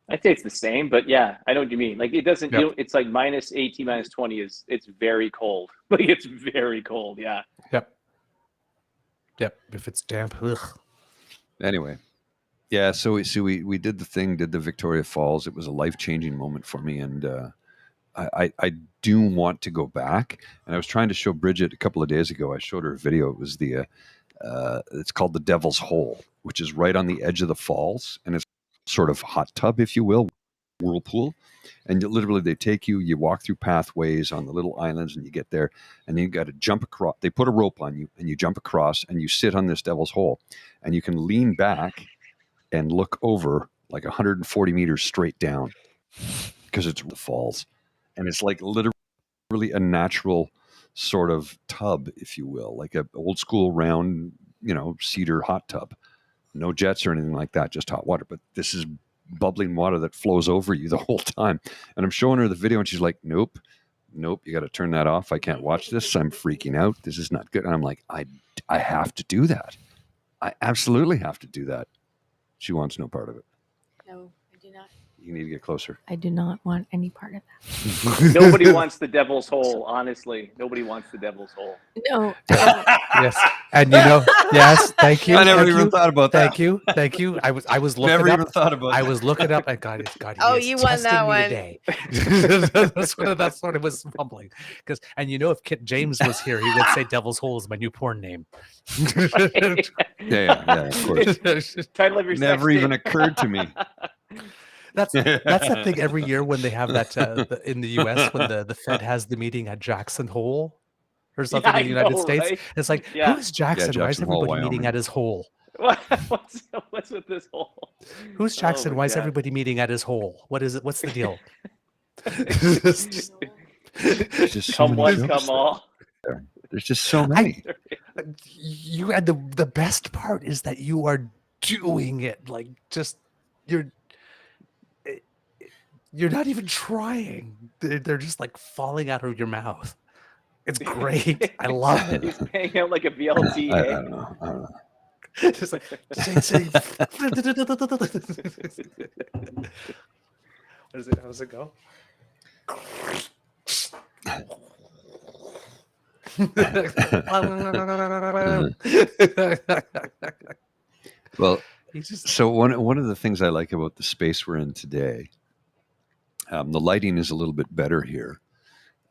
I'd say it's the same, but yeah, I know what you mean. Like it doesn't, it's like minus 18, minus 20 it's very cold. Like it's very cold. Yeah. Yep. If it's damp, ugh. Anyway. Yeah, so we did the thing, did the Victoria Falls. It was a life-changing moment for me, and I do want to go back. And I was trying to show Bridget a couple of days ago. I showed her a video. It was it's called the Devil's Hole, which is right on the edge of the falls, and it's sort of hot tub, if you will, whirlpool. And literally, they take you. You walk through pathways on the little islands, and you get there, and then you got to jump across. They put a rope on you, and you jump across, and you sit on this Devil's Hole, and you can lean back and look over like 140 meters straight down, because it's the falls. And it's like literally a natural sort of tub, if you will, like an old school round, cedar hot tub. No jets or anything like that, just hot water. But this is bubbling water that flows over you the whole time. And I'm showing her the video, and she's like, nope, you got to turn that off. I can't watch this. I'm freaking out. This is not good. And I'm like, I have to do that. I absolutely have to do that. She wants no part of it. No, I do not. You need to get closer. I do not want any part of that. Nobody wants the Devil's Hole, honestly. Nobody wants the Devil's Hole. No. Yes. And yes, thank you. I never even thought about that. Thank you. I was looking never up. even thought about that. I was looking up, and God, Oh, he is you won that testing me one. today. That's what it was mumbling. If Kit James was here, he would say Devil's Hole is my new porn name. Yeah, of course. Title of your never even occurred to me. That's the thing every year when they have that in the U.S. when the Fed has the meeting at Jackson Hole or something in the United States. Right? It's like, who's Jackson? Why is Jackson Hole, everybody meeting Wyoming. at his hole? What's with this hole? Who's Jackson? my Why is God. everybody meeting at his hole? What is it? What's the deal? There's just so Come many one, jokes come all. there. There's just so many. You and the best part is that you are doing it. Like just you're not even trying. They're just like falling out of your mouth. It's great. I love it. He's paying out like a BLT. I hey? don't know. I don't know. Just like sing. What is it? How does it go? Well, He's just so one of the things I like about the space we're in today, the lighting is a little bit better here.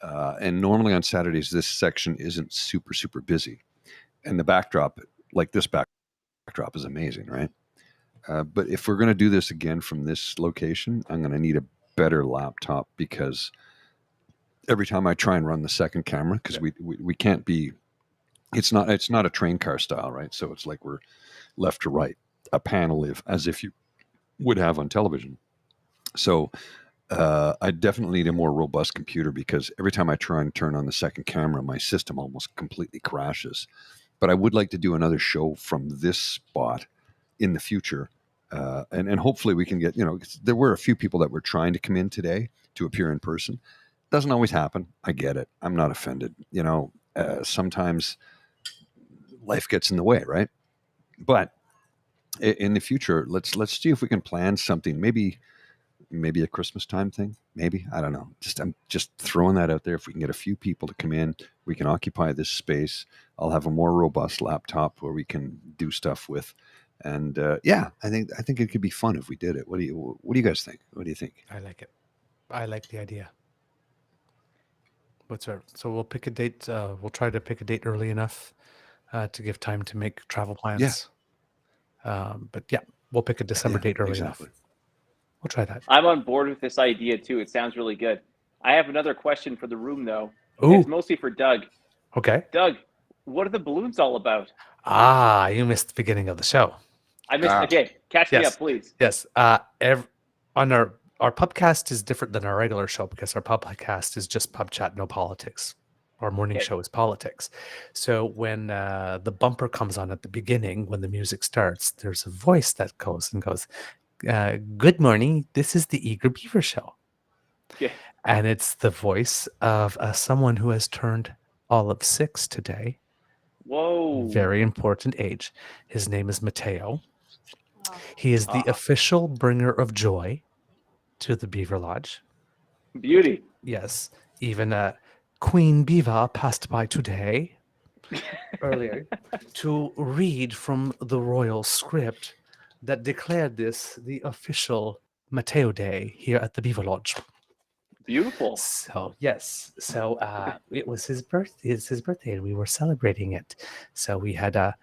And normally on Saturdays, this section isn't super busy. And the backdrop, like this backdrop is amazing, right? But if we're going to do this again from this location, I'm going to need a better laptop because every time I try and run the second camera, because we can't be, it's not a train car style, right? So it's like we're left to right, a panel as if you would have on television. So I definitely need a more robust computer because every time I try and turn on the second camera, my system almost completely crashes. But I would like to do another show from this spot in the future. And hopefully we can get, there were a few people that were trying to come in today to appear in person. Doesn't always happen. I get it. I'm not offended. Sometimes life gets in the way, right? But in the future, let's see if we can plan something. Maybe a Christmas time thing. Maybe, I don't know. I'm just throwing that out there. If we can get a few people to come in, we can occupy this space. I'll have a more robust laptop where we can do stuff with. And I think it could be fun if we did it. What do you guys think? What do you think? I like it. I like the idea. So we'll pick a date. We'll try to pick a date early enough to give time to make travel plans. But yeah, we'll pick a December date early enough. We'll try that. I'm on board with this idea too. It sounds really good. I have another question for the room though. Ooh. It's mostly for Doug. Okay. Doug, what are the balloons all about? You missed the beginning of the show. I missed. Okay, catch me up, please. Yes. On our PubCast is different than our regular show because our PubCast is just pub chat, no politics. Our morning show is politics. So when the bumper comes on at the beginning, when the music starts, there's a voice that goes, good morning. This is the Eager Beaver Show. Yeah. And it's the voice of someone who has turned all of 6 today. Whoa. Very important age. His name is Mateo. He is the official bringer of joy to the Beaver Lodge. Beauty. Yes. Even Queen Beaver passed by today, earlier, to read from the royal script that declared this the official Mateo Day here at the Beaver Lodge. Beautiful. So yes, it was his birthday. It's his birthday, and we were celebrating it. So we had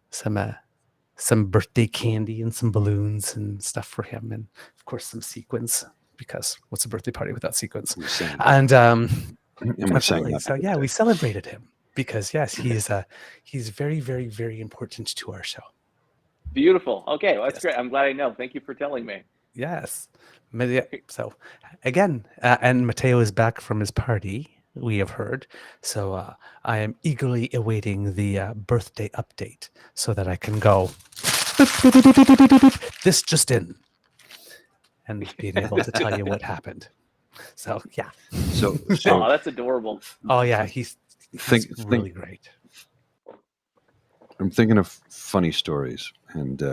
some birthday candy and some balloons and stuff for him, and of course some sequins. Because what's a birthday party without sequins? And absolutely. So yeah, we celebrated him because yes, he's very, very, very important to our show. Beautiful. Okay, well, that's great. I'm glad I know. Thank you for telling me. Yes. So again, and Mateo is back from his party, we have heard. So I am eagerly awaiting the birthday update so that I can go, this just in, and being able to tell you what happened. So yeah. So that's adorable. Oh yeah, he's really great. I'm thinking of funny stories, and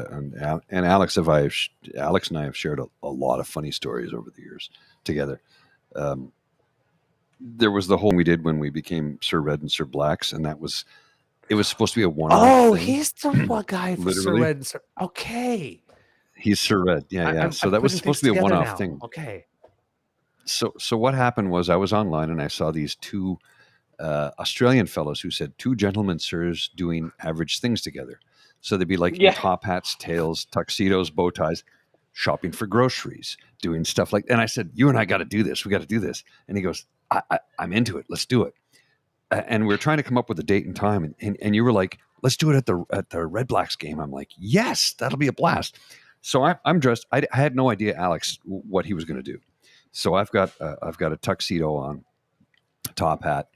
Alex and I have shared a lot of funny stories over the years together. There was the whole we did when we became Sir Red and Sir Blacks, and it was supposed to be a one-off. Oh, thing. He's the one guy for Sir Literally. Red and Sir. Okay. He's Sir Red. Yeah. So that was supposed to be a one-off thing. Okay. So what happened was I was online and I saw these two Australian fellows who said 2 gentlemen sirs doing average things together. So they'd be like in top hats, tails, tuxedos, bow ties, shopping for groceries, doing stuff like. And I said, "You and I got to do this. We got to do this." And he goes, "I'm into it. Let's do it." And we were trying to come up with a date and time, and you were like, let's do it at the Red Blacks game. I'm like, yes, that'll be a blast. So I'm dressed. I had no idea, Alex, what he was going to do. So I've got a tuxedo on, top hat,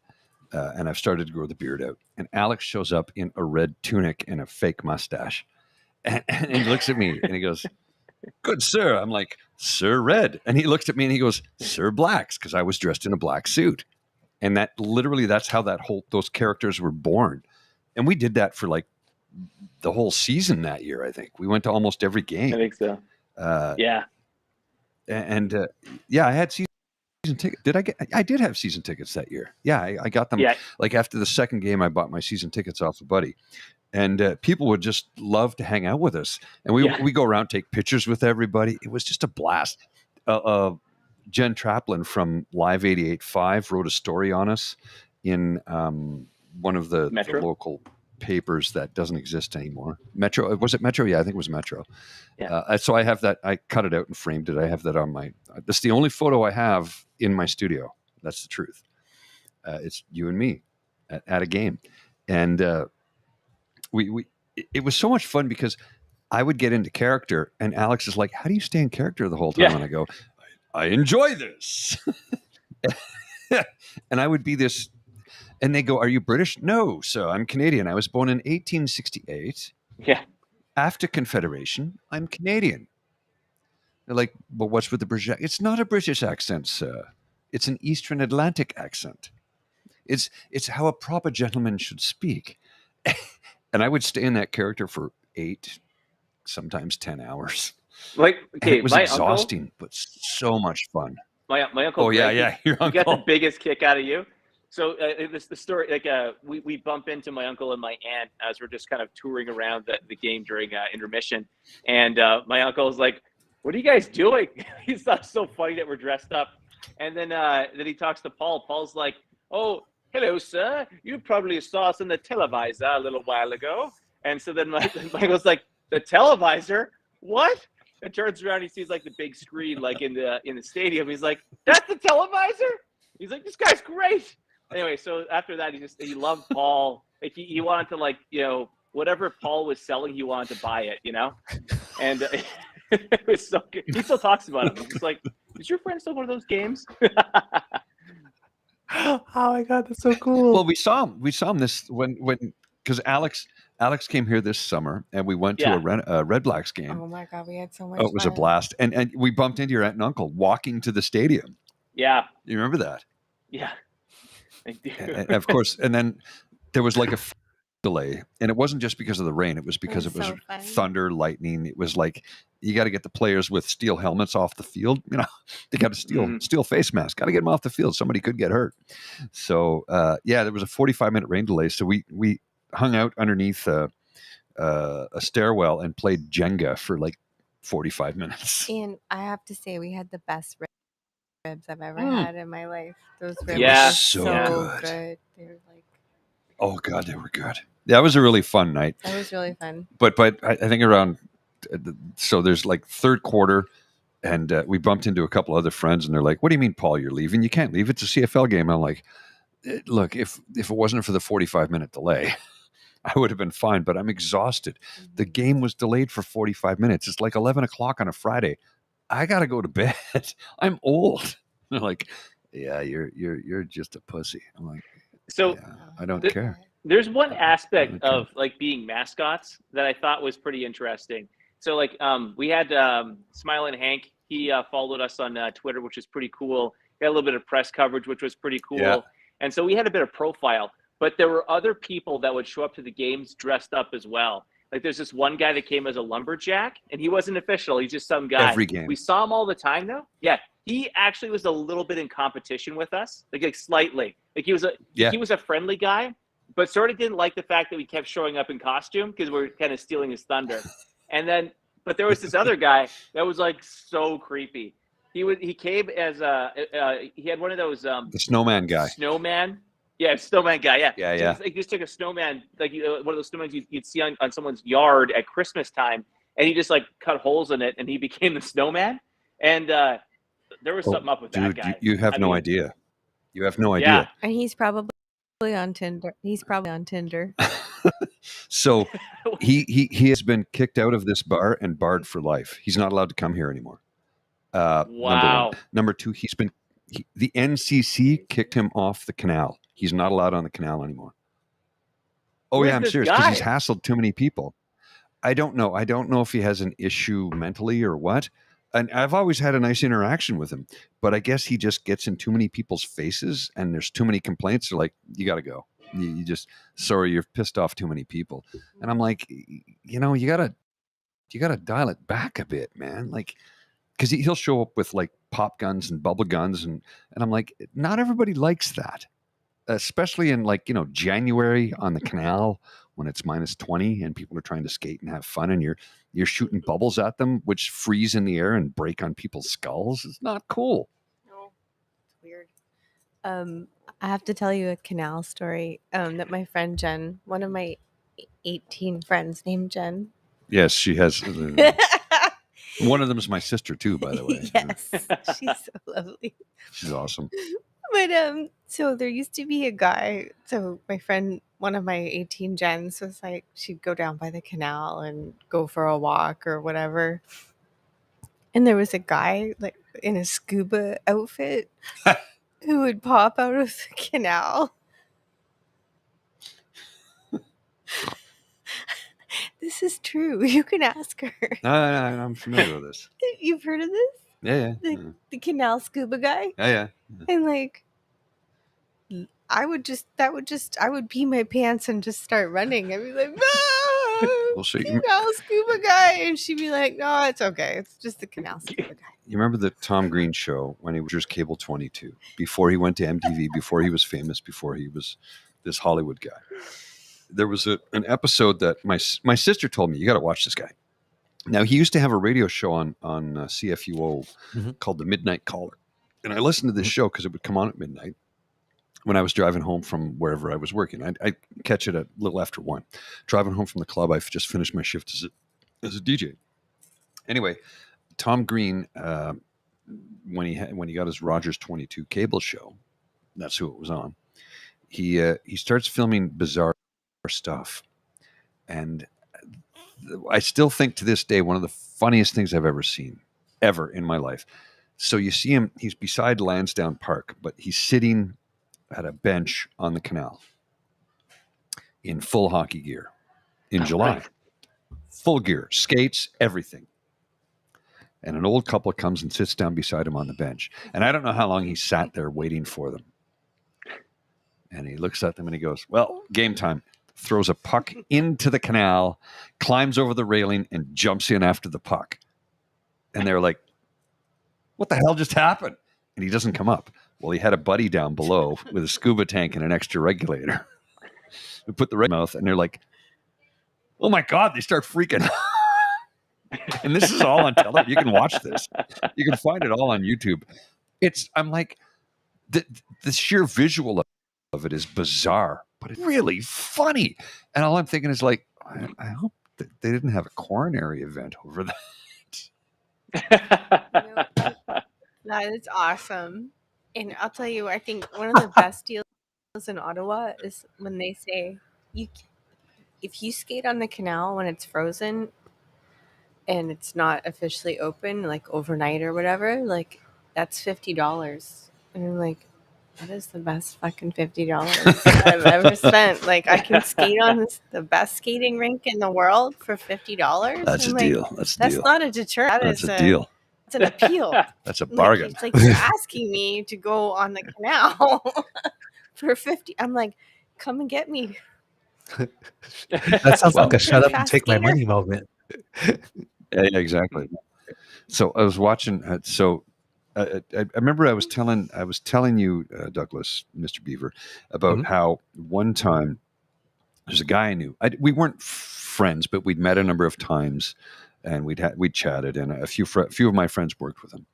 and I've started to grow the beard out. And Alex shows up in a red tunic and a fake mustache, and he looks at me and he goes, "Good sir." I'm like, "Sir Red," and he looks at me and he goes, "Sir Blacks," because I was dressed in a black suit. And that's how those characters were born. And we did that for like the whole season that year. I think we went to almost every game. I think so. Yeah. And I had season tickets. I did have season tickets that year. Yeah, I got them. Yeah. Like after the second game, I bought my season tickets off a buddy. And people would just love to hang out with us. And we go around, take pictures with everybody. It was just a blast. Jen Traplin from Live 88.5 wrote a story on us in one of the local papers that doesn't exist anymore. Metro, was it Metro? Yeah, I think it was Metro. Yeah. So I have that. I cut it out and framed it. I have that on my. That's the only photo I have in my studio. That's the truth. It's you and me at a game, and it was so much fun because I would get into character, and Alex is like, "How do you stay in character the whole time?" Yeah. And I go, I enjoy this. And I would be this, and they go, "Are you British?" "No, so I'm Canadian. I was born in 1868. Yeah. After Confederation, I'm Canadian." They're like, "Well, what's with the British?" "It's not a British accent, sir. It's an Eastern Atlantic accent. It's how a proper gentleman should speak." And I would stay in that character for 8, sometimes 10 hours. Like, okay, it was exhausting, but so much fun. My uncle. Oh, Greg, yeah, your he uncle. got the biggest kick out of you. So the story, like we bump into my uncle and my aunt as we're just kind of touring around the game during intermission, and my uncle is like, "What are you guys doing?" He thought so funny that we're dressed up, and then he talks to Paul. Paul's like, "Oh, hello, sir. You probably saw us on the televisor a little while ago." And so then Michael's like, "The televisor? What?" And turns around, he sees like the big screen, like in the stadium. He's like, "That's the televisor?" He's like, "This guy's great." Anyway, so after that, he loved Paul. Like he wanted to, like, whatever Paul was selling, he wanted to buy it, And it was so good. He still talks about it. He's like, "Is your friend still one of those games?" Oh my god, that's so cool. Well, we saw him this when because Alex came here this summer, and we went to a Red Blacks game. Oh my god, we had so much Oh, it was fun. a blast. And we bumped into your aunt and uncle walking to the stadium. Yeah. You remember that? Yeah. I do. And of course, and then there was like a delay, and it wasn't just because of the rain. It was because it was so fun. thunder, lightning. It was like you got to get the players with steel helmets off the field. They got a steel face mask. Got to get them off the field. Somebody could get hurt. So there was a 45-minute rain delay. So we hung out underneath a stairwell and played Jenga for like 45 minutes. And I have to say, we had the best ribs I've ever had in my life. Those ribs Yeah. were So good. They were like, oh god, they were good. That was a really fun night. that was really fun. But I think around, so there's like third quarter, and we bumped into a couple other friends, and they're like, "What do you mean, Paul, you're leaving? You can't leave. It's a CFL game." I'm like, "Look, if it wasn't for the 45-minute delay, I would have been fine, but I'm exhausted. The game was delayed for 45 minutes. It's like 11 o'clock on a Friday. I got to go to bed. I'm old." They're like, "Yeah, you're just a pussy." I'm like, So "Yeah, I don't care." there's one aspect of like being mascots that I thought was pretty interesting. So like we had Smiling Hank. He followed us on Twitter, which is pretty cool. Got a little bit of press coverage, which was pretty cool. Yeah. And so we had a bit of profile. But there were other people that would show up to the games dressed up as well. Like there's this one guy that came as a lumberjack, and he wasn't official. He's just some guy. Every game. We saw him all the time, though. Yeah, he actually was a little bit in competition with us, like slightly. Like he was a friendly guy, but sort of didn't like the fact that we kept showing up in costume because we're kind of stealing his thunder. And then, but there was this other guy that was like so creepy. He came as he had one of those The snowman guy. snowman. Yeah, snowman guy. Yeah. Yeah. So he just took a snowman, like one of those snowmen you'd see on someone's yard at Christmas time, and he just like cut holes in it, and he became the snowman. And there was something up with that guy. You have no idea. You have no idea. Yeah. And he's probably on Tinder. He's probably on Tinder. So he has been kicked out of this bar and barred for life. He's not allowed to come here anymore. Number Wow. one. Number two, the NCC kicked him off the canal. He's not allowed on the canal anymore. Oh Who yeah, is I'm this serious, because he's guy? hassled too many people. I don't know. I don't know if he has an issue mentally or what. And I've always had a nice interaction with him, but I guess he just gets in too many people's faces, and there's too many complaints. They're like, you got to go. You just, sorry, you've pissed off too many people. And I'm like, you gotta dial it back a bit, man. Like, because he'll show up with like pop guns and bubble guns, and I'm like, not everybody likes that, especially in like January on the canal when it's -20 and people are trying to skate and have fun, and you're shooting bubbles at them which freeze in the air and break on people's skulls. It's not cool. No, it's weird. I have to tell you a canal story. That my friend Jen, one of my 18 friends named Jen. Yes, she has. One of them is my sister too, by the way. Yes, she's so lovely. She's awesome. But so there used to be a guy. So my friend, one of my 18 gens, was like, she'd go down by the canal and go for a walk or whatever. And there was a guy like in a scuba outfit who would pop out of the canal. This is true. You can ask her. I'm familiar with this. You've heard of this? Yeah. The canal scuba guy? Yeah. And like, I would pee my pants and just start running. I'd be like, no, Well, so canal scuba guy. And she'd be like, no, it's okay. It's just the canal scuba guy. You remember the Tom Green show when he was just Cable 22, before he went to MTV, before he was famous, before he was this Hollywood guy? There was an episode that my sister told me, you got to watch this guy. Now, he used to have a radio show on CFUO called The Midnight Caller. And I listened to this show because it would come on at midnight when I was driving home from wherever I was working. I'd catch it at a little after 1. Driving home from the club, I've just finished my shift as a DJ. Anyway, Tom Green, when he got his Rogers 22 cable show, that's who it was on, he starts filming bizarre stuff. And I still think to this day, one of the funniest things I've ever seen, ever in my life. So you see him, he's beside Lansdowne Park, but he's sitting at a bench on the canal in full hockey gear in July. Full gear, skates, everything. And an old couple comes and sits down beside him on the bench. And I don't know how long he sat there waiting for them. And he looks at them and he goes, well, game time. Throws a puck into the canal, climbs over the railing, and jumps in after the puck. And they're like, what the hell just happened? And he doesn't come up. Well, he had a buddy down below with a scuba tank and an extra regulator. We put the red mouth, and they're like, oh my God, they start freaking out. And this is all on television. You can watch this. You can find it all on YouTube. I'm like, the sheer visual of it is bizarre, but it's really funny. And all I'm thinking is like, I hope that they didn't have a coronary event over that. That is awesome. And I'll tell you, I think one of the best deals in Ottawa is when they say, if you skate on the canal when it's frozen and it's not officially open, like overnight or whatever, like that's $50. And I'm like, that is the best fucking $50 I've ever spent. Like, I can skate on the best skating rink in the world for $50. That's a deal. That's not a deterrent. That's a deal. It's an appeal. That's a bargain. It's like you're asking me to go on the canal for $50. I'm like, come and get me. That sounds like a shut up and fast take my skater. money moment. Yeah, exactly. So I was watching. I remember I was telling you, Douglas, Mr. Beaver, about how one time there's a guy I knew. We weren't friends, but we'd met a number of times, and we'd chatted, and a few of my friends worked with him.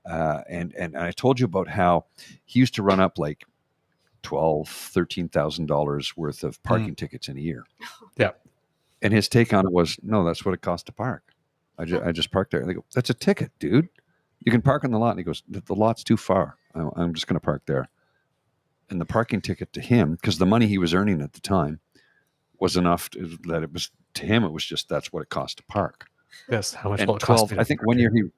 And I told you about how he used to run up like $13,000 worth of parking tickets in a year. Yeah. And his take on it was, no, that's what it costs to park. I just parked there. And they go, that's a ticket, dude. You can park on the lot. And he goes, the lot's too far. I'm just going to park there. and the parking ticket to him, because the money he was earning at the time was enough that it was, to him, it was just, that's what it cost to park. Yes. How much And will it cost 12, me to I think park one here? year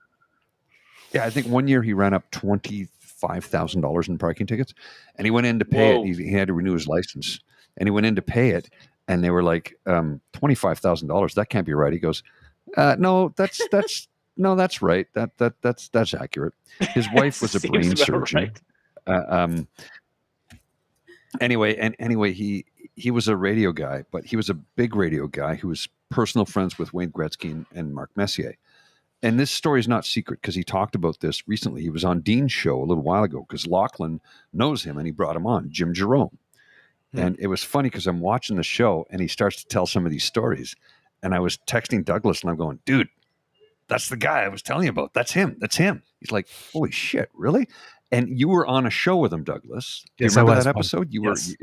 I think one year he ran up $25,000 in parking tickets, and he went in to pay Whoa. it. He had to renew his license, and he went in to pay it, and they were like, $25,000. That can't be right. He goes, no, that's right. That's accurate. His wife was a Seems brain about surgeon. right. Anyway, he was a radio guy, but he was a big radio guy who was personal friends with Wayne Gretzky and Mark Messier. And this story is not secret because he talked about this recently. He was on Dean's show a little while ago because Lachlan knows him and he brought him on, Jim Jerome. And it was funny because I'm watching the show and he starts to tell some of these stories. And I was texting Douglas and I'm going, dude, that's the guy I was telling you about. That's him. That's him. He's like, holy shit, really? And you were on a show with him, Douglas. Do you Yes, I remember was that one. episode? Yes.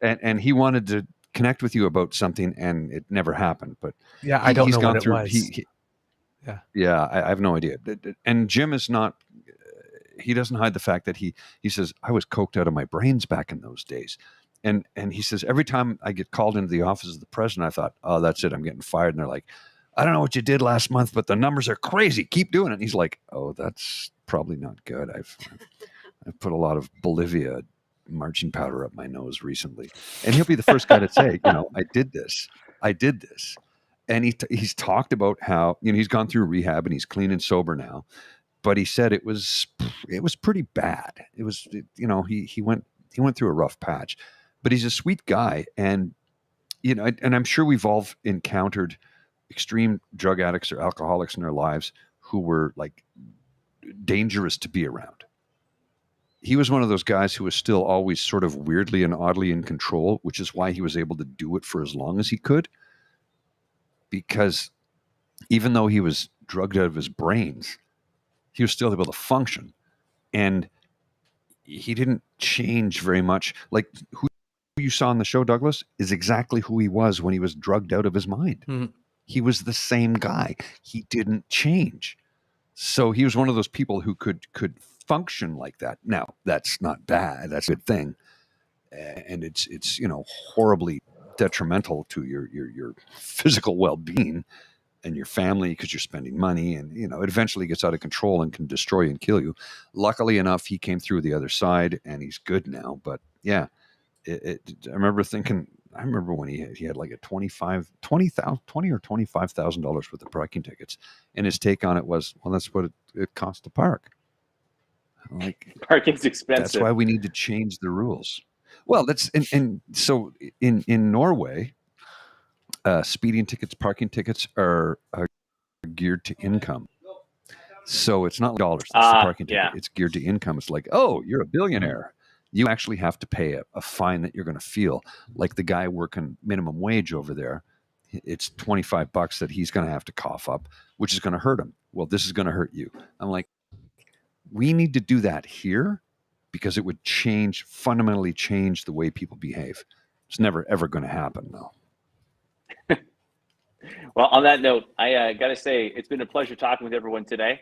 And he wanted to connect with you about something and it never happened. But Yeah, I don't he's know gone what it through. was. Yeah, I have no idea. And Jim is not. He doesn't hide the fact that he says I was coked out of my brains back in those days, and he says every time I get called into the office of the president, I thought, oh, that's it, I'm getting fired. And they're like, I don't know what you did last month, but the numbers are crazy. Keep doing it. And he's like, oh, that's probably not good. I've put a lot of Bolivia marching powder up my nose recently, and he'll be the first guy to say, I did this. And he's talked about how he's gone through rehab and he's clean and sober now, but he said it was pretty bad. It was he went through a rough patch, but he's a sweet guy, and and I'm sure we've all encountered extreme drug addicts or alcoholics in our lives who were like dangerous to be around. He was one of those guys who was still always sort of weirdly and oddly in control, which is why he was able to do it for as long as he could. Because even though he was drugged out of his brains, he was still able to function. And he didn't change very much. Like who you saw on the show, Douglas, is exactly who he was when he was drugged out of his mind. Mhm. He was the same guy. He didn't change. So he was one of those people who could function like that. Now, that's not bad. That's a good thing. And it's horribly detrimental to your physical well-being and your family because you're spending money, and it eventually gets out of control and can destroy and kill you. Luckily enough, he came through the other side and he's good now. But yeah, I remember when he had like a $20,000 or $25,000 worth of parking tickets, and his take on it was, well, that's what it costs to park. Like, Parking's expensive. that's why we need to change the rules. Well, that's and so in Norway, speeding tickets, parking tickets are geared to income. So it's not dollars. That's the parking ticket. Yeah. It's geared to income. It's like, oh, you're a billionaire. You actually have to pay a fine that you're going to feel. Like the guy working minimum wage over there, it's $25 that he's going to have to cough up, which is going to hurt him. Well, this is going to hurt you. I'm like, we need to do that here because it would fundamentally change the way people behave. It's never, ever going to happen, though. Well, on that note, I got to say, it's been a pleasure talking with everyone today.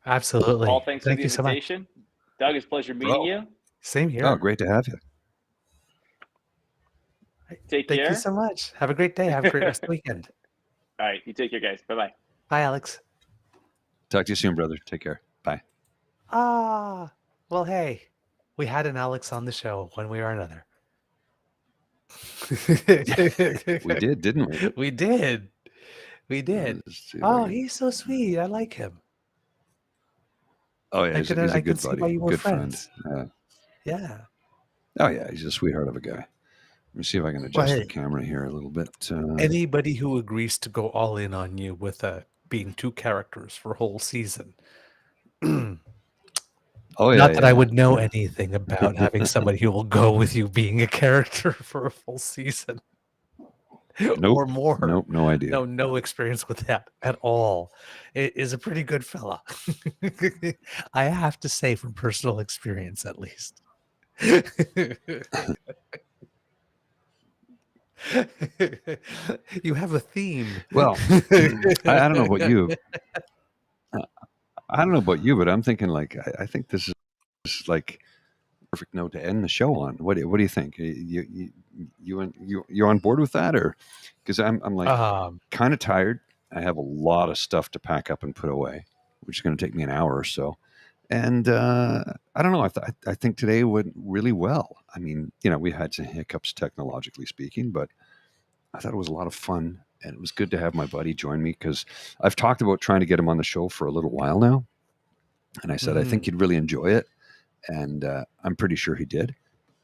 Absolutely. Paul, thanks Thank for the you so much. invitation. Doug, it's a pleasure meeting you. Same here. Oh, great to have you. Take Thank care. you so much. Have a great day. Have a great rest of the weekend. All right. You take care, guys. Bye-bye. Bye, Alex. Talk to you soon, brother. Take care. Bye. Well, hey, we had an Alex on the show one way or another. We did, didn't we? We did. We did. Let's see if Oh, I can- he's so sweet. I like him. Oh yeah, he's a I good can see buddy, why you were good friends. friend. Yeah. Oh yeah, he's a sweetheart of a guy. Let me see if I can adjust the But- camera here a little bit. Anybody who agrees to go all in on you with being two characters for a whole season. Oh yeah, Not that I yeah, would know yeah. anything about having somebody who will go with you being a character for a full season. Nope. Or more. Nope, no idea. No experience with that at all. It is a pretty good fella. I have to say, from personal experience, at least. You have a theme. Well, I don't know about you. I don't know about you, but I'm thinking like I think this is like perfect note to end the show on. What do you think? You're on board with that, or because I'm like Um, kind of tired. I have a lot of stuff to pack up and put away, which is going to take me an hour or so. And I don't know. I think today went really well. I mean, we had some hiccups technologically speaking, but I thought it was a lot of fun, and it was good to have my buddy join me because I've talked about trying to get him on the show for a little while now, and I said I think he'd really enjoy it, and I'm pretty sure he did.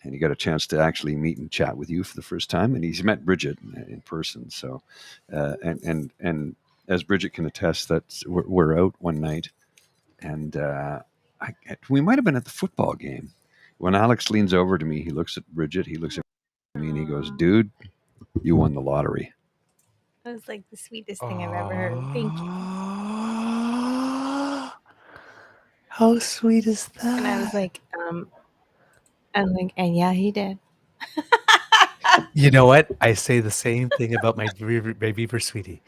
And he got a chance to actually meet and chat with you for the first time, and he's met Bridget in person. So, and as Bridget can attest, that we're out one night, and we might have been at the football game when Alex leans over to me. He looks at Bridget, he looks at me, and he goes, "Dude, you won the lottery." That was like the sweetest thing I've ever heard. Thank you. How sweet is that? And I was like, and yeah, he did. You know what? I say the same thing about my Beaver sweetie.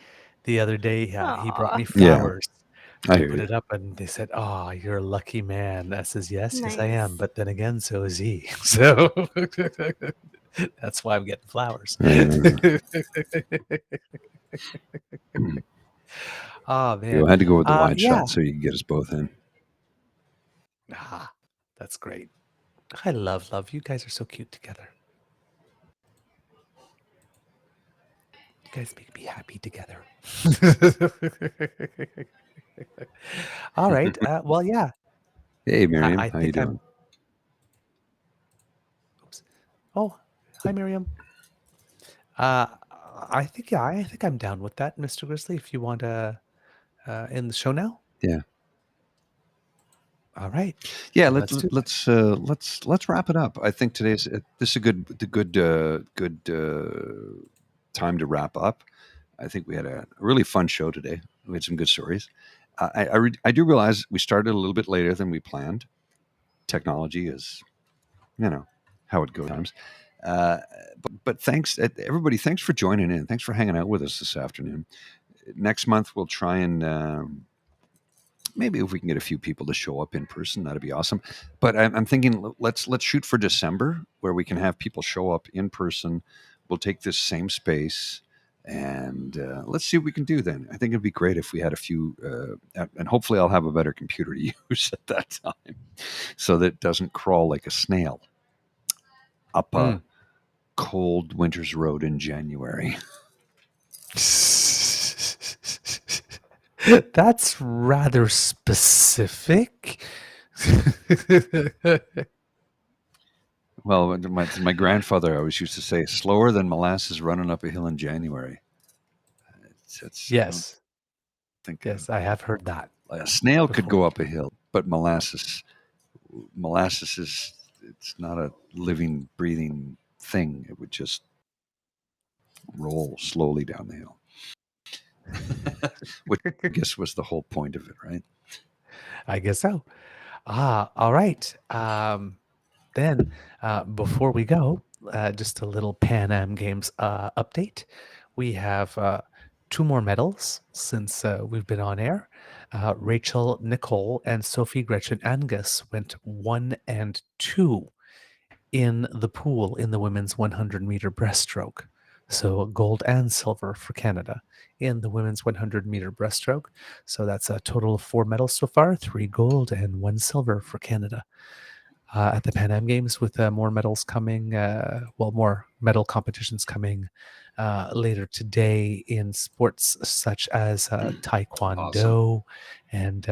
The other day, he brought me Aw. Yeah, flowers I to hear put you. it up, and they said, "Oh, you're a lucky man." I says, "Yes, yes, I am." Nice. But then again, so is he. So that's why I'm getting flowers. Oh You man, had to go with the wide yeah. shot so you can get us both in. Ah, that's great. I love. You guys are so cute together. You guys make me happy together. All right. Well, yeah. Hey, Miriam, I how you think I'm. doing? Oops. Oh, hi, Miriam. I think I'm down with that, Mr. Grizzly. If you want to end the show now. Yeah, All right. yeah. Then let's do that. Let's wrap it up. I think today's this is a good time to wrap up. I think we had a really fun show today. We had some good stories. I do realize we started a little bit later than we planned. Technology is, how it goes sometimes. But thanks, everybody. Thanks for joining in. Thanks for hanging out with us this afternoon. Next month we'll try and maybe if we can get a few people to show up in person, that'd be awesome. But I'm thinking let's shoot for December where we can have people show up in person. We'll take this same space and let's see what we can do then. I think it'd be great if we had a few, and hopefully I'll have a better computer to use at that time so that it doesn't crawl like a snail up a cold winter's road in January. That's rather specific. Well, my grandfather always used to say, "Slower than molasses running up a hill in January." Yes. I think Yes, I have heard that. a snail could before. go up a hill, but molasses is it's not a living, breathing thing. It would just roll slowly down the hill, which I guess was the whole point of it, right? I guess so. All right. Then, before we go, just a little Pan Am Games update. We have 2 more medals since we've been on air. Rachel Nicole and Sophie Gretchen Angus went 1 and 2 in the pool in the women's 100-meter breaststroke. So gold and silver for Canada in the women's 100-meter breaststroke. So that's a total of 4 medals so far, 3 gold and 1 silver for Canada. At the Pan Am Games, with more medals coming, more medal competitions coming later today in sports such as taekwondo and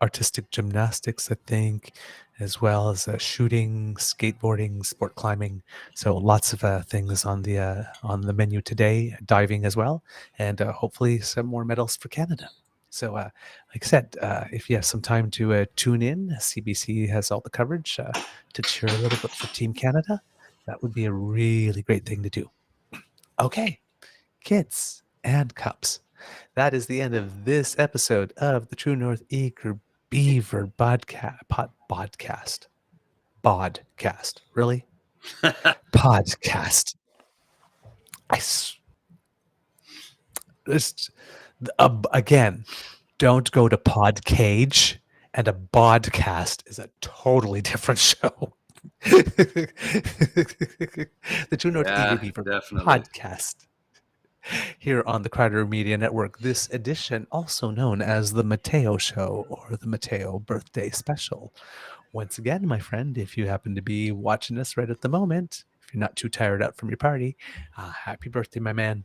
artistic gymnastics, I think, as well as shooting, skateboarding, sport climbing. So lots of things on the menu today, diving as well, and hopefully some more medals for Canada. So, like I said, if you have some time to tune in, CBC has all the coverage to cheer a little bit for Team Canada. That would be a really great thing to do. Okay, kids and cups. That is the end of this episode of the True North Eager Beaver podcast. Really? Podcast. Again, don't go to Podcage and a podcast is a totally different show. The True North Eager Beaver definitely. podcast here on the Crider Media Network. This edition, also known as the Mateo Show or the Mateo Birthday Special. Once again, my friend, if you happen to be watching us right at the moment, if you're not too tired out from your party, happy birthday, my man.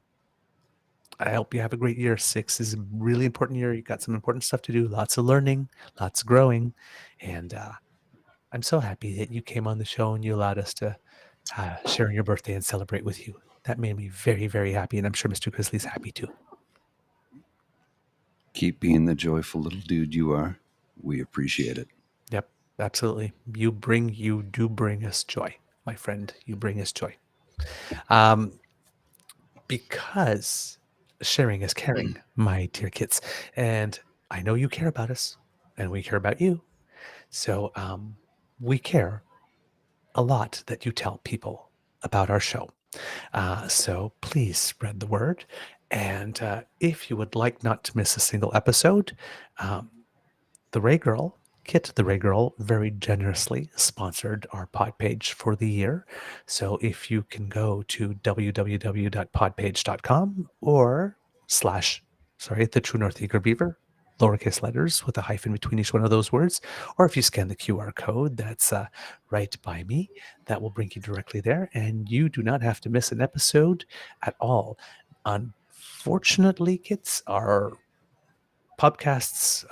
I hope you have a great year. 6 is a really important year. You got some important stuff to do, lots of learning, lots of growing. And I'm so happy that you came on the show and you allowed us to share your birthday and celebrate with you. That made me very, very happy. And I'm sure Mr. Grizzly's happy too. Keep being the joyful little dude you are. We appreciate it. Yep, absolutely. You do bring us joy, my friend. You bring us joy. Because sharing is caring, my dear kids. And I know you care about us and we care about you. So we care a lot that you tell people about our show. So please spread the word. And if you would like not to miss a single episode, the Ray Girl, Kit the Ray Girl, very generously sponsored our pod page for the year. So if you can go to www.podpage.com or the True North Eager Beaver, lowercase letters with a hyphen between each one of those words, or if you scan the QR code that's right by me, that will bring you directly there, and you do not have to miss an episode at all. Unfortunately, Kits, our podcasts,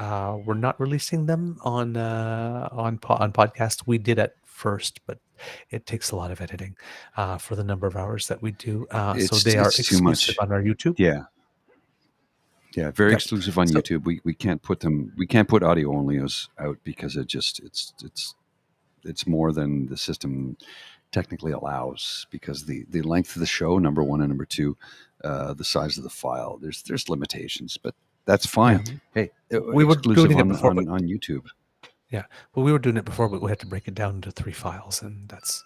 we're not releasing them on podcast. We did at first, but it takes a lot of editing for the number of hours that we do. So they are It's too much. exclusive on our YouTube. Yeah, very Yep. exclusive on So- YouTube. We can't put them. We can't put audio only out because it's more than the system technically allows, because the length of the show, number one, and number two, the size of the file. There's limitations, but that's fine. Yeah. Hey, We were exclusive doing it on, before, on, but- on YouTube. Well, we were doing it before, but we had to break it down into 3 files, and that's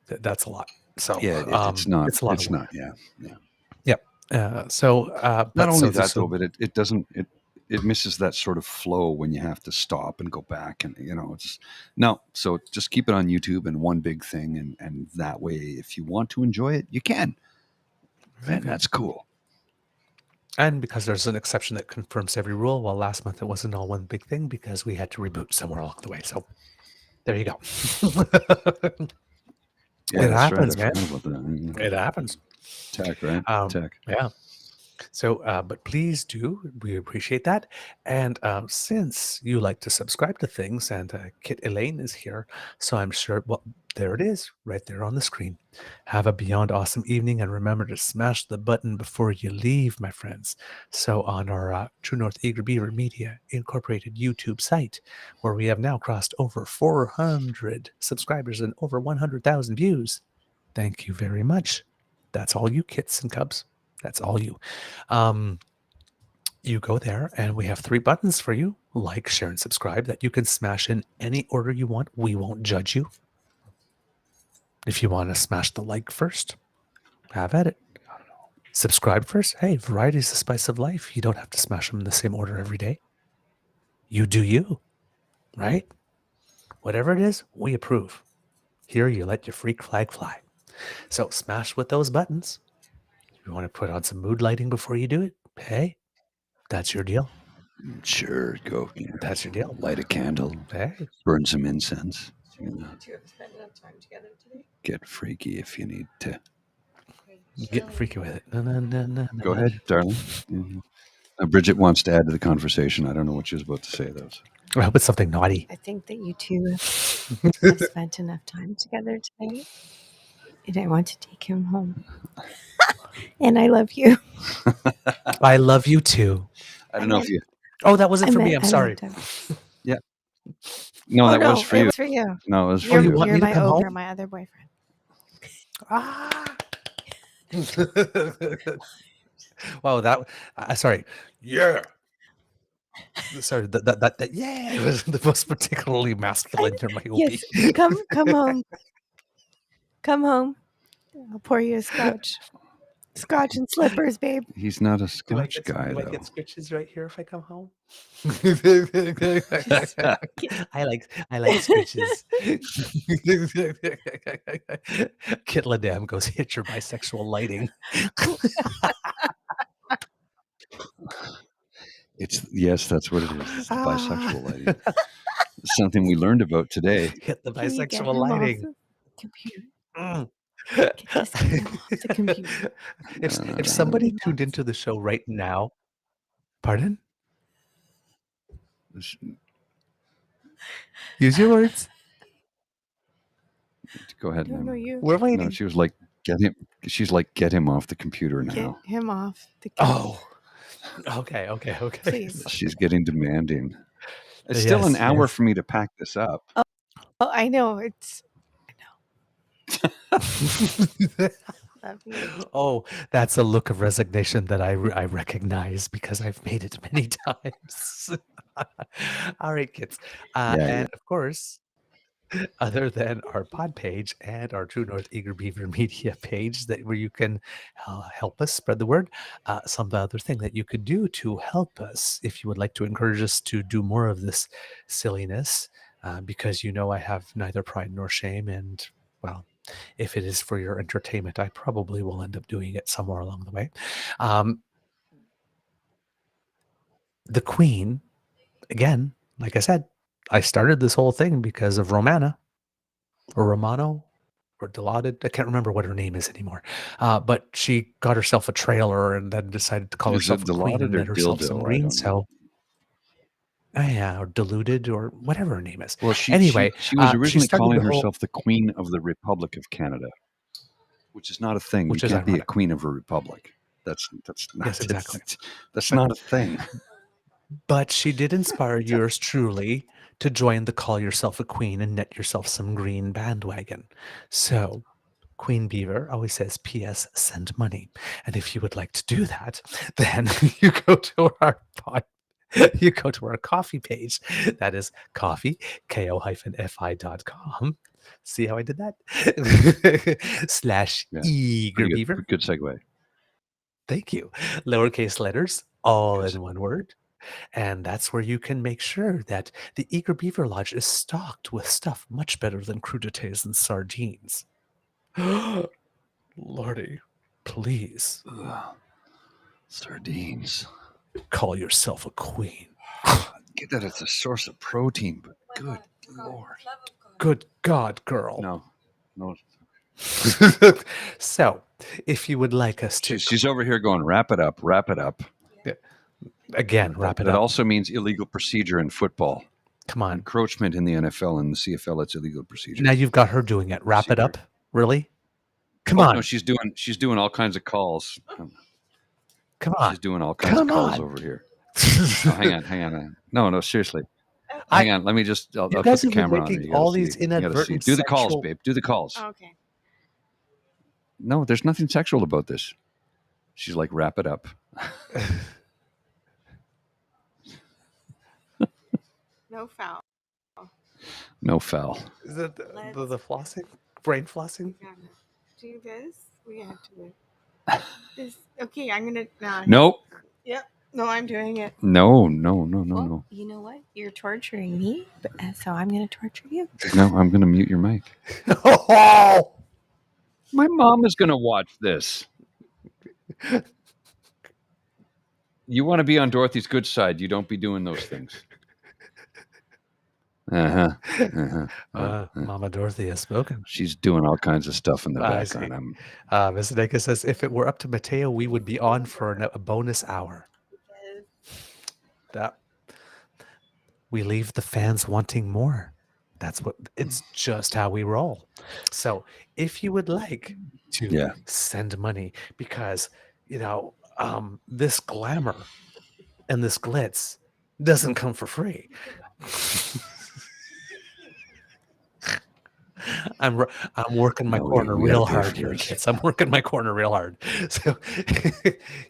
a lot. So Yeah, it's not. It's a lot It's of work. not. Yeah. Not only that though, but it doesn't. It misses that sort of flow when you have to stop and go back, and it's no. So just keep it on YouTube and one big thing, and that way, if you want to enjoy it, you can. And that's cool. And because there's an exception that confirms every rule, well, last month it wasn't all one big thing because we had to reboot somewhere along the way. So there you go. Yeah, It that's happens, right. I man. forgot about that. It happens. Tech, right? Tech. Yeah. So, but please do. We appreciate that. And since you like to subscribe to things, and Kit Elaine is here, so I'm sure, well, there it is, right there on the screen. Have a beyond awesome evening, and remember to smash the button before you leave, my friends. So on our True North Eager Beaver Media Incorporated YouTube site, where we have now crossed over 400 subscribers and over 100,000 views. Thank you very much. That's all you kits and cubs. That's all you. You go there, and we have 3 buttons for you: like, share, and subscribe, that you can smash in any order you want. We won't judge you. If you want to smash the like first, have at it. Subscribe first. Hey, variety is the spice of life. You don't have to smash them in the same order every day. You do you, right? Whatever it is, we approve. Here, you let your freak flag fly. So smash with those buttons. If you want to put on some mood lighting before you do it, hey, that's your deal. Sure, go. Yeah. That's your deal. Light a candle. Hey. Burn some incense. You two have spent enough time together today. Get freaky if you need to. Get freaky with it. No. Go ahead, darling. Bridget wants to add to the conversation. I don't know what she was about to say, though. I hope it's something naughty. I think that you two have spent enough time together today, and I want to take him home. And I love you. I love you too. I don't know if you. Oh, that wasn't for me. I'm sorry. No, that was for you. It was for you. No, it was for You're, you you. want me you're to my come ogre, home? my other boyfriend. Wow, that. Sorry. Yeah. Sorry. That. Yeah. It was the most particularly masculine term I will Yes, be. come home. Come home. I'll pour you a scotch. Scotch and slippers, babe. He's not a Do I Scotch get guy, do I though. get scritches right here if I come home? I like scritches. Kit Ladam goes, hit your bisexual lighting. Yes, that's what it is. It's the Ah. bisexual lighting. Something we learned about today. Hit the Can you get bisexual him off lighting. the computer? Mm. Just get him off the computer. If somebody tuned into the show right now, pardon? Use your words. Go ahead. No, you. We're waiting. No, she was like, get him. She's like, get him off the computer Get now. him off the computer. Oh, okay. Please. She's getting demanding. It's still an hour for me to pack this up. Oh, I know. Love you. Oh, that's a look of resignation that I recognize because I've made it many times. All right, kids. And of course, other than our pod page and our True North Eager Beaver Media page, where you can help us spread the word, some other thing that you could do to help us if you would like to encourage us to do more of this silliness, because I have neither pride nor shame, and well, if it is for your entertainment, I probably will end up doing it somewhere along the way. The Queen, again, like I said, I started this whole thing because of Romana, or Romano, or Dilaudid. I can't remember what her name is anymore. But she got herself a trailer and then decided to call herself a queen and let herself some green. So, yeah, or diluted, or whatever her name is. Well, she was originally calling herself the Queen of the Republic of Canada, which is not a thing. You can't be a queen of a republic. That's not, yes, exactly. That's not a thing. But she did inspire yours truly to join the Call Yourself a Queen and net yourself some green bandwagon. So Queen Beaver always says, P.S. send money. And if you would like to do that, then you go to our coffee page. That is coffee, ko-fi.com. See how I did that? /Eager Beaver. Good segue. Thank you. Lowercase letters, all in one word. And that's where you can make sure that the Eager Beaver Lodge is stocked with stuff much better than crudités and sardines. Lordy, please. Sardines. Call yourself a queen. Get that it's a source of protein, but good Lord. Good God, girl. No. So, if you would like us to... She's over here going, wrap it up. Yeah. Again, wrap it up. It also means illegal procedure in football. Come on. Encroachment in the NFL and the CFL, it's illegal procedure. Now you've got her doing it. Wrap it up? Really? Come on. No, she's doing all kinds of calls. Come on. She's doing all kinds of calls over here. Hang on. No, seriously. Hang on. Let me just... I'll put the camera on. You all these inadvertent do the calls, babe. Do the calls. Oh, okay. No, there's nothing sexual about this. She's like, wrap it up. No foul. No foul. Is it the flossing? Brain flossing? Do this. We have to do this. Okay, I'm going to... Nope. Yep. No, I'm doing it. No. Well, you know what? You're torturing me, so I'm going to torture you. No, I'm going to mute your mic. My mom is going to watch this. You want to be on Dorothy's good side. You don't be doing those things. Mama Dorothy has spoken. She's doing all kinds of stuff in the background. Ms. Neka says, if it were up to Mateo, we would be on for a bonus hour. That we leave the fans wanting more. It's just how we roll. So if you would like to send money, because this glamour and this glitz doesn't come for free. I'm working my corner real hard here, kids. I'm working my corner real hard. So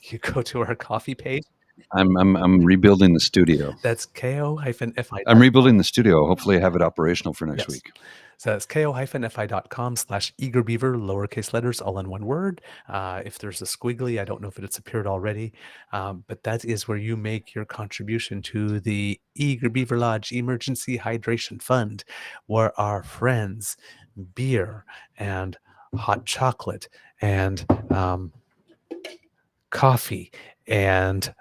you go to our coffee page. I'm rebuilding the studio. That's ko-fi. I'm rebuilding the studio. Hopefully, I have it operational for next Yes. week. So that's ko-fi.com/eagerbeaver, lowercase letters, all in one word. If there's a squiggly, I don't know if it's appeared already, but that is where you make your contribution to the Eager Beaver Lodge Emergency Hydration Fund, where our friends, beer and hot chocolate and coffee and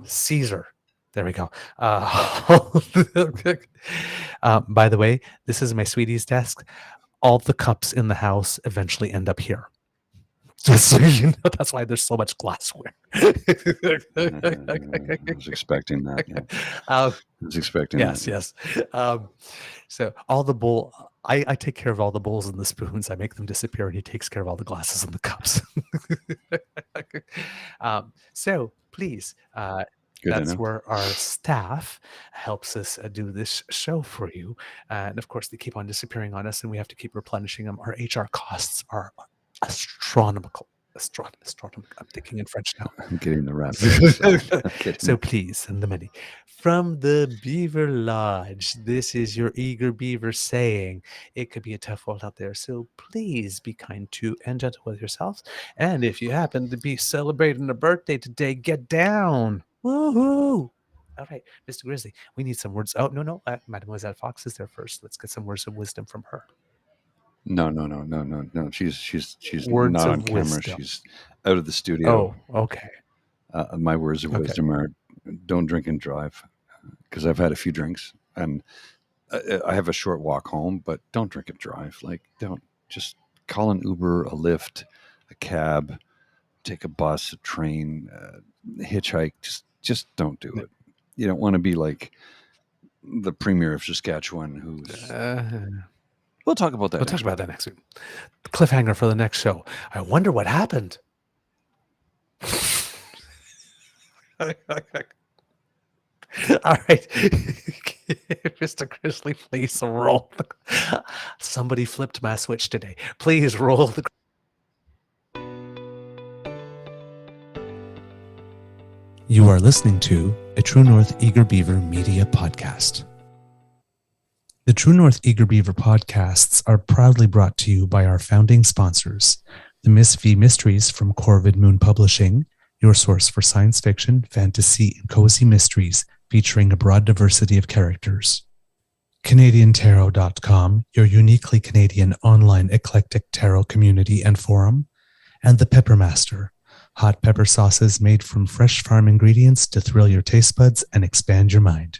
Caesar. There we go. By the way, this is my sweetie's desk. All the cups in the house eventually end up here. Just so you know, that's why there's so much glassware. I was expecting that. Yeah. I was expecting Yes, that. yes. So all the bowl, I take care of all the bowls and the spoons. I make them disappear, and he takes care of all the glasses and the cups. So please, Good to that's know. where our staff helps us do this show for you. And of course, they keep on disappearing on us, and we have to keep replenishing them. Our HR costs are astronomical. Astronomical. I'm thinking in French now. I'm getting the rap. So please send the money from the Beaver Lodge. This is your Eager Beaver saying it could be a tough world out there. So please be kind to and gentle with yourselves. And if you happen to be celebrating a birthday today, get down. Woohoo! All right, Mr. Grizzly, we need some words. Oh, no. Mademoiselle Fox is there first. Let's get some words of wisdom from her. No. She's Words not of on camera. wisdom. She's out of the studio. Oh, okay. My words of wisdom are: don't drink and drive, because I've had a few drinks and I have a short walk home. But don't drink and drive. Like, don't just call an Uber, a Lyft, a cab, take a bus, a train, hitchhike. Just don't do it. You don't want to be like the premier of Saskatchewan, who's. We'll talk about that. We'll talk about that next week. The cliffhanger for the next show. I wonder what happened. All right. Mr. Grizzly, please roll. Somebody flipped my switch today. Please roll the. You are listening to a True North Eager Beaver Media Podcast. The True North Eager Beaver podcasts are proudly brought to you by our founding sponsors, the Miss V Mysteries from Corvid Moon Publishing, your source for science fiction, fantasy, and cozy mysteries featuring a broad diversity of characters. CanadianTarot.com, your uniquely Canadian online eclectic tarot community and forum. And the Peppermaster, hot pepper sauces made from fresh farm ingredients to thrill your taste buds and expand your mind.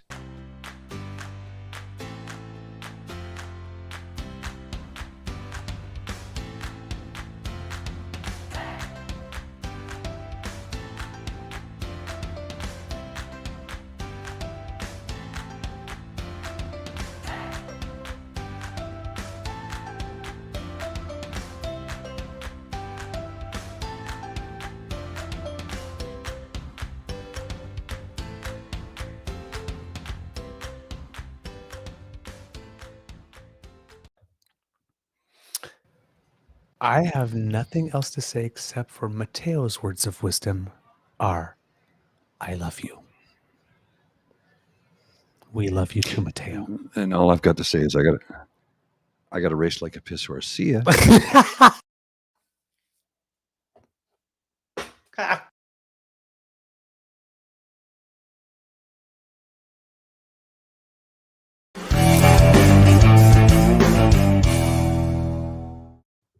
I have nothing else to say except for Mateo's words of wisdom are, I love you. We love you too, Mateo. And all I've got to say is I got to race like a piss horse. See ya.